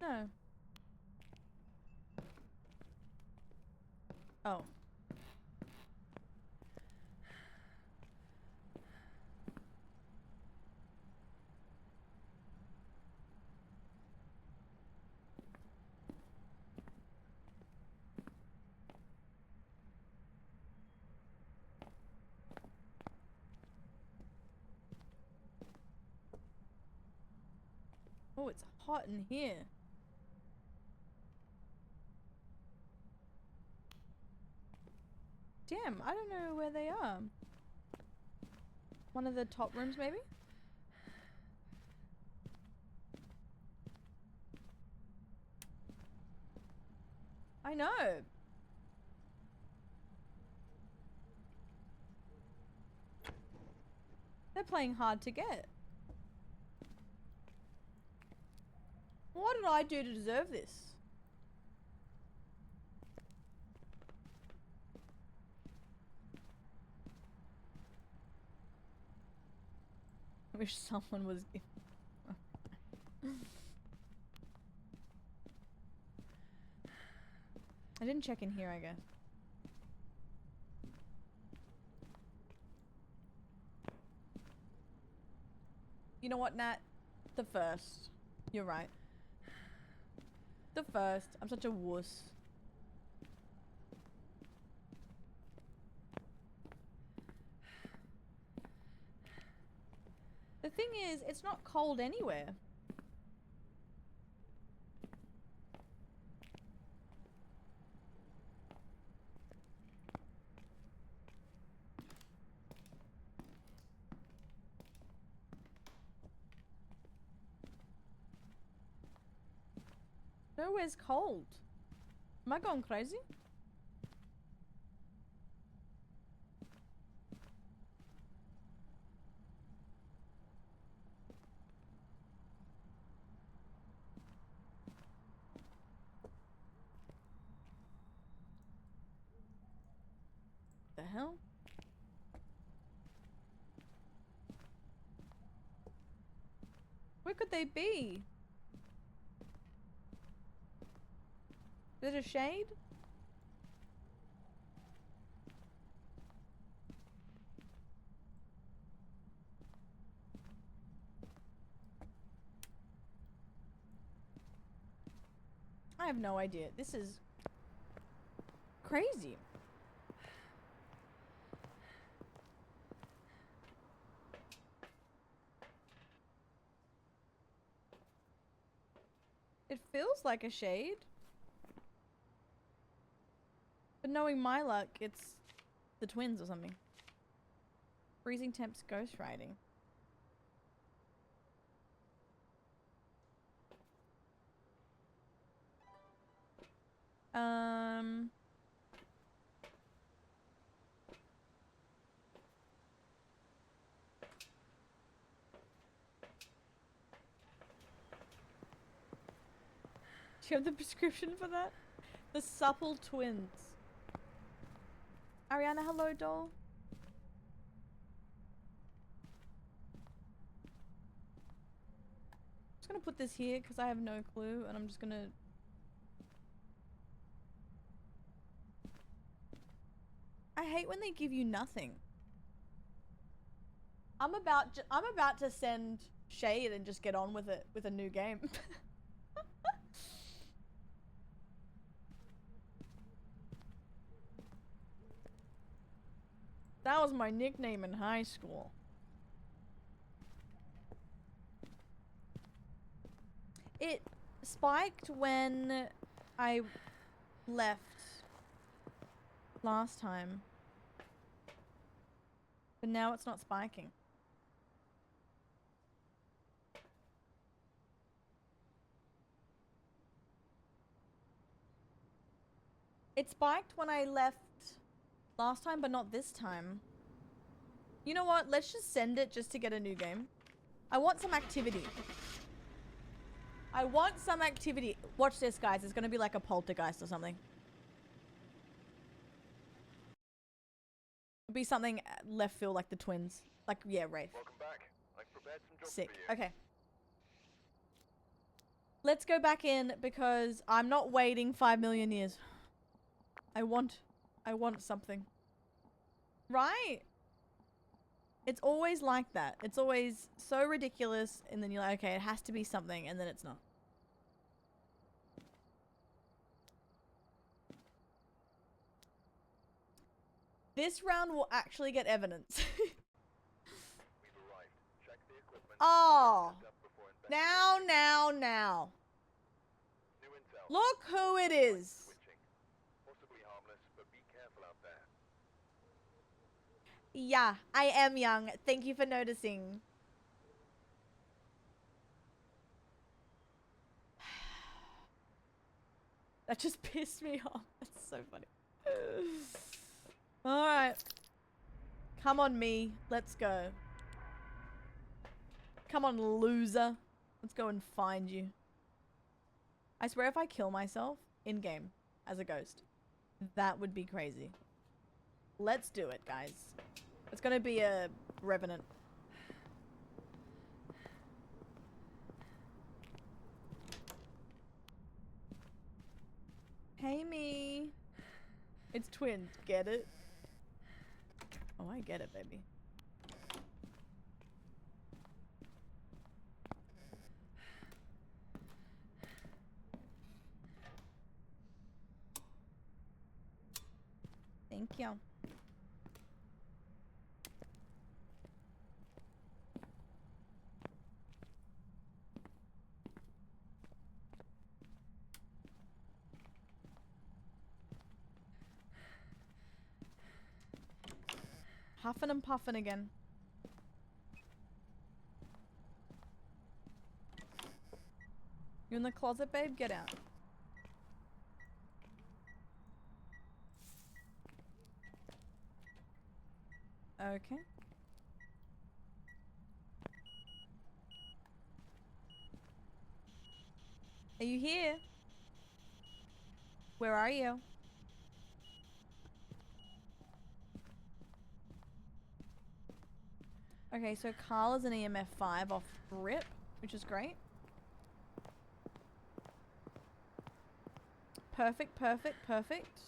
No. Oh. Oh, it's hot in here. Damn, I don't know where they are. One of the top rooms, maybe? I know. They're playing hard to get. What did I do to deserve this? I wish someone was... I didn't check in here, I guess. You know what, Nat? The first. You're right. The first. I'm such a wuss. The thing is, it's not cold anywhere. Nowhere's cold. Am I going crazy? The hell? Where could they be? Is it a shade? I have no idea. This is crazy. It feels like a shade. But knowing my luck, it's the twins or something. Freezing temps ghost riding. Do you have the prescription for that? The supple twins. Ariana, hello, doll. I'm just gonna put this here because I have no clue, and I'm just gonna. I hate when they give you nothing. I'm about to send Shade and just get on with it with a new game. That was my nickname in high school. It spiked when I left last time. But now it's not spiking. It spiked when I left last time, but not this time. You know what? Let's just send it just to get a new game. I want some activity. I want some activity. Watch this, guys. It's gonna be like a poltergeist or something. It'll be something left field like the twins. Like, yeah, Rafe. Welcome back. I've prepared some jobs Sick. for you. Okay. Let's go back in because I'm not waiting 5 million years. I want something. Right? It's always like that. It's always so ridiculous, and then you're like, okay, it has to be something, and then it's not. This round will actually get evidence. We've arrived. Check the equipment. Oh. Set up before investigating. Now. New intel. Look who it is. Switching. Possibly harmless, but be careful out there. Yeah, I am young. Thank you for noticing. That just pissed me off. That's so funny. Alright. Come on, me. Let's go. Come on, loser. Let's go and find you. I swear if I kill myself in-game as a ghost, that would be crazy. Let's do it, guys. It's gonna be a revenant. Hey, me. It's twins. Get it? Oh, I get it, baby. Thank you. Huffing and puffing again. You in the closet, babe? Get out. Okay. Are you here? Where are you? Okay, so Carl is an EMF 5 off rip, which is great. Perfect, perfect, perfect.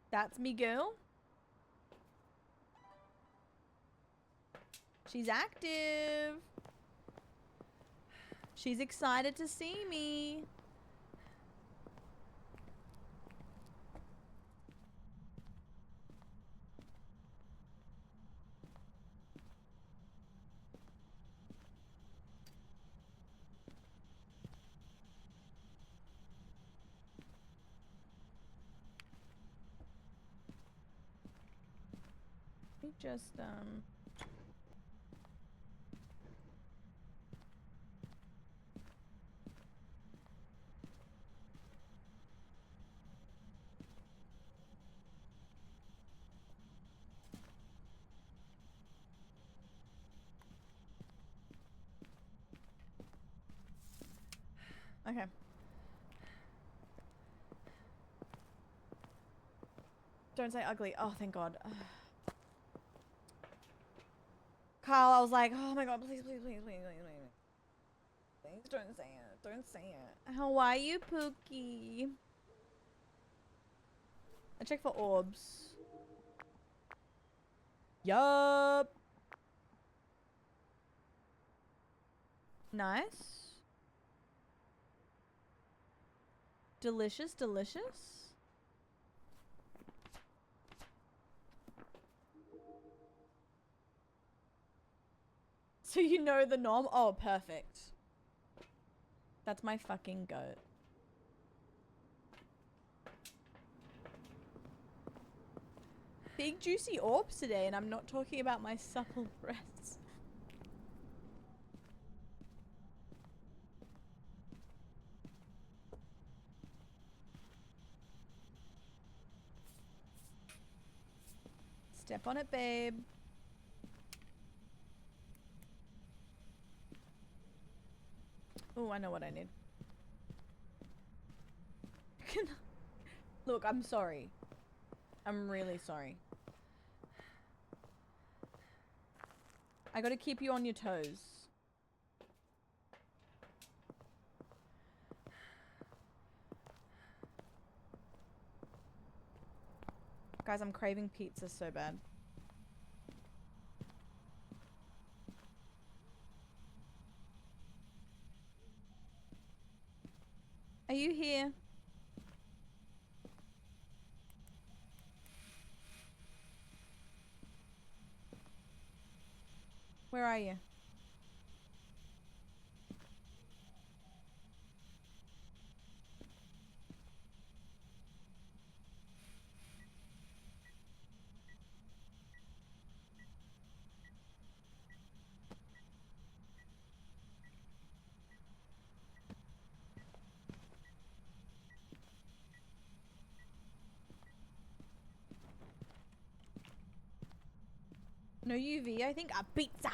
That's me girl. She's active. She's excited to see me. Let me just okay. Don't say ugly. Oh, thank God. Carl, I was like, oh my God, please, please, please, please, please, please. Please don't say it. Don't say it. How are you, Pookie? I check for orbs. Yup. Nice. Delicious, delicious. So you know the nom? Oh, perfect. That's my fucking goat. Big juicy orbs today, and I'm not talking about my supple breasts. Step on it, babe. Oh, I know what I need. Look, I'm sorry. I'm really sorry. I gotta keep you on your toes. Guys, I'm craving pizza so bad. Are you here? Where are you? No UV, I think. A pizza!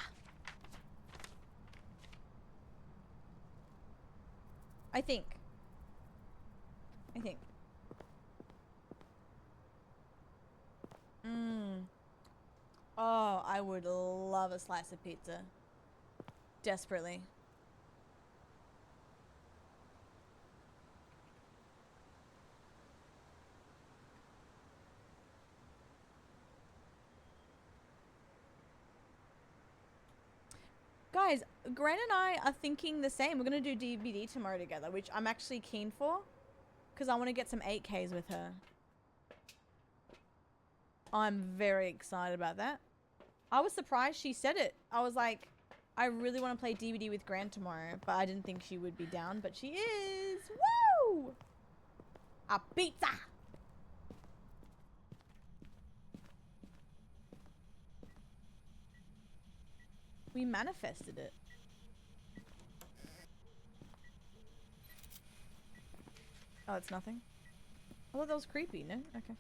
I think. Oh, I would love a slice of pizza. Desperately. Guys, Gran and I are thinking the same. We're gonna do DBD tomorrow together, which I'm actually keen for. Because I want to get some 8Ks with her. I'm very excited about that. I was surprised she said it. I was like, I really want to play DBD with Gran tomorrow, but I didn't think she would be down, but she is. Woo! A pizza! We manifested it. Oh, it's nothing? I thought that was creepy, no? Okay.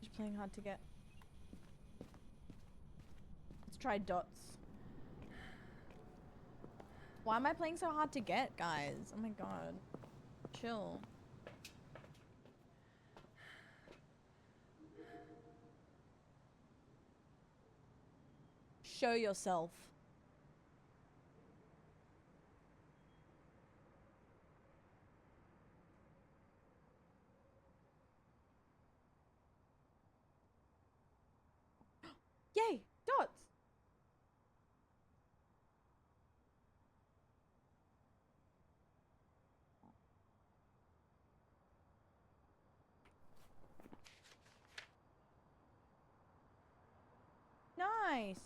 Just playing hard to get. Let's try dots. Why am I playing so hard to get, guys? Oh my god. Chill. Show yourself. Yay! Dots! Nice!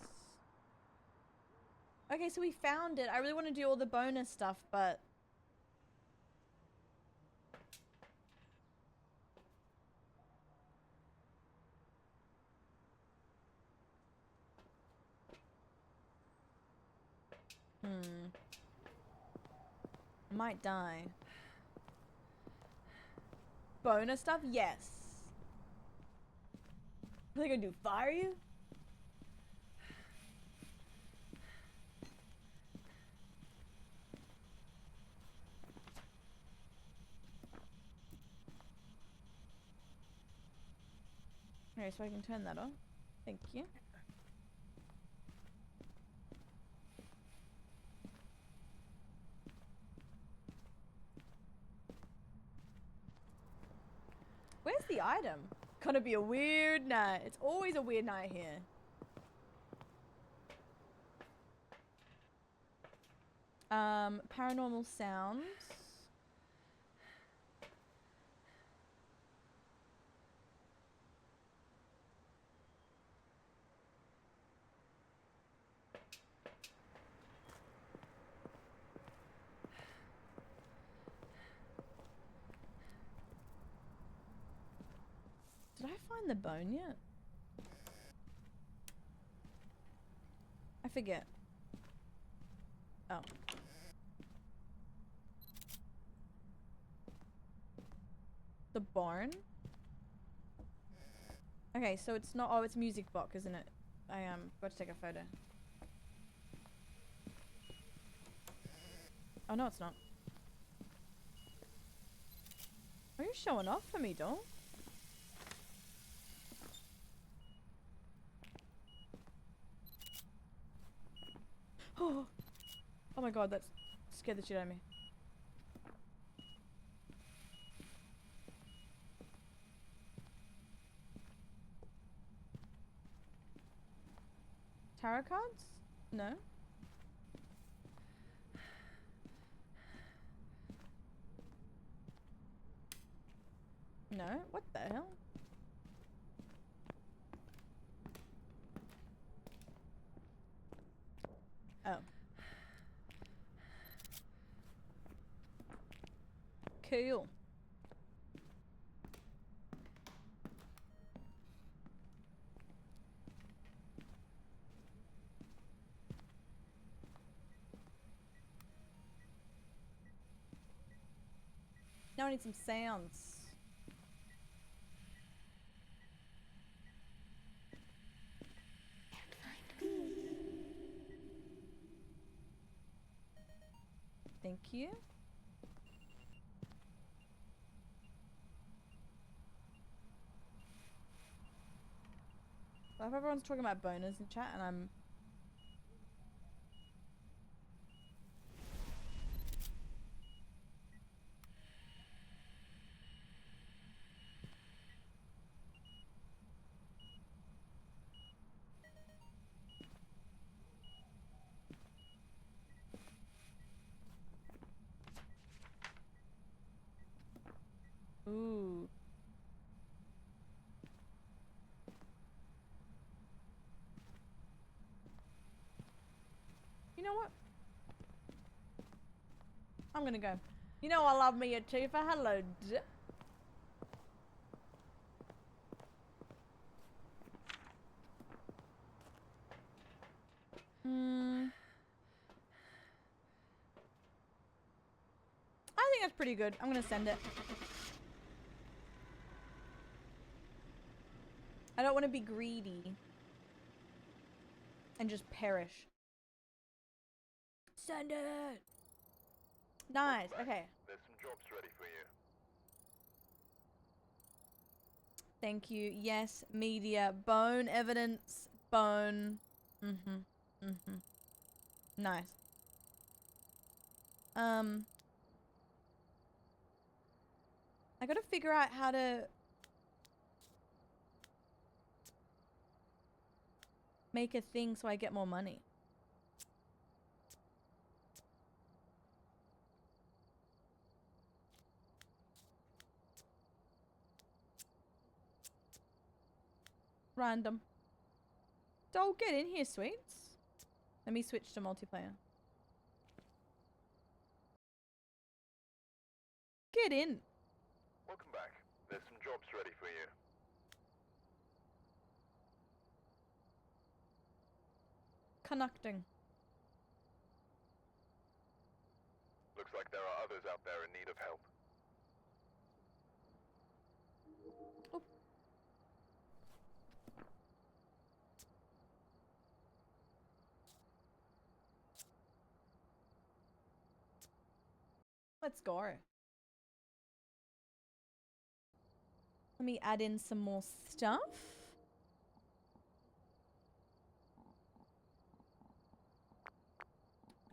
Okay, so we found it. I really want to do all the bonus stuff, but... Might die. Bonus stuff? Yes. Are they gonna do fire you? Okay, so I can turn that on. Thank you. Where's the item? Gonna be a weird night. It's always a weird night here. Paranormal sounds. Did I find the bone yet? I forget. Oh. The barn? Okay, so it's not- oh, it's music box, isn't it? I got to take a photo. Oh, no, it's not. Are you showing off for me, doll? Oh my god, that scared the shit out of me. Tarot cards? No. No? What the hell? Oh. Cool. Now I need some sounds. Thank you. I hope everyone's talking about boners in chat and I'm... Ooh. You know what? I'm gonna go. You know I love me a Tifa. Hello. I think that's pretty good. I'm gonna send it. I don't want to be greedy and just perish. Send it. Nice. Okay. There's some jobs ready for you. Thank you. Yes. Media. Bone evidence. Bone. Nice. I gotta figure out how to make a thing so I get more money. Random. Don't get in here, sweets. Let me switch to multiplayer. Get in. Welcome back. There's some jobs ready for you. Connecting. Looks like there are others out there in need of help. Oh. Let's go. Let me add in some more stuff.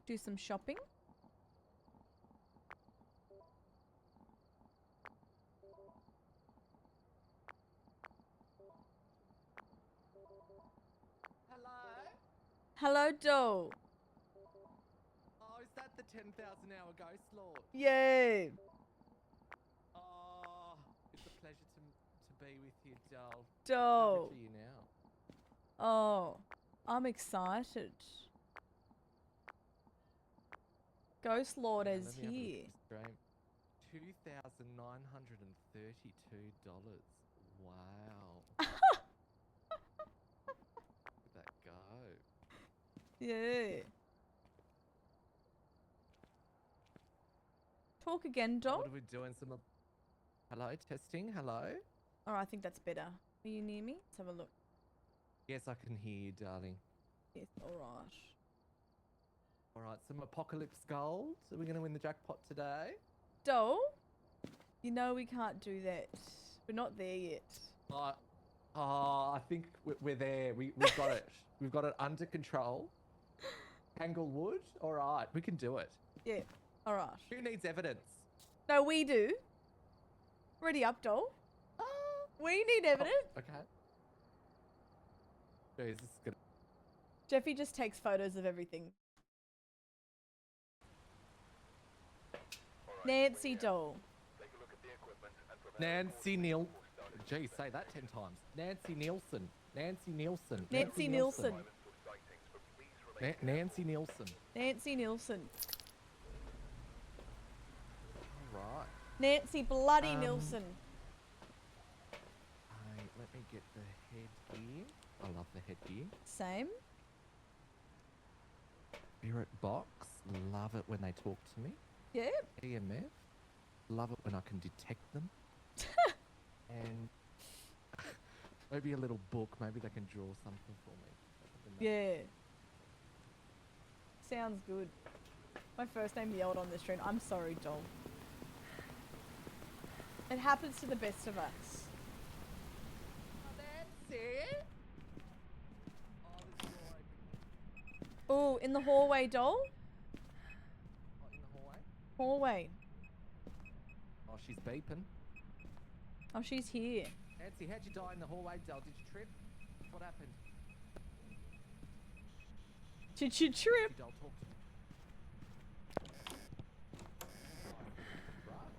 Do some shopping. Hello? Hello, Doe. Oh, is that the 10,000-hour ghost lord? Yay. Oh, it's a pleasure to be with you, doll. Doe. Over to you now. Oh, I'm excited. Ghost Lord is Let me here. have a look at this stream. $2,932. Wow. Look at that go. Yeah. Talk again, Doll. What are we doing? Hello, testing. Hello. Oh, I think that's better. Are you near me? Let's have a look. Yes, I can hear you, darling. Yes, alright. All right, some apocalypse gold. Are we going to win the jackpot today? Doll? You know we can't do that. We're not there yet. I think we're there. We've got it. We've got it under control. Tanglewood. All right, we can do it. Yeah, alright. Who needs evidence? No, we do. Ready up, Doll? We need evidence. Oh, okay. Jeez, this is good. Jeffy just takes photos of everything. Nancy Doll. Take a look at the equipment and prepare Nancy Neil. Gee, say that 10 times. Nancy Nielsen. Nancy Nielsen. Nancy Nielsen. Nancy Nielsen. Nancy Nielsen. All right. Nancy Bloody Nielsen. Let me get the headgear. I love the headgear. Same. Spirit box. Love it when they talk to me. Yeah. EMF. Love it when I can detect them. And maybe a little book. Maybe they can draw something for me. Yeah. Sounds good. My first name yelled on the stream. I'm sorry, doll. It happens to the best of us. That's it. Oh, in the hallway, doll? Oh, in the hallway? Hallway. Oh, she's beeping. Oh, she's here. Nancy, how'd you die in the hallway, Del? Did you trip? What happened? Did you trip? Del, talk to me. Right.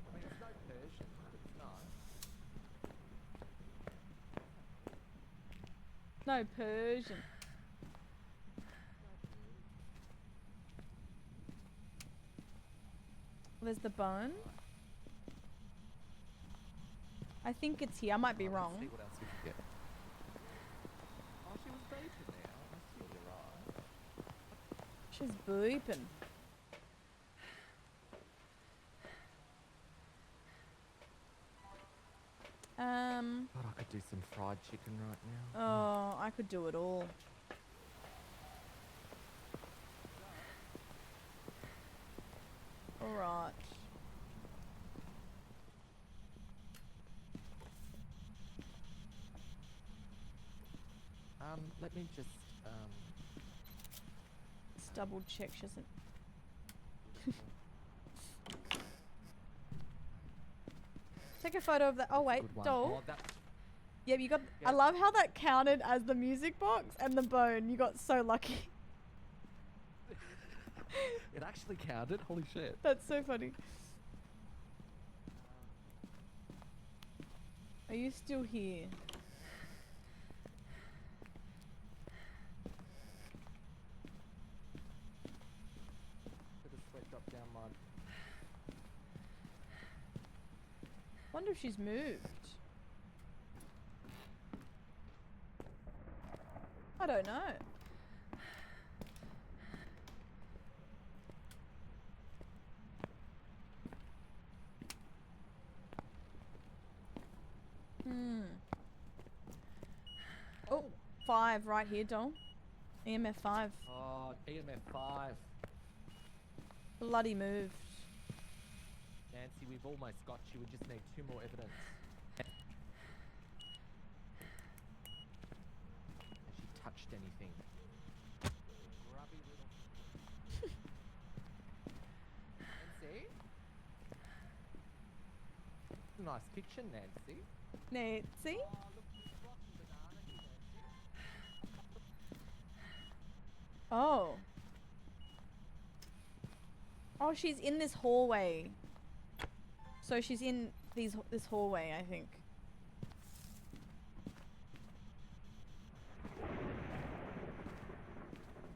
I mean, it's no Persian, but it's nice. No, Persian. There's the bone. I think it's here. I might be Let's wrong. see what else we can get. Oh, she was beeping now. That's really right. She's booping. God, I could do some fried chicken right now. Oh, I could do it all. Alright. Let me just, Let's double check she doesn't. Take a photo of that. Oh wait, good one. doll. Oh, that, Yeah, you got. I Yeah. love how that counted as the music box and the bone. You got so lucky. it actually counted. Holy shit. That's so funny. Are you still here? Bit of sweat drop down mine. Wonder if she's moved. I don't know. Oh, 5 right here, doll. EMF 5. Oh, EMF 5. Bloody moved. Nancy, we've almost got you. We just need 2 more evidence. Has she touched anything? Grubby little... Nancy? Nice picture, Nancy. Nancy? Oh, look, there's rotten banana here, Nancy. Oh. Oh, she's in this hallway. So she's in this hallway, I think.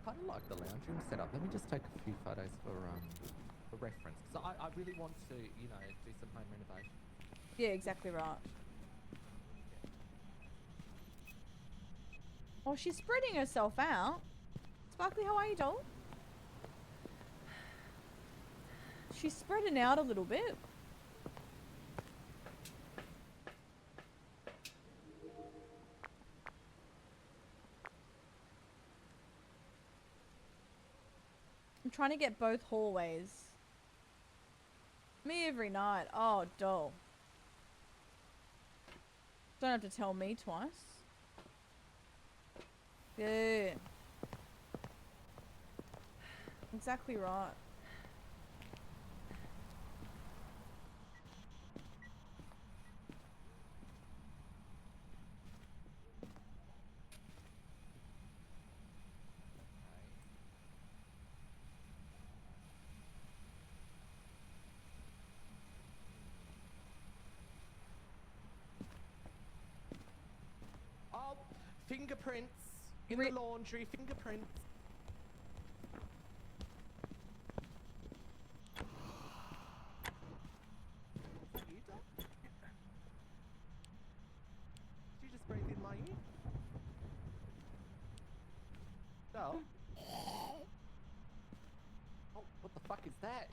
Kind of like the lounge room setup. Let me just take a few photos for reference. Because I really want to, you know, do some home renovation. Yeah, exactly right. Oh, she's spreading herself out. Sparkly, how are you, doll? She's spreading out a little bit. I'm trying to get both hallways. Me every night. Oh, doll. Don't have to tell me twice. Yeah. Exactly right. Oh, fingerprints in the laundry. Fingerprints. Is that you, Doc? Did you just breathe in my ear? No. Oh, what the fuck is that?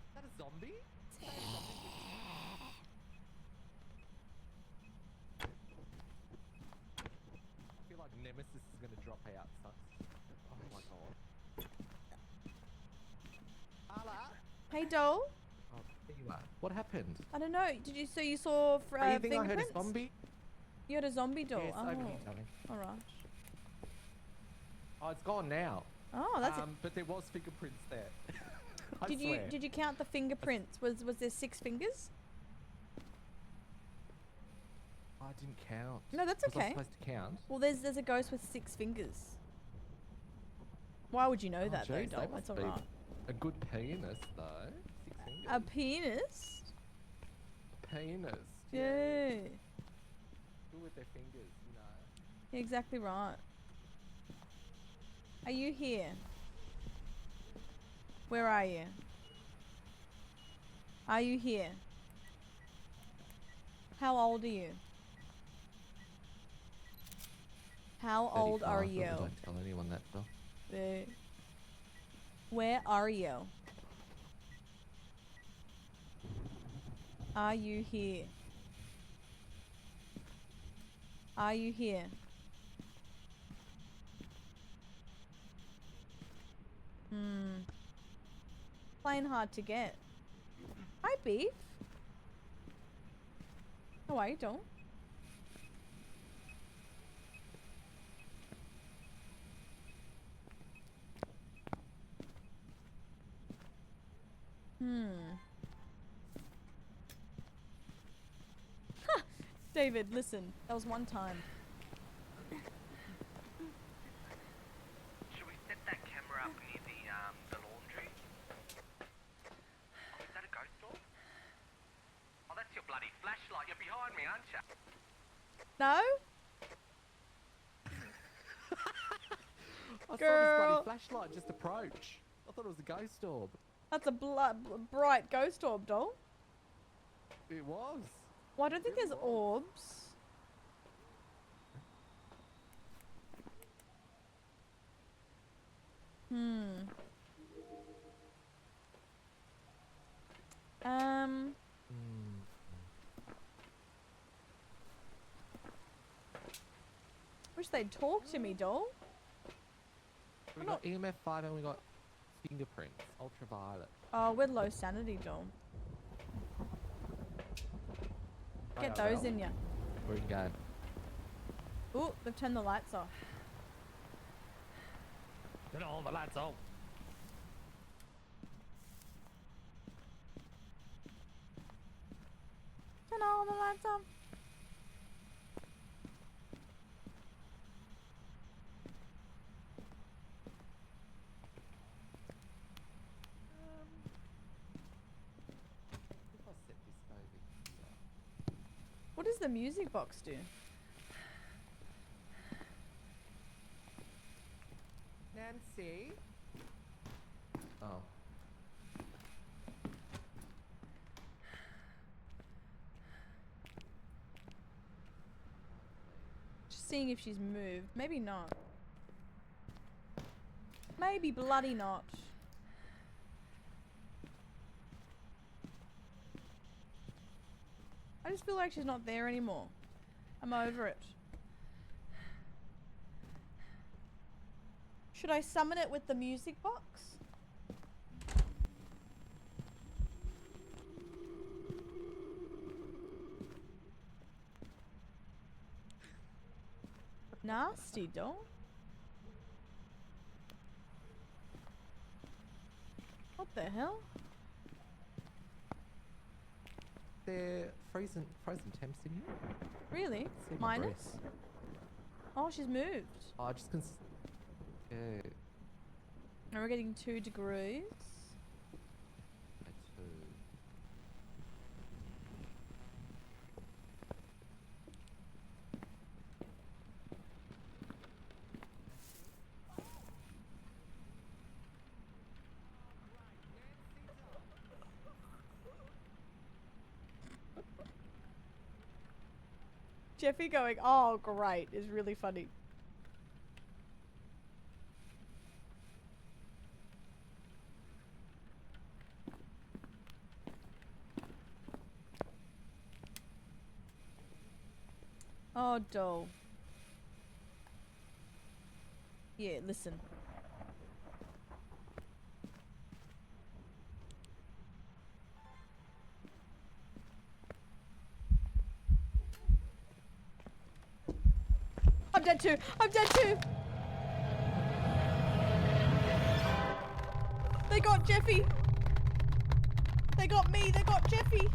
Is that a zombie? this is gonna drop out, son. Oh my god. Carla. Hey, doll. Oh, there you are. What happened? I don't know. Did you? So you saw Do you think I heard fingerprints? a zombie? You had a zombie doll. Yes, oh, over here, darling. all right. Oh, it's gone now. Oh, that's it. But there was fingerprints there. I Did swear. you count the fingerprints? Was there 6 fingers? I didn't count. No, that's Was I okay. supposed to count? Well, there's a ghost with 6 fingers. Why would you know Oh, that jeez, though, they doll? must That's be alright. A good penis, though. 6 fingers. A penis? Penis. Yeah. Good with their fingers, you know. You're exactly right. Are you here? Where are you? Are you here? How old are you? How old are 35, but you? Don't tell anyone that, though. Where are you? Are you here? Are you here? Plain hard to get. Hi, Beef. How are you, doll? Ha! David, listen. That was one time. Should we set that camera up near the laundry? Oh, is that a ghost door? Oh, that's your bloody flashlight. You're behind me, aren't you? No? I saw this Girl. bloody flashlight just approach. I thought it was a ghost orb. That's a bright ghost orb, doll. It was. Well, I don't think there's orbs. Wish they'd talk to me, doll. We got EMF fighter and we got fingerprints. Ultraviolet. Oh, we're low sanity, doll. Get those in ya. Where you going? Ooh, they've turned the lights off. Turn all the lights off. Turn all the lights off. If I set this over here. What does the music box do? Nancy? Oh. Just seeing if she's moved. Maybe not. Maybe bloody not. I just feel like she's not there anymore. I'm over it. Should I summon it with the music box? Nasty, doll. What the hell? They're frozen temps in here. Really? See my Minus? breasts. Oh, she's moved. Oh, just yeah. And we're getting 2 degrees. That's Jeffy going, oh great, is really funny. Oh, doll. Yeah, listen. I'm dead too. I'm dead too. They got Jeffy. They got me. They got Jeffy.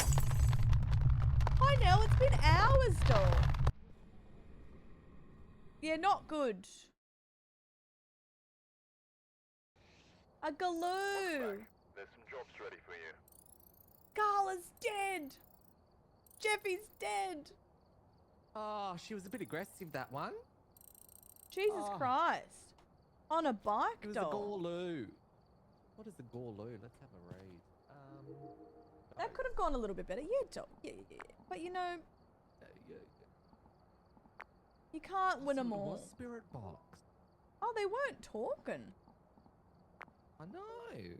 Hi, Nell. It's been hours, doll. Yeah, not good. A Galoo. There's some jobs ready for you. Carla's dead. Jeffy's dead. Oh, she was a bit aggressive, that one. Jesus Oh. Christ. On a bike, It was a doll. Gorloo. What is a Gorloo? Let's have a read. That could have gone a little bit better. Yeah, doll. Yeah. But you know, you can't win them It all. was Spirit Box. Oh, they weren't talking. I know.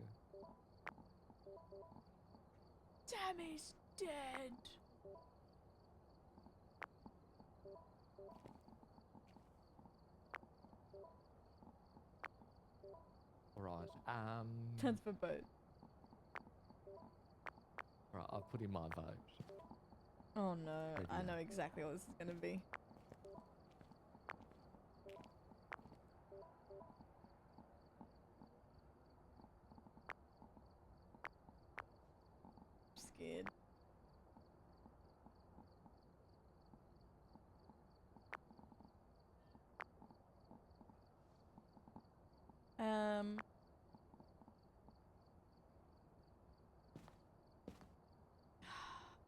Tammy's dead. Alright, That's for both. right, I've put in my vote. Oh no, I Radio. know exactly what this is gonna be. I'm scared.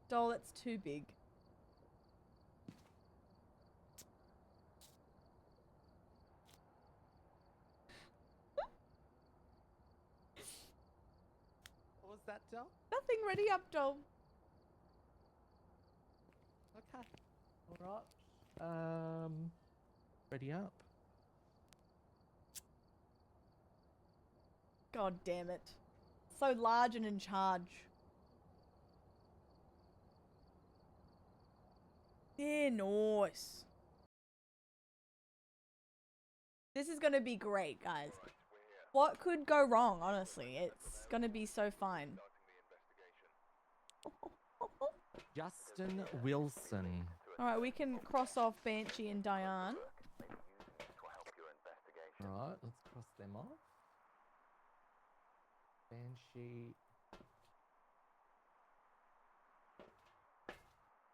Doll, that's too big. What was that, Doll? Nothing ready up, doll. Okay. Alright. Ready up. God damn it. So large and in charge. Yeah, nice. This is gonna be great, guys. What could go wrong, honestly? It's gonna be so fine. Justin Wilson. Alright, we can cross off Banshee and Diane. Alright, let's cross them off. Banshee.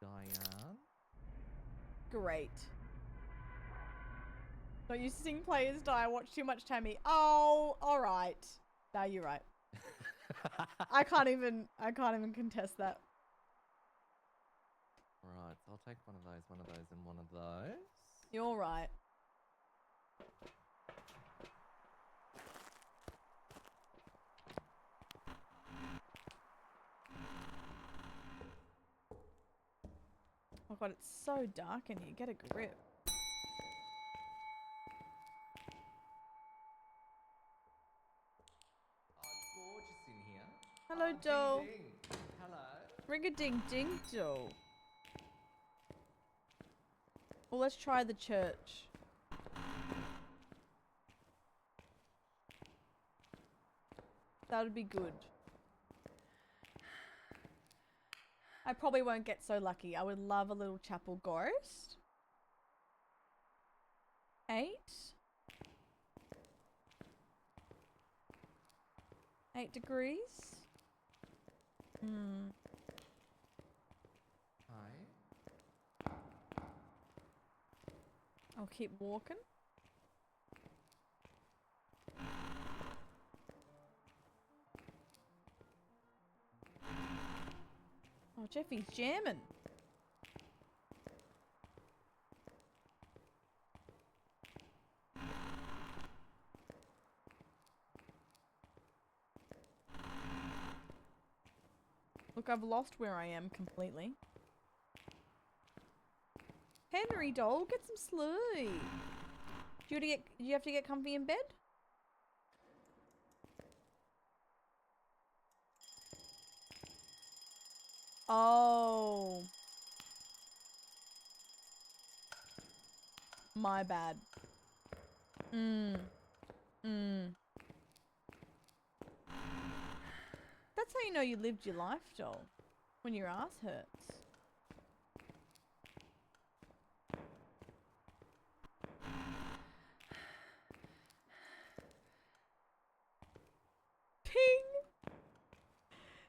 Diane. Great. Don't you sing players die, watch too much Tammy. Oh, alright. No, you're right. I can't even contest that. Right, so I'll take one of those, and one of those. You're right. Oh god, it's so dark in here. Get a grip. Oh, it's gorgeous in here. Hello, Oh, doll. ding ding. Hello. Ring-a-ding-ding, doll. Well, let's try the church. That would be good. I probably won't get so lucky. I would love a little chapel ghost. 8. 8 degrees. Hi. I'll keep walking. Oh, Jeffy's jamming. Look, I've lost where I am completely. Henry doll, get some sleep. Do you have to get comfy in bed? Oh. My bad. That's how you know you lived your life, doll. When your ass hurts. Ping!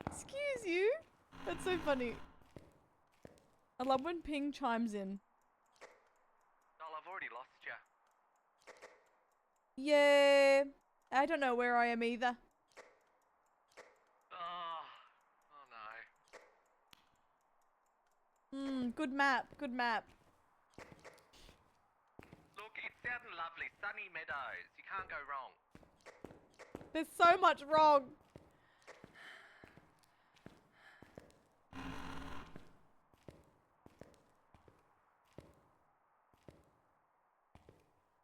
Excuse you? That's so funny. I love when Ping chimes in. Doll, I've already lost you. Yeah. I don't know where I am either. Oh no. Good map. Good map. Look, it's out in lovely sunny meadows. You can't go wrong. There's so much wrong.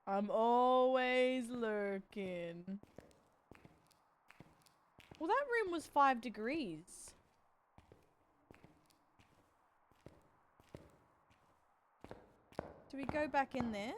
I'm always lurking. Well, that room was 5 degrees. Do we go back in there?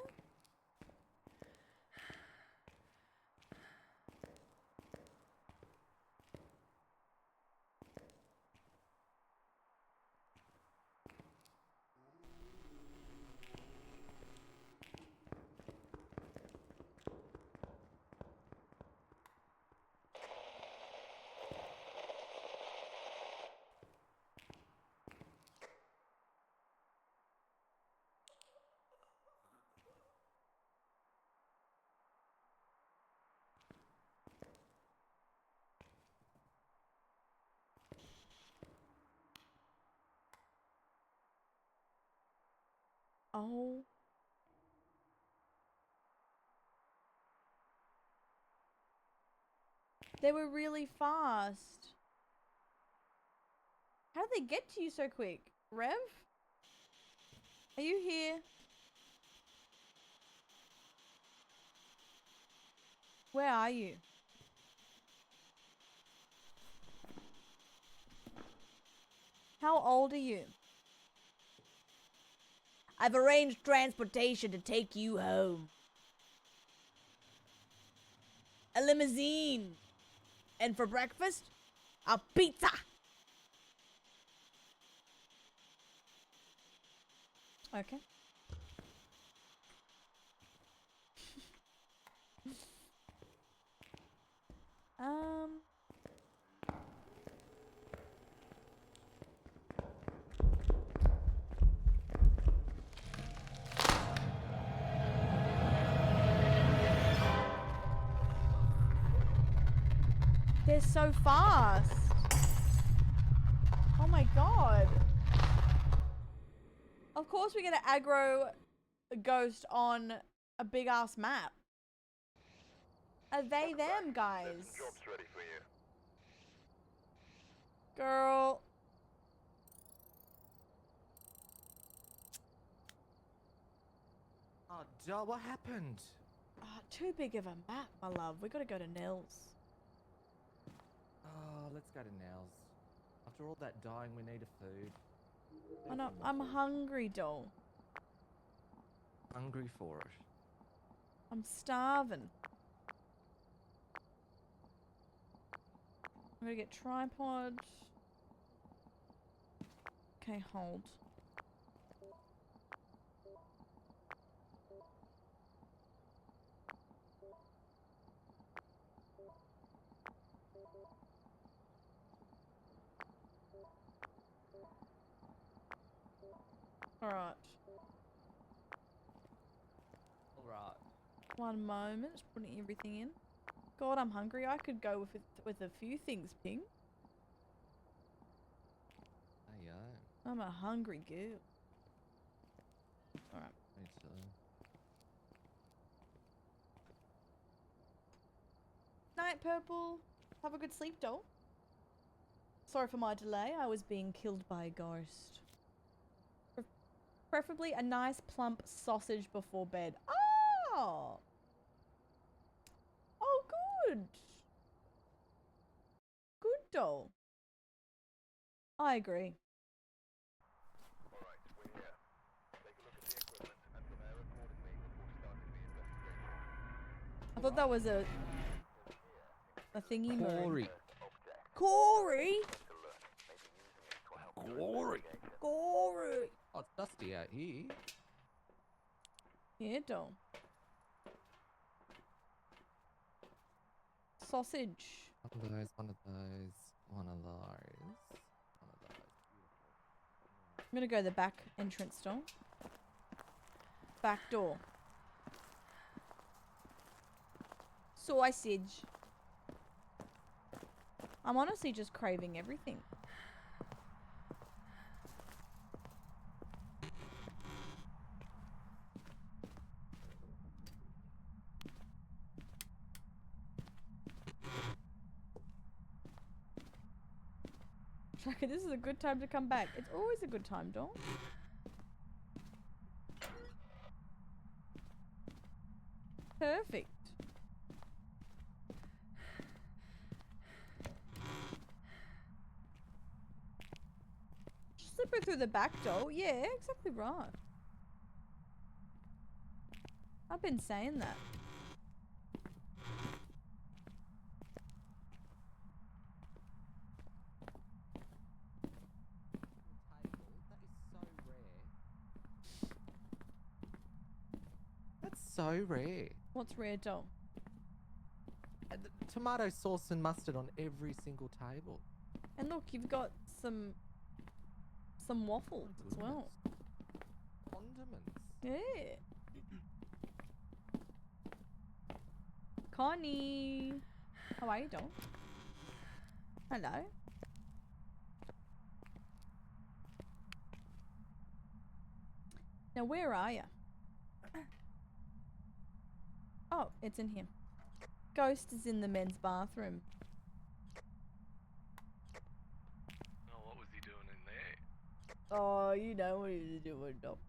Oh. They were really fast. How did they get to you so quick? Rev? Are you here? Where are you? How old are you? I've arranged transportation to take you home. A limousine. And for breakfast, a pizza. Okay. They're so fast. Oh my god. Of course we're gonna aggro a ghost on a big ass map. Are they them, guys? Job's ready for you. Girl. Oh, doll, what happened? Oh, too big of a map, my love. We gotta go to Nels. Oh, let's go to Nels. After all that dying, we need a food. I know, I'm hungry, doll. Hungry for it. I'm starving. I'm gonna get tripod. Okay, hold. Alright. Alright. One moment, just putting everything in. God, I'm hungry. I could go with a few things, Ping. Hey, yo. I'm a hungry girl. Alright. Me too. Night, Purple. Have a good sleep, doll. Sorry for my delay. I was being killed by a ghost. Preferably a nice plump sausage before bed. Oh! Oh, good. Good, doll. I agree. Alright, we're here. Take a look at the equipment and prepare accordingly before starting the investigation. I thought that was a thingy moon. Corey. Corey. Corey. Corey. Oh, it's dusty out here. Yeah, doll. Sausage. One of those, one of those, one of those, one of those. I'm gonna go the back entrance door. Back door. Sausage. I'm honestly just craving everything. Shaka, this is a good time to come back. It's always a good time, doll. Perfect. Slipping through the back door. Yeah, exactly right. I've been saying that. That's so rare. What's rare, doll? Tomato sauce and mustard on every single table. And look, you've got some waffles as well. Condiments. Yeah. Connie. How are you, doll? Hello. Now, where are you? Oh, it's in here. Ghost is in the men's bathroom. Oh, what was he doing in there? Oh, you know what he's doing, doll.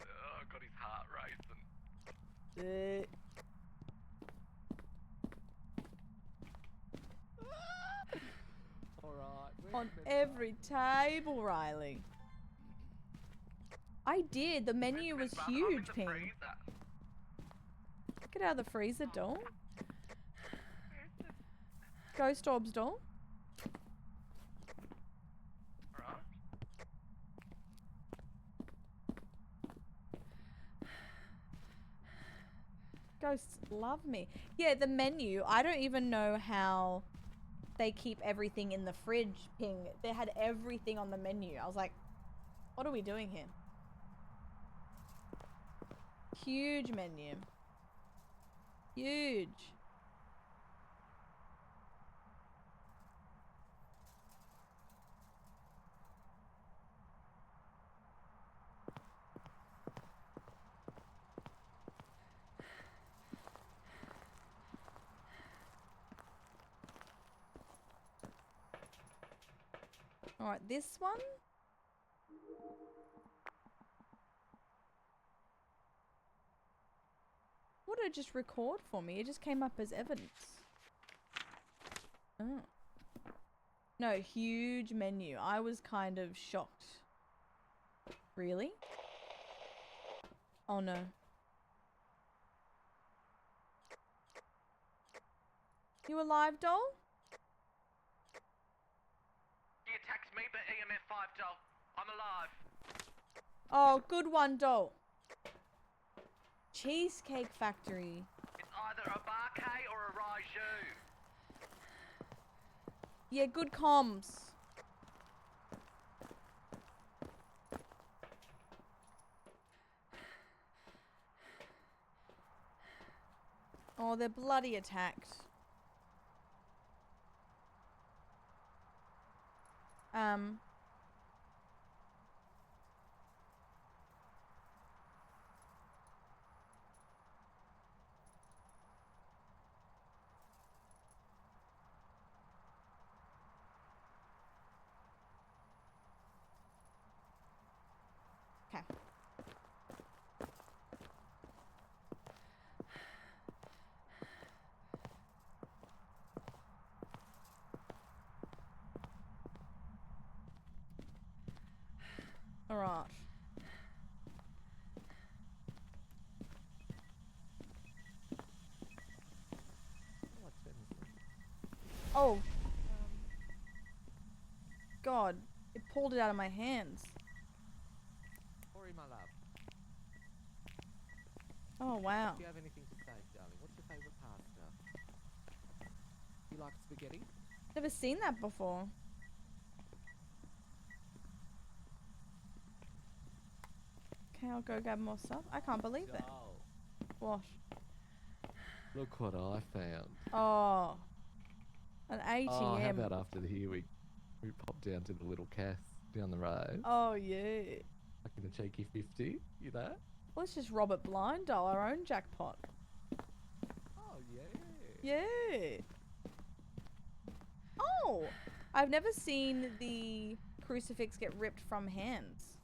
Oh, got his heart racing. Alright. On every table, Riley. I did. The menu was huge, Ping. Get out of the freezer, doll. Ghost Orbs, doll. Alright. Ghosts love me. Yeah, the menu. I don't even know how they keep everything in the fridge, Ping. They had everything on the menu. I was like, what are we doing here? Huge menu. Huge. All right, this one. What did it just record for me? It just came up as evidence. Oh. No, huge menu. I was kind of shocked. Really? Oh no. You alive, doll? He attacks me, but EMF 5 doll. I'm alive. Oh, good one, doll. Cheesecake Factory. It's either a Barkay or a Raiju. Yeah, good comms. Oh, they're bloody attacked. Okay. All right. Oh. God, it pulled it out of my hands. Sorry, my love. Oh, wow. Do you have anything to say, darling? What's your favourite pasta? You like spaghetti? Never seen that before. Okay, I'll go grab more stuff. I can't believe it. Doll. What? Look what I found. Oh. An ATM. Oh, how about after here we pop down to the little Cass down the road? Oh, yeah. Like in a cheeky 50, you know? Let's just rob it blind, dial our own jackpot. Oh, yeah. Yeah. Oh, I've never seen the crucifix get ripped from hands.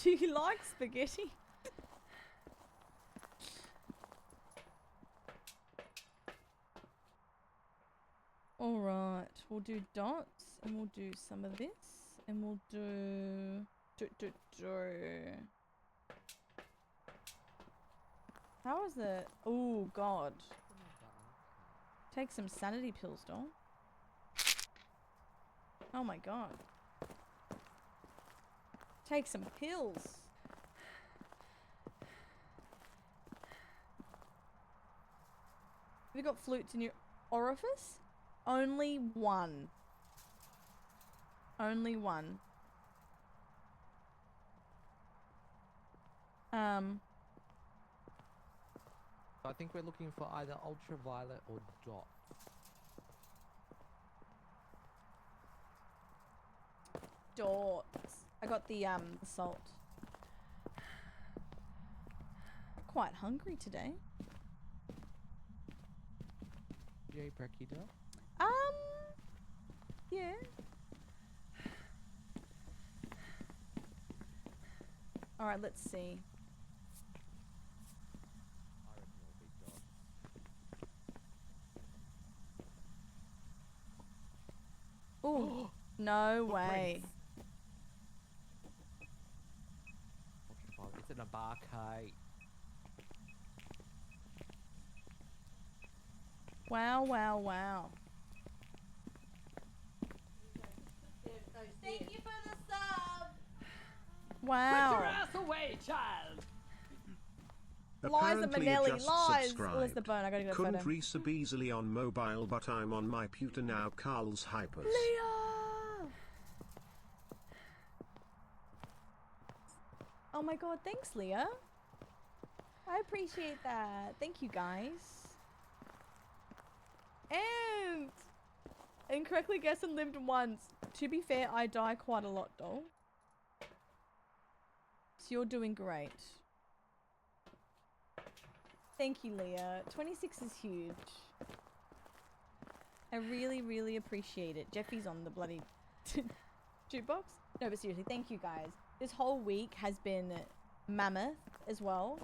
Do you like spaghetti? Alright, we'll do dots and we'll do some of this and we'll do... How is it? Oh god. Take some sanity pills, doll. Oh my god. Take some pills. Have you got flutes in your orifice? Only one. Only one. I think we're looking for either ultraviolet or dots. Dots. I got the salt. Quite hungry today. Do you eat brekkie, doll? Yeah. Alright, let's see. I reckon it'll be dots. Ooh. No way. Ultraviolet. It's in a barcade. Wow, wow, wow. Thank you for the sub. Wow. ass away, child! Liza Apparently Minnelli, just lies. subscribed. Oh, there's the bone. I gotta get a Couldn't photo. resub easily on mobile, but I'm on my pewter now. Carl's hypers. Leah! Oh my god, thanks, Leah. I appreciate that. Thank you, guys. And incorrectly guessed and lived once. To be fair, I die quite a lot, doll. So you're doing great. Thank you, Leah. 26 is huge. I really, really appreciate it. Jeffy's on the bloody jukebox. No, but seriously, thank you guys. This whole week has been mammoth as well.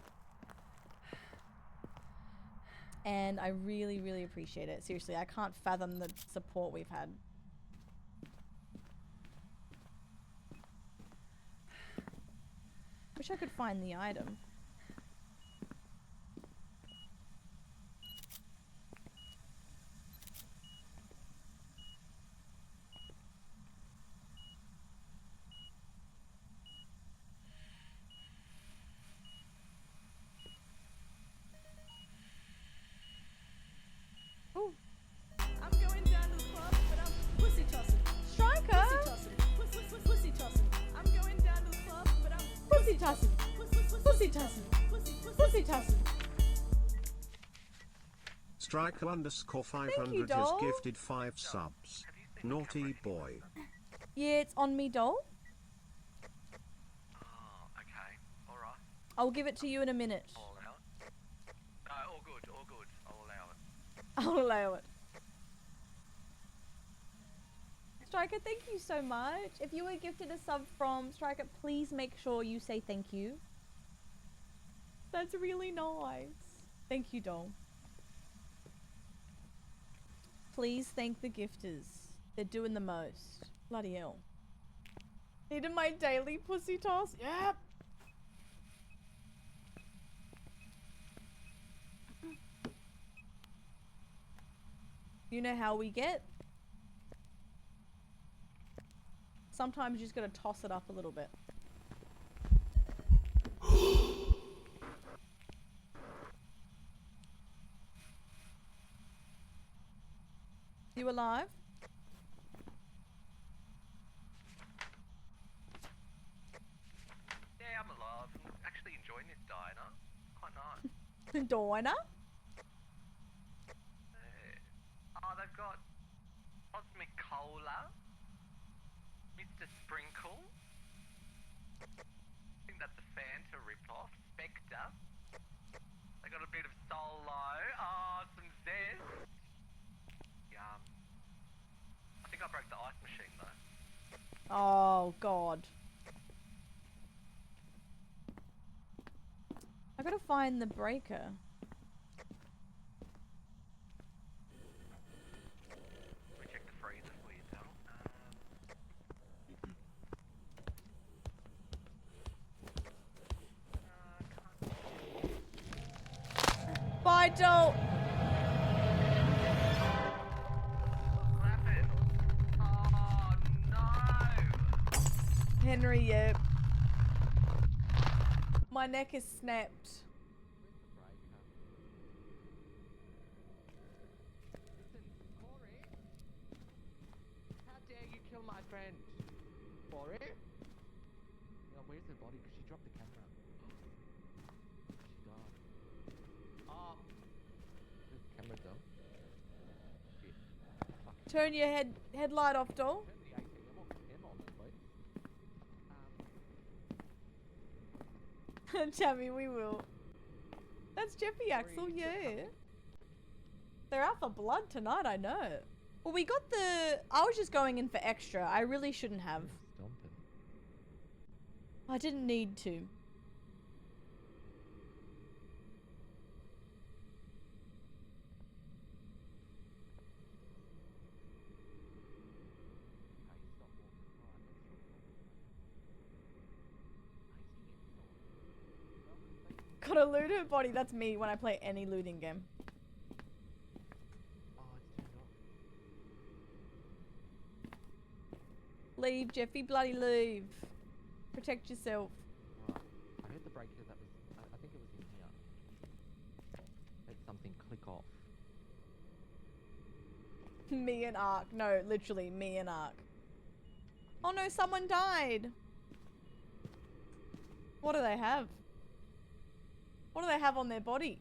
And I really, really appreciate it. Seriously, I can't fathom the support we've had. Wish I could find the item. Ooh. I'm going down to the club, but I'm pussy tossing. Striker! Pussy tossing. Pussy tossing. I'm going down to the club, but I'm Pussy tossing. Pussy tossing. Pussy tossing. Striker _ 500 has doll. gifted 5 subs. Naughty boy. Yeah, it's on me, doll. Oh, okay. Alright. I'll give it to you in a minute. I'll allow it. No, all good, all good. I'll allow it. I'll allow it. Striker, thank you so much. If you were gifted a sub from Striker, please make sure you say thank you. That's really nice. Thank you, doll. Please thank the gifters. They're doing the most. Bloody hell. Needed my daily pussy toss. Yep. You know how we get? Sometimes you just gotta toss it up a little bit. You alive? Yeah, I'm alive. I'm actually enjoying this diner. Quite nice. Diner? Oh, they've got Cosmic Cola, Mr. Sprinkle. I think that's a Fanta rip-off. Spectre. They got a bit of Solo. Oh, some Zest. Yum. I think I broke the ice machine though. Oh, God. I gotta find the breaker. Let me check the freezer for you, pal. Bye, doll. What happened? Oh, no! Henry, yep. My neck is snapped. Listen, Corey. How dare you kill my friend? Corey? Yeah, where's her body? Because she dropped the camera. She died. Oh. Where's the camera gone? Shit. Fuck. Turn your headlight off, doll. Turn the ATM on, please. Tammy, we will. That's Jeffy Axel, yeah. They're out for blood tonight, I know. Well, we got the... I was just going in for extra. I really shouldn't have. Stomping. I didn't need to. Gotta loot her body. That's me when I play any looting game. Oh, it's turned off. Leave, Jeffy. Bloody leave. Protect yourself. Right. I heard the breaker that was... I think it was in here. Heard something click off. Me and Ark. No, literally, me and Ark. Oh no, someone died. What do they have? What do they have on their body?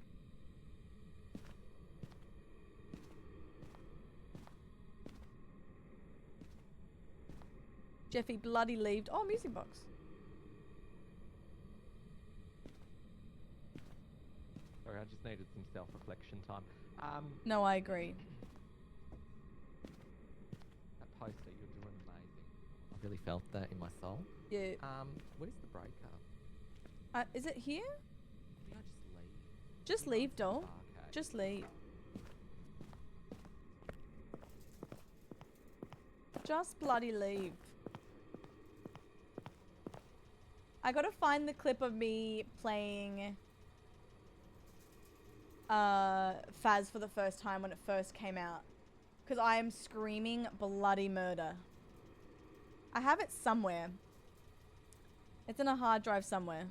Jeffy bloody leaved. Oh, music box. Sorry, I just needed some self-reflection time. No, I agree. That poster, you're doing amazing. I really felt that in my soul. Yeah. Where's the breaker? Is it here? Did I just leave? Just leave, doll. Okay. Just leave. Just bloody leave. I gotta find the clip of me playing Faz for the first time when it first came out. Because I am screaming bloody murder. I have it somewhere. It's in a hard drive somewhere.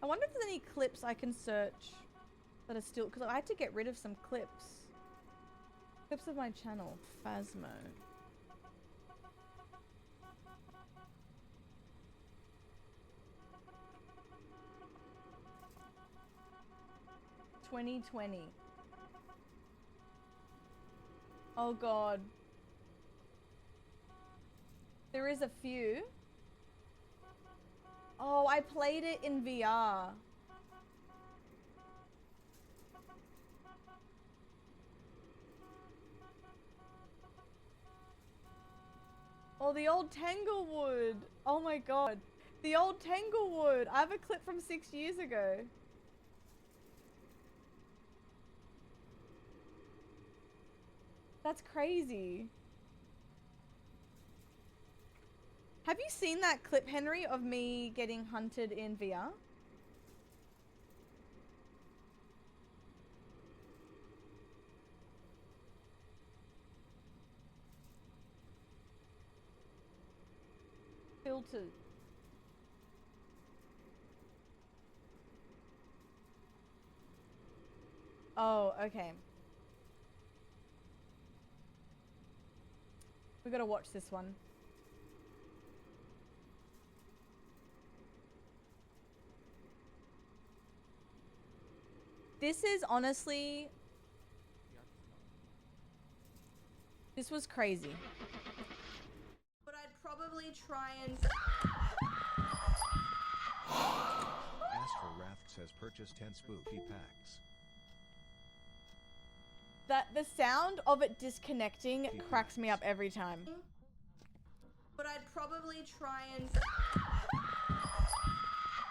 I wonder if there's any clips I can search that are still... Because I had to get rid of some clips. Clips of my channel. Phasmo. ...2020. Oh god. There is a few. Oh, I played it in VR. Oh, the old Tanglewood. Oh my god. The old Tanglewood. I have a clip from 6 years ago. That's crazy. Have you seen that clip, Henry, of me getting hunted in VR? Filters. Oh, okay. We gotta watch this one. This is honestly... This was crazy. But I'd probably try and... Astral Wraths has purchased 10 spooky packs. That the sound of it disconnecting cracks me up every time. But I'd probably try and...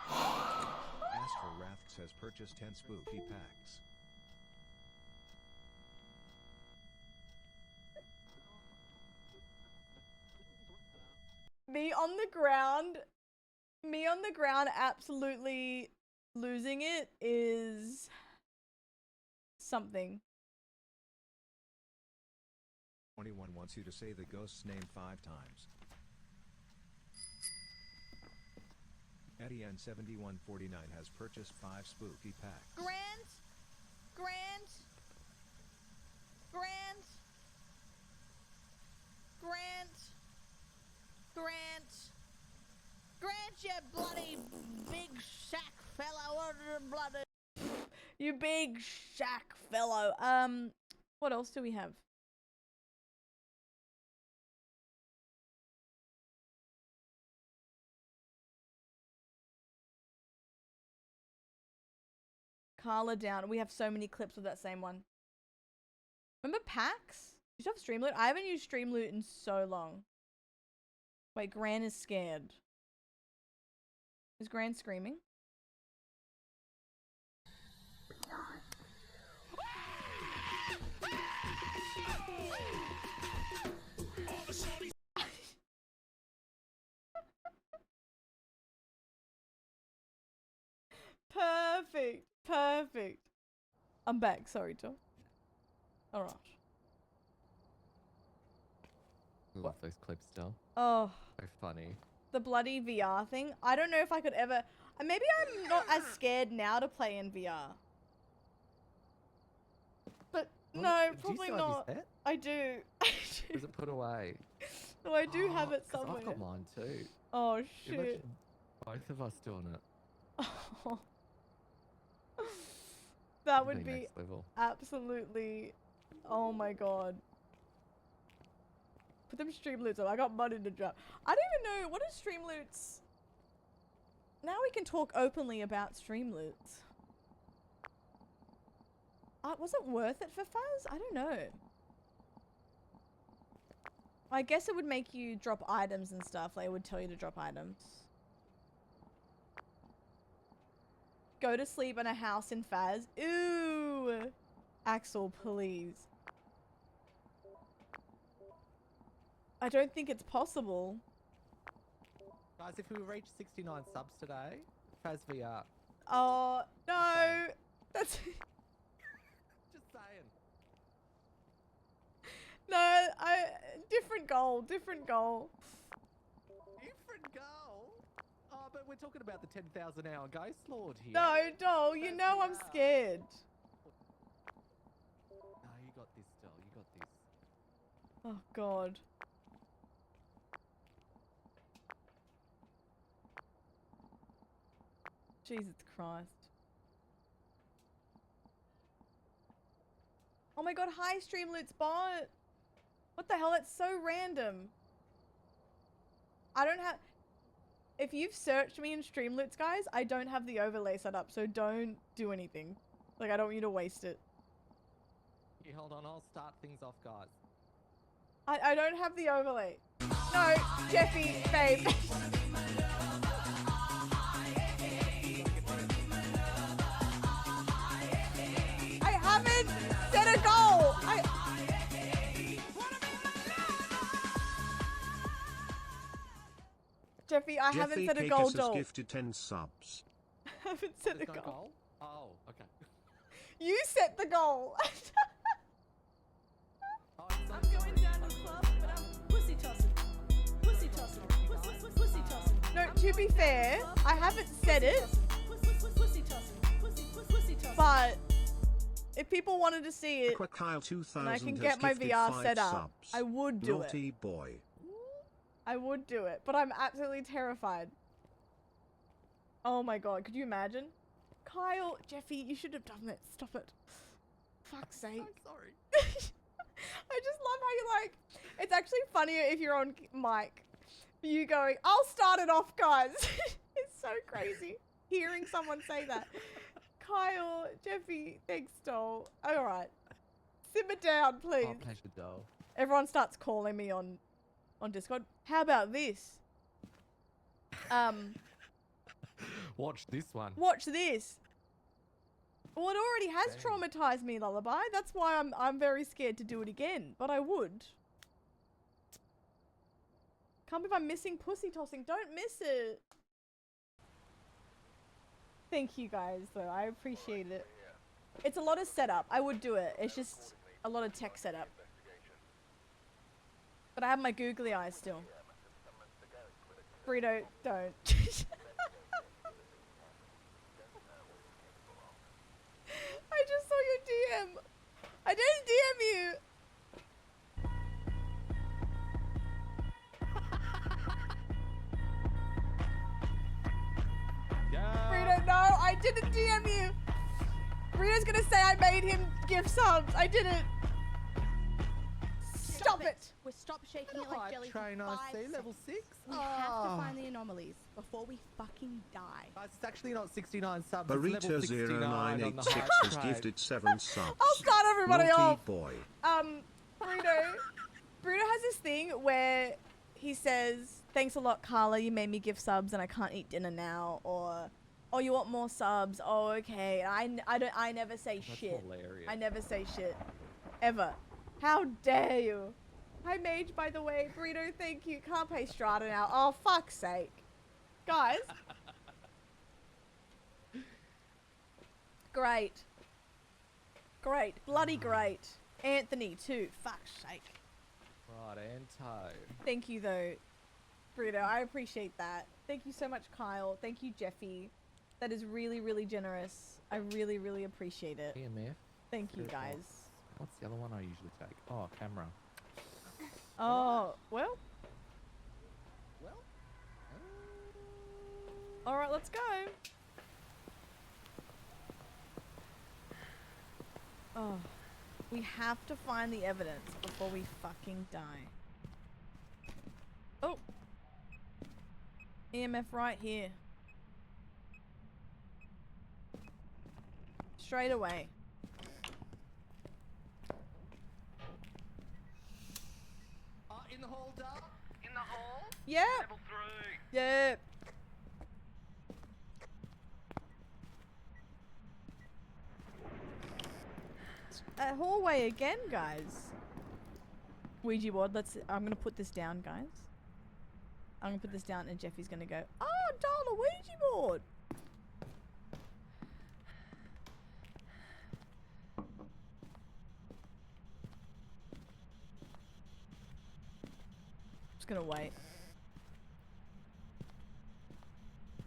Astral Wraths has purchased 10 spooky packs. Me on the ground absolutely losing it is something. 21 wants you to say the ghost's name 5 times. Eddie7149 has purchased 5 spooky packs. Grant, you bloody big shack fellow, you big shack fellow. What else do we have? Carla down. We have so many clips of that same one. Remember PAX? You still have Streamloot? I haven't used Streamloot in so long. Wait, Gran is scared. Is Gran screaming? Perfect. Perfect. I'm back. Sorry, Tom. Alright. Love those clips still. Oh. So funny. The bloody VR thing. I don't know if I could ever... Maybe I'm not as scared now to play in VR. But no, probably not. I do. Is it put away? No, I do have it 'Cause somewhere. I've got mine too. Oh, shit. Imagine both of us doing it. Oh. That would be next level. absolutely... Oh my god. Put them Streamloots on. I got mud in the jar. I don't even know. What are Streamloots? Now we can talk openly about Streamloots. Was it worth it for Faz? I don't know. I guess it would make you drop items and stuff. Like, it would tell you to drop items. Go to sleep in a house in Faz. Ooh. Axel, please. I don't think it's possible. Guys, if we reach 69 subs today, Faz VR. Oh, no. That's... Just saying. No, different goal, different goal. Different goal? Oh, but we're talking about the 10,000 hour Ghost Lord here. No, doll, you know I'm scared. No, you got this, doll. You got this. Oh, God. Jesus Christ. Oh my god, hi Streamloots bot! What the hell, that's so random. I don't have... If you've searched me in Streamloots, guys, I don't have the overlay set up, so don't do anything. Like, I don't want you to waste it. You hold on, I'll start things off, guys. I don't have the overlay. No, Jeffy, babe. I haven't set a goal. Jeffy, I haven't Jeffy set a Cakes goal has doll. gifted 10 subs. I haven't set a There's no goal. goal? Oh, okay. You set the goal. Oh, it's I'm going down to the club, but I'm pussy tossing. Pussy tossing. Pussy tossing. No, to be fair, I haven't said it, Pussy tossing. Pussy tossing. but if people wanted to see it Kyle 2000 and I can has get my gifted VR 5 set up, subs. I would do it. Naughty boy. I would do it, but I'm absolutely terrified. Oh my god, could you imagine? Kyle, Jeffy, you should have done it. Stop it. Fuck's sake. I'm sorry. I just love how you like. It's actually funnier if you're on mic. You going, I'll start it off, guys. It's so crazy hearing someone say that. Kyle, Jeffy, thanks, doll. All right, simmer down, please. Oh, pleasure, doll. Everyone starts calling me on Discord. How about this? Watch this one. Watch this. Well, it already has traumatized me, Lullaby. That's why I'm very scared to do it again. But I would. Can't believe I'm missing pussy tossing. Don't miss it. Thank you guys, though. I appreciate it. It's a lot of setup. I would do it. It's just a lot of tech setup. But I have my googly eyes still. Burrito, don't. I just saw your DM. I didn't DM you. Yeah. Burrito, no, I didn't DM you. Burrito's gonna say I made him give subs. I didn't. Stop it. We stop shaking it like jelly for Train 5 IC level seconds. 6. We have to find the anomalies before we fucking die. Guys, it's actually not 69 subs. It's level Burrito 69 on the 0986 hype has train. gifted 7 subs. I'll start everybody Naughty off. boy. Burrito has this thing where he says, "Thanks a lot, Carla. You made me give subs, and I can't eat dinner now." Or, "Oh, you want more subs? Oh, okay." I never say That's shit. hilarious. I never say shit, ever. How dare you? Hi, Mage. By the way, Burrito. Thank you. Can't pay Strata now. Oh, fuck's sake, guys. Great. Great. Bloody great. Anthony, too. Fuck's sake. Right, Anto. Thank you, though, Burrito. I appreciate that. Thank you so much, Kyle. Thank you, Jeffy. That is really, really generous. I really, really appreciate it. EMF. Thank you, Good guys. What's the other one I usually take? Oh, camera. Oh, well. Well. All right, let's go. Oh, we have to find the evidence before we fucking die. Oh. EMF right here. Straight away. In the hall, Dart. In the hall? Yep. Level 3. Yep. A hallway again, guys. Ouija board. I'm gonna put this down, guys. I'm gonna put this down, and Jeffy's gonna go, "Oh, doll, a Ouija board." Just gonna wait.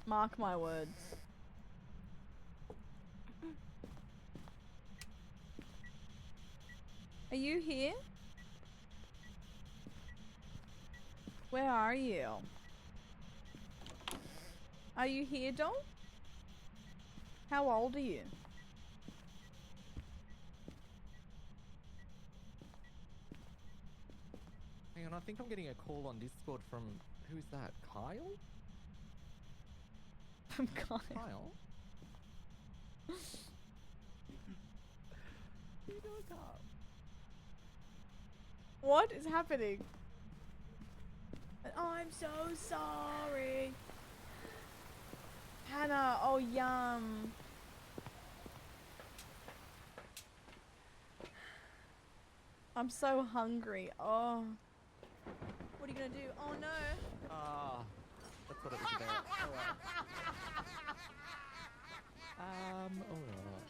Mark my words. Are you here? Where are you? Are you here, doll? How old are you? Hang on, I think I'm getting a call on Discord from... Who's that? Kyle? From Kyle. Kyle? What are you doing, Kyle? What is happening? Oh, I'm so sorry. Hannah, oh yum. I'm so hungry. Oh. What are you gonna do? Oh no. Ah, that's That's what it was about. Alright.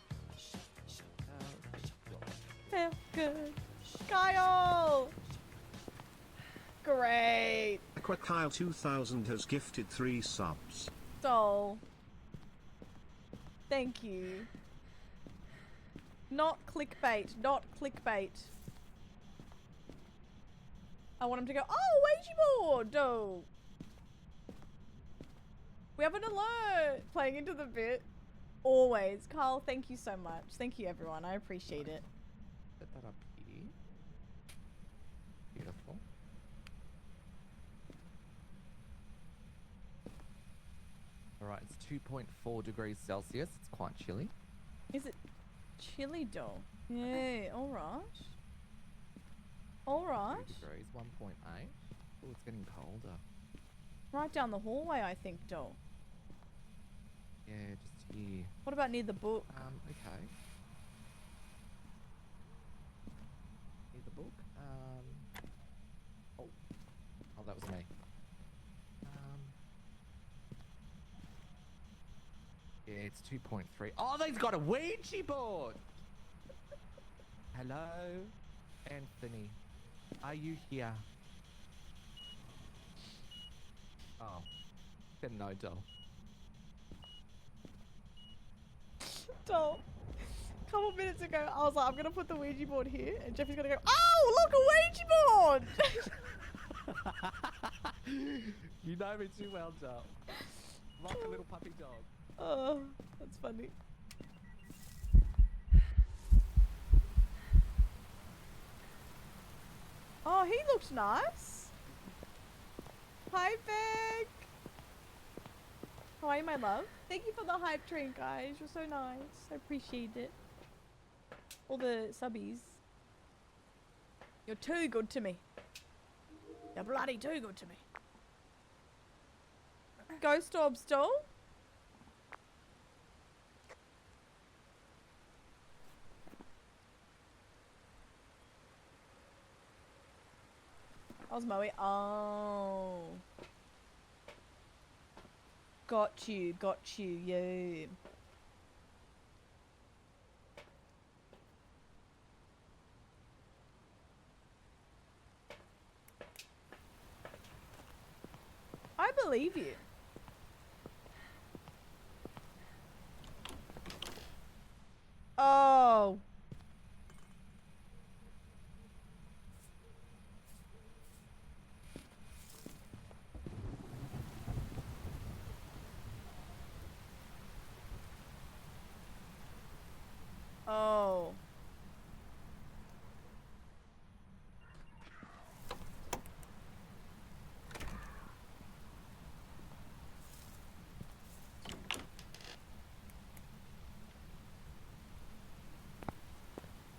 Feel good. Kyle! Great. Aquakyle 2000 has gifted 3 subs. Doll. Thank you. Not clickbait. Not clickbait. I want him to go, oh, Ouija board! No. We have an alert playing into the bit. Always. Carl, thank you so much. Thank you, everyone. I appreciate it. Set that up here. Beautiful. Alright, it's 2.4 degrees Celsius. It's quite chilly. Is it chilly, doll? Yeah, alright. Alright. 2 degrees, 1.8. Oh, it's getting colder. Right down the hallway, I think, doll. Yeah, just here. What about near the book? Okay. Near the book? Oh, that was me. Yeah, it's 2.3. Oh, they've got a Ouija board! Hello, Anthony. Are you here? Oh, then no, doll. Doll. A couple minutes ago, I was like, I'm gonna put the Ouija board here, and Jeffy's gonna go, oh, look, a Ouija board! You know me too well, doll. Like a little puppy dog. Oh, that's funny. Oh, he looked nice. Hi, Beck. How are you, my love? Thank you for the hype train, guys. You're so nice. I appreciate it. All the subbies. You're too good to me. You're bloody too good to me. Ghost Orbs doll? Osmo, oh. Got you, yeah. I believe you. Oh. Oh.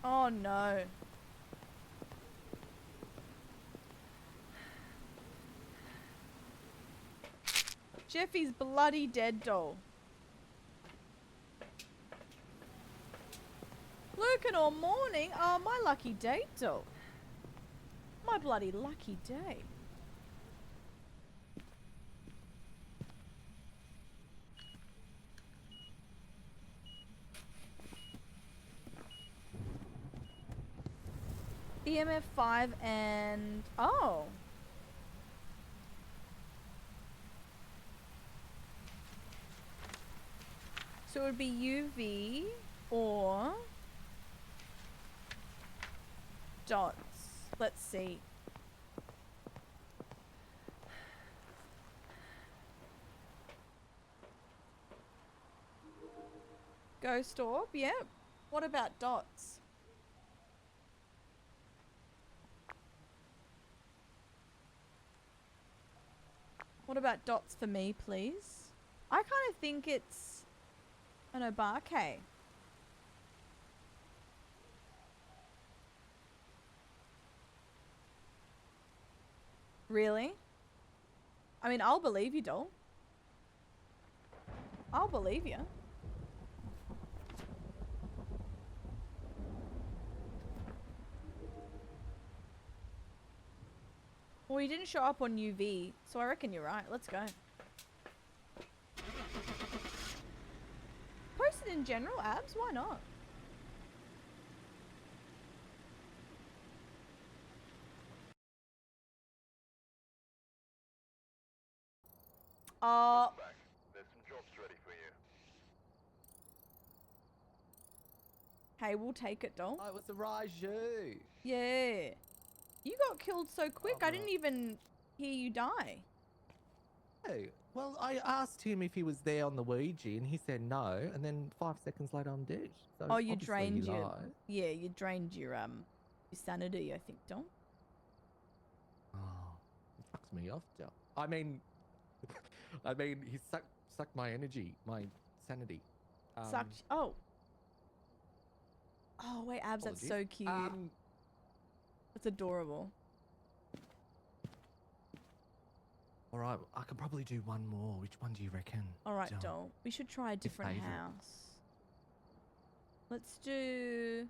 Oh no. Jeffy's bloody dead doll. Lurking all morning? Oh, my lucky day, doll. My bloody lucky day. EMF 5 and... oh. So it would be UV or... dots. Let's see. Ghost orb, yep. What about dots? What about dots for me, please? I kind of think it's an Obake. Really? I mean, I'll believe you, doll. I'll believe you. Well, you didn't show up on UV, so I reckon you're right. Let's go. in general, Abs? Why not? There's some jobs ready for you. Hey, we'll take it, doll. Oh, it was the Raiju. Yeah. You got killed so quick, I didn't even hear you die. Oh, well, I asked him if he was there on the Ouija, and he said no. And then 5 seconds later, I'm dead. So Oh, you obviously drained he your... lied. Yeah, you drained your sanity, I think, doll. Oh, it fucks me off, Joe. I mean, he sucked my energy, my sanity. Sucked... Oh. Oh, wait, Abs, that's so apologies. cute. That's adorable. All right, I could probably do one more. Which one do you reckon? All right, Joe? doll. We should try a different favourite. house. Let's do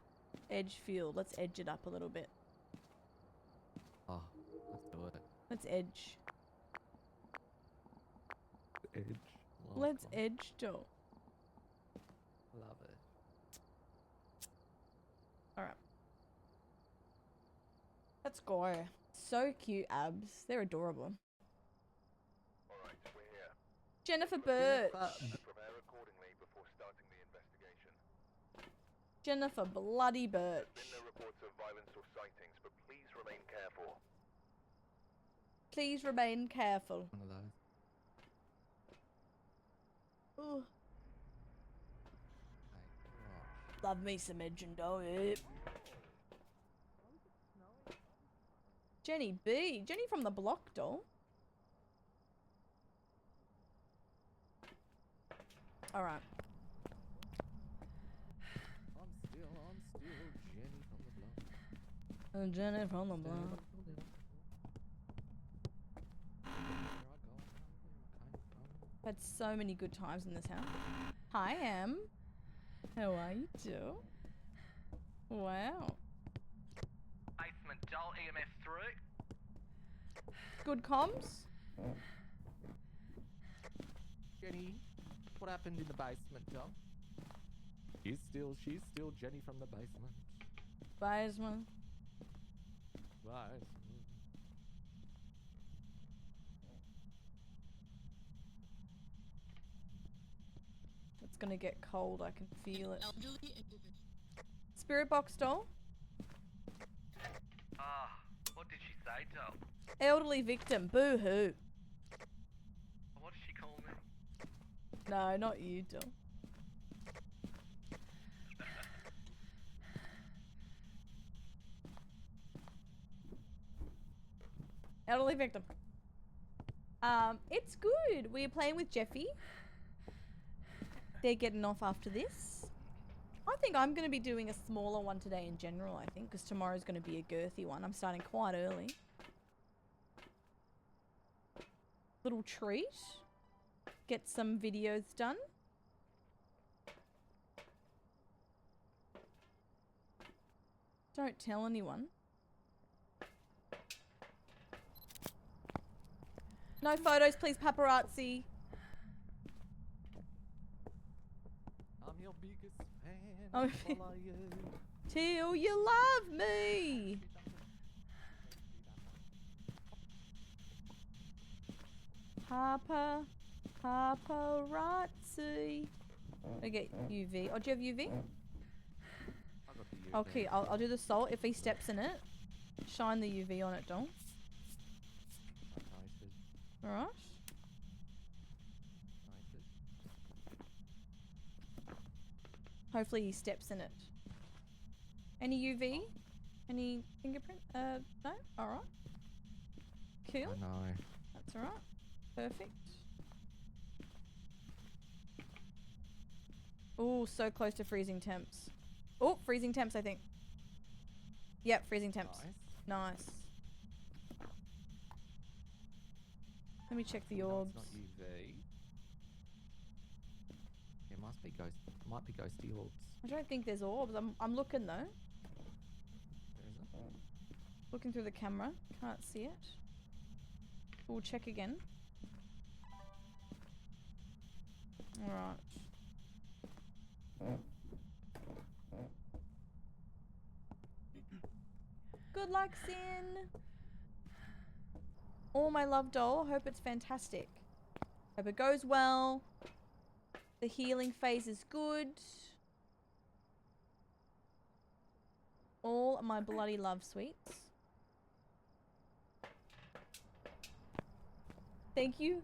Edgefield. Let's edge it up a little bit. Oh, let's do it. Let's edge. Edge. Let's edge, doll. Love it. All right. Let's go. So cute, Abs. They're adorable. Alright, we're here. Jennifer Birch. Prepare accordingly before starting the investigation. Jennifer Bloody Birch. There's been no reports of violence or sightings, but please remain careful. Please remain careful. One of those. Ooh. Hey, Love me some edging, doll. Yep. Jenny B. Jenny from the block, doll. All right. I'm still Jenny from the block. Jenny from the block. Had so many good times in this house. Hi, Em. How are you, Joe? Wow. Basement Joel EMF through. Good comms? Jenny, what happened in the basement, Joe? She's still Jenny from the basement. Basement. Basement. It's gonna get cold, I can feel it. Spirit box doll? What did she say, Joel? Elderly victim, boo hoo. What did she call me? No, not you, doll. Elderly victim. It's good. We're playing with Jeffy. They're getting off after this. I think I'm going to be doing a smaller one today in general, I think, because tomorrow's going to be a girthy one. I'm starting quite early. Little treat. Get some videos done. Don't tell anyone. No photos, please, paparazzi. I'm your biggest fan. Oh, Follow you. till you love me. Paparazzi. Okay, UV. Oh, do you have UV? I got the UV. Okay, I'll do the salt. If he steps in it, shine the UV on it, don't. Noted. Alright. Noted. Hopefully he steps in it. Any UV? Any fingerprint? No? Alright. Cool. I know. That's alright. Perfect. Oh, so close to freezing temps. Oh, freezing temps, I think. Yep, freezing temps. Nice. Nice. Let me check the No, orbs. it's not UV. It must be ghost. Might be ghosty orbs. I don't think there's orbs. I'm looking though. There isn't. Looking through the camera. Can't see it. We'll check again. Alright. Good luck, Sin. Oh, my love doll. Hope it's fantastic. Hope it goes well. The healing phase is good. All my bloody love sweets. Thank you.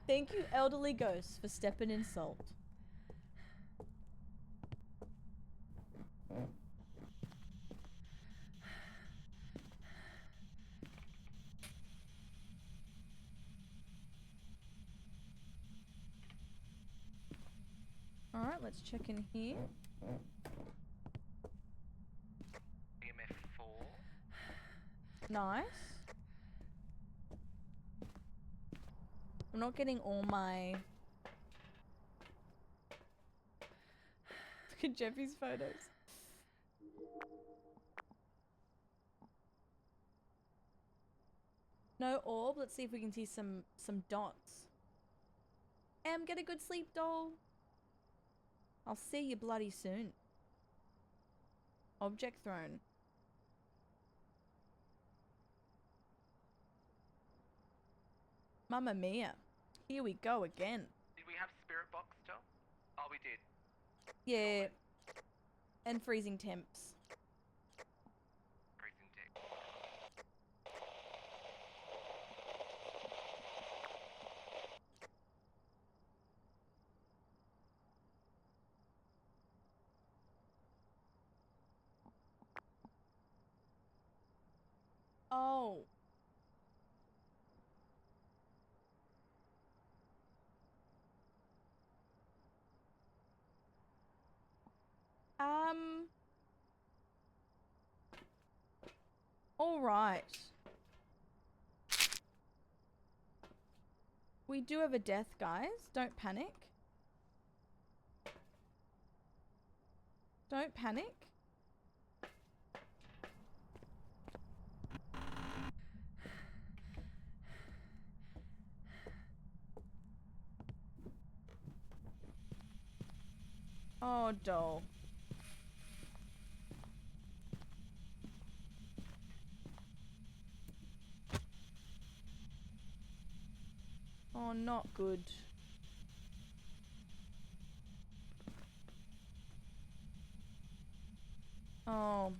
Thank you, elderly ghosts, for stepping in salt. Alright, let's check in here. EMF 4. Nice. I'm not getting all my... Look at Jeffy's photos. No orb. Let's see if we can see some dots. Get a good sleep, doll. I'll see you bloody soon. Object thrown. Mamma mia. Here we go again. Did we have spirit box still? Oh, we did. Yeah. And freezing temps. Freezing tick. Oh. All right. We do have a death, guys. Don't panic. Don't panic. Oh, doll. Oh, not good. Oh.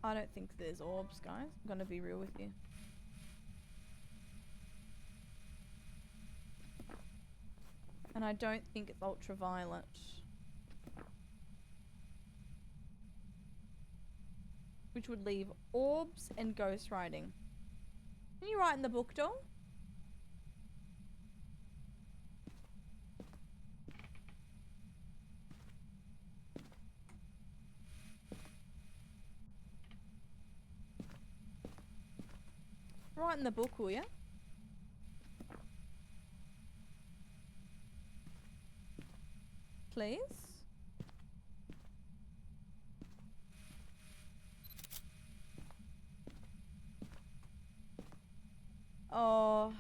I don't think there's orbs, guys. I'm gonna be real with you. And I don't think it's ultraviolet. Which would leave orbs and ghost riding. Can you write in the book, doll? Write in the book, will ya? Please? Oh.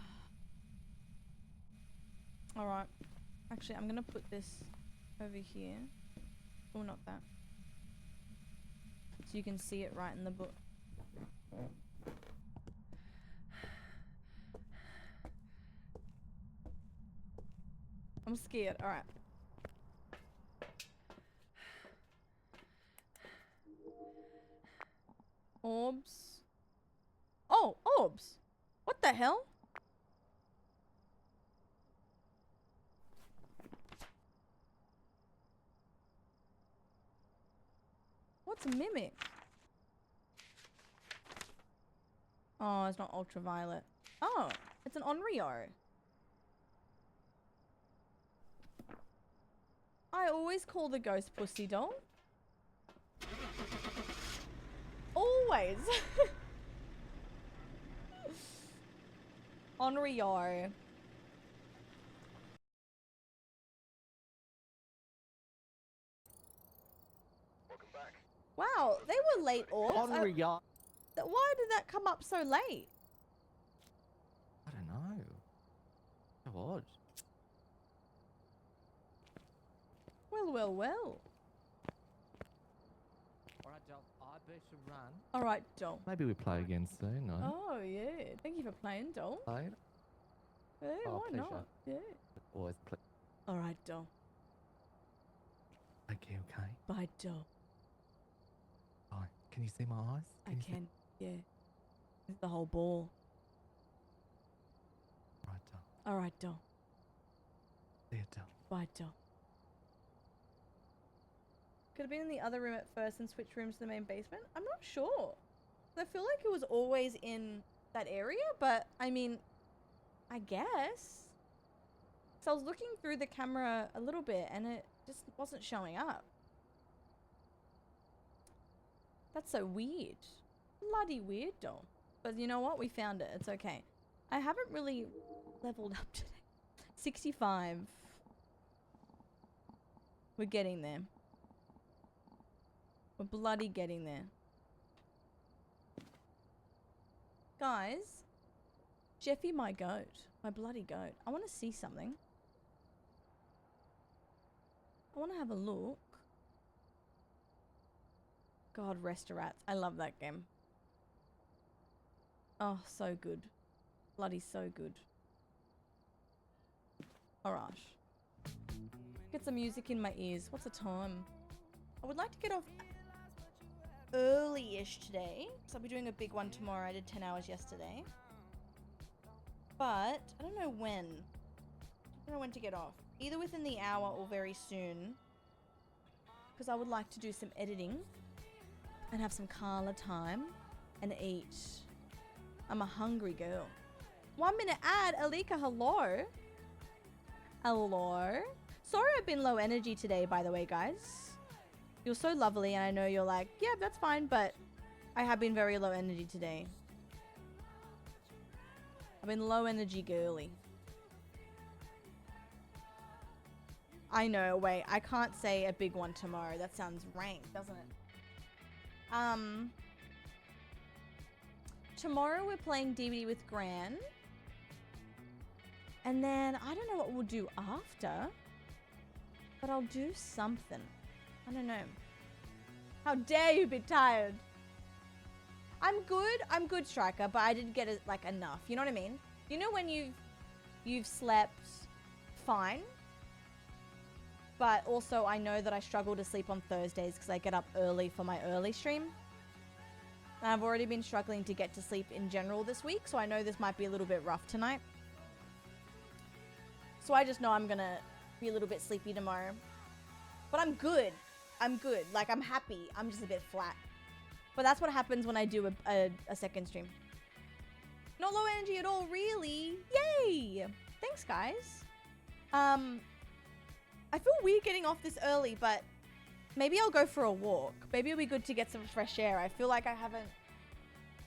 Alright. Actually, I'm gonna put this over here. Oh, not that. So you can see it right in the book. I'm scared. Alright. Orbs. Oh, orbs! What the hell? What's a mimic? Oh, it's not ultraviolet. Oh, it's an Onryo. I always call the ghost pussy doll. Always. Onryo. Welcome back. Wow, they were late orbs. Onryo. Why did that come up so late? I don't know. So odd. Well, well, well. Alright, Del, I better run. All right, Dol. Maybe we play again soon, no? Oh, yeah. Thank you for playing, Dol. Play? Yeah, Oh, why not? pleasure. Yeah. Always play. All right, Dol. Thank you, okay? Bye, Dol. Bye. Can you see my eyes? I you see- can. Yeah. It's the whole ball. Right, Del. All right, Dol. See you, Del. Bye, Dol. Could have been in the other room at first and switch rooms to the main basement? I'm not sure. I feel like it was always in that area, but I mean, I guess. So I was looking through the camera a little bit and it just wasn't showing up. That's so weird. Bloody weird, Dol. But you know what? We found it. It's okay. I haven't really leveled up today. 65. We're getting there. We're bloody getting there. Guys, Jeffy, my goat. My bloody goat. I want to see something. I want to have a look. God, Restaurants. I love that game. Oh, so good. Bloody so good. Alright. Get some music in my ears. What's the time? I would like to get off early-ish today. So I'll be doing a big one tomorrow. I did 10 hours yesterday. But I don't know when. I don't know when to get off. Either within the hour or very soon. Because I would like to do some editing. And have some Carla time. And eat. I'm a hungry girl. 1 minute ad. Alika, hello. Hello. Sorry I've been low energy today, by the way, guys. You're so lovely, and I know you're like, yeah, that's fine, but I have been very low energy today. I've been low energy girly. I know, wait, I can't say a big one tomorrow. That sounds rank, doesn't it? Tomorrow we're playing DBD with Gran. And then, I don't know what we'll do after. But I'll do something. I don't know. How dare you be tired? I'm good, Striker, but I didn't get it, like, enough. You know what I mean? You know when you've slept fine? But also I know that I struggle to sleep on Thursdays because I get up early for my early stream. And I've already been struggling to get to sleep in general this week, so I know this might be a little bit rough tonight. So I just know I'm gonna be a little bit sleepy tomorrow. But I'm good. I'm good. Like, I'm happy. I'm just a bit flat. But that's what happens when I do a second stream. Not low energy at all, really. Yay! Thanks, guys. I feel weird getting off this early, but maybe I'll go for a walk. Maybe it'll be good to get some fresh air. I feel like I haven't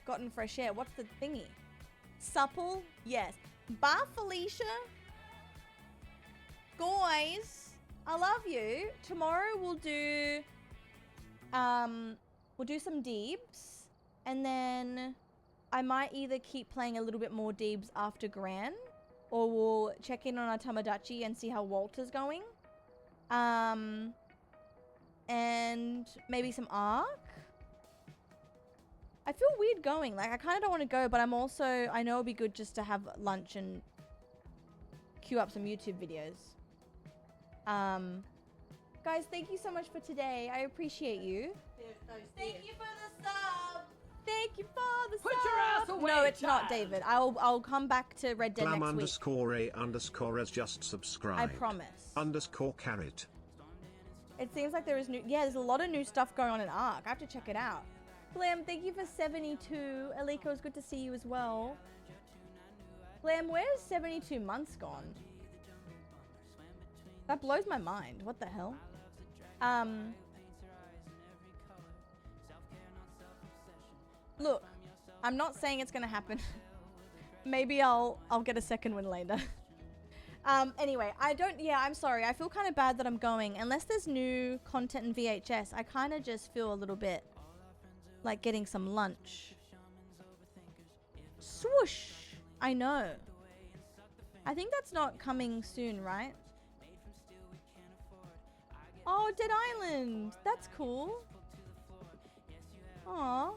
gotten fresh air. What's the thingy? Supple? Yes. Bye, Felicia. Guys, I love you. Tomorrow we'll do some Deebs, and then I might either keep playing a little bit more Deebs after Gran, or we'll check in on our Tamagotchi and see how Walter's going. And maybe some Ark. I feel weird going. Like, I kind of don't want to go, but I know it'd be good just to have lunch and queue up some YouTube videos. Guys, thank you so much for today. I appreciate you. Thank you for the sub. Thank you for the sub. Put your ass away, No, it's not, child. David. I'll come back to Red Dead Glam next week. underscore A underscore has just subscribed. I promise. Underscore carrot. It seems like there's a lot of new stuff going on in Ark. I have to check it out. Glam, thank you for 72. Aliko, it's good to see you as well. Glam, where's 72 months gone? That blows my mind. What the hell? Look, I'm not saying it's gonna happen. Maybe I'll get a second win later. Anyway, I'm sorry. I feel kind of bad that I'm going. Unless there's new content in VHS, I kind of just feel a little bit like getting some lunch. Swoosh. I know. I think that's not coming soon, right? Oh, Dead Island. That's cool. Aw.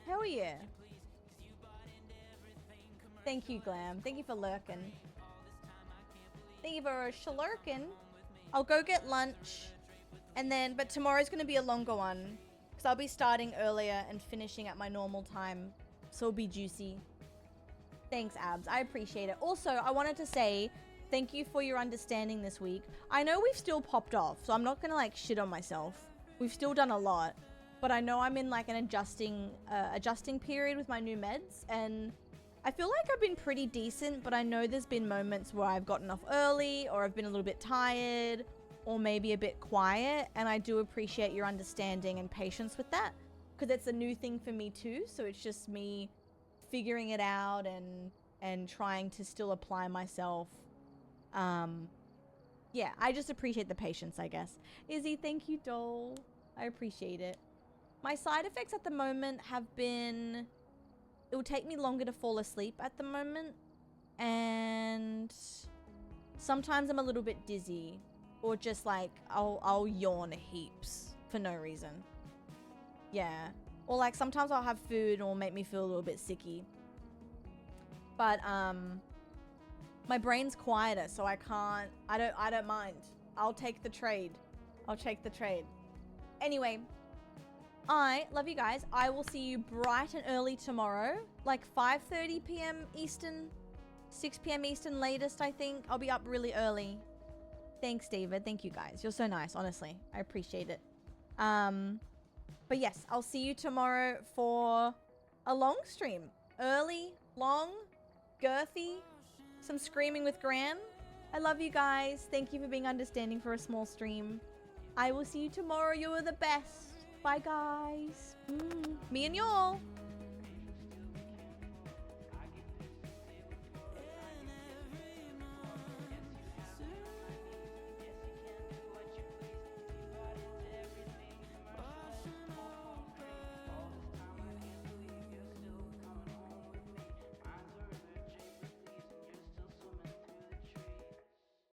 Hell yeah. Thank you, Glam. Thank you for lurking. Thank you for shulurking. I'll go get lunch. And then, but tomorrow's going to be a longer one. Because I'll be starting earlier and finishing at my normal time. So it'll be juicy. Thanks, Abs. I appreciate it. Also, I wanted to say thank you for your understanding this week. I know we've still popped off, so I'm not going to like shit on myself. We've still done a lot. But I know I'm in like an adjusting period with my new meds. And I feel like I've been pretty decent, but I know there's been moments where I've gotten off early or I've been a little bit tired or maybe a bit quiet. And I do appreciate your understanding and patience with that because it's a new thing for me too. So it's just me figuring it out and trying to still apply myself. Yeah, I just appreciate the patience, I guess. Izzy, thank you, doll. I appreciate it. My side effects at the moment have been... It will take me longer to fall asleep at the moment. And sometimes I'm a little bit dizzy. Or just like, I'll yawn heaps for no reason. Yeah. Or like sometimes I'll have food and it'll make me feel a little bit sicky. But my brain's quieter, so I can't... I don't mind. I'll take the trade. I'll take the trade. Anyway... I love you guys. I will see you bright and early tomorrow, like 5:30 p.m. Eastern, 6 p.m. Eastern latest, I think. I'll be up really early. Thanks, David. Thank you guys. You're so nice, honestly. I appreciate it. But yes, I'll see you tomorrow for a long stream. Early, long, girthy, some screaming with Gran. I love you guys. Thank you for being understanding for a small stream. I will see you tomorrow. You are the best. Bye, guys. Me and y'all.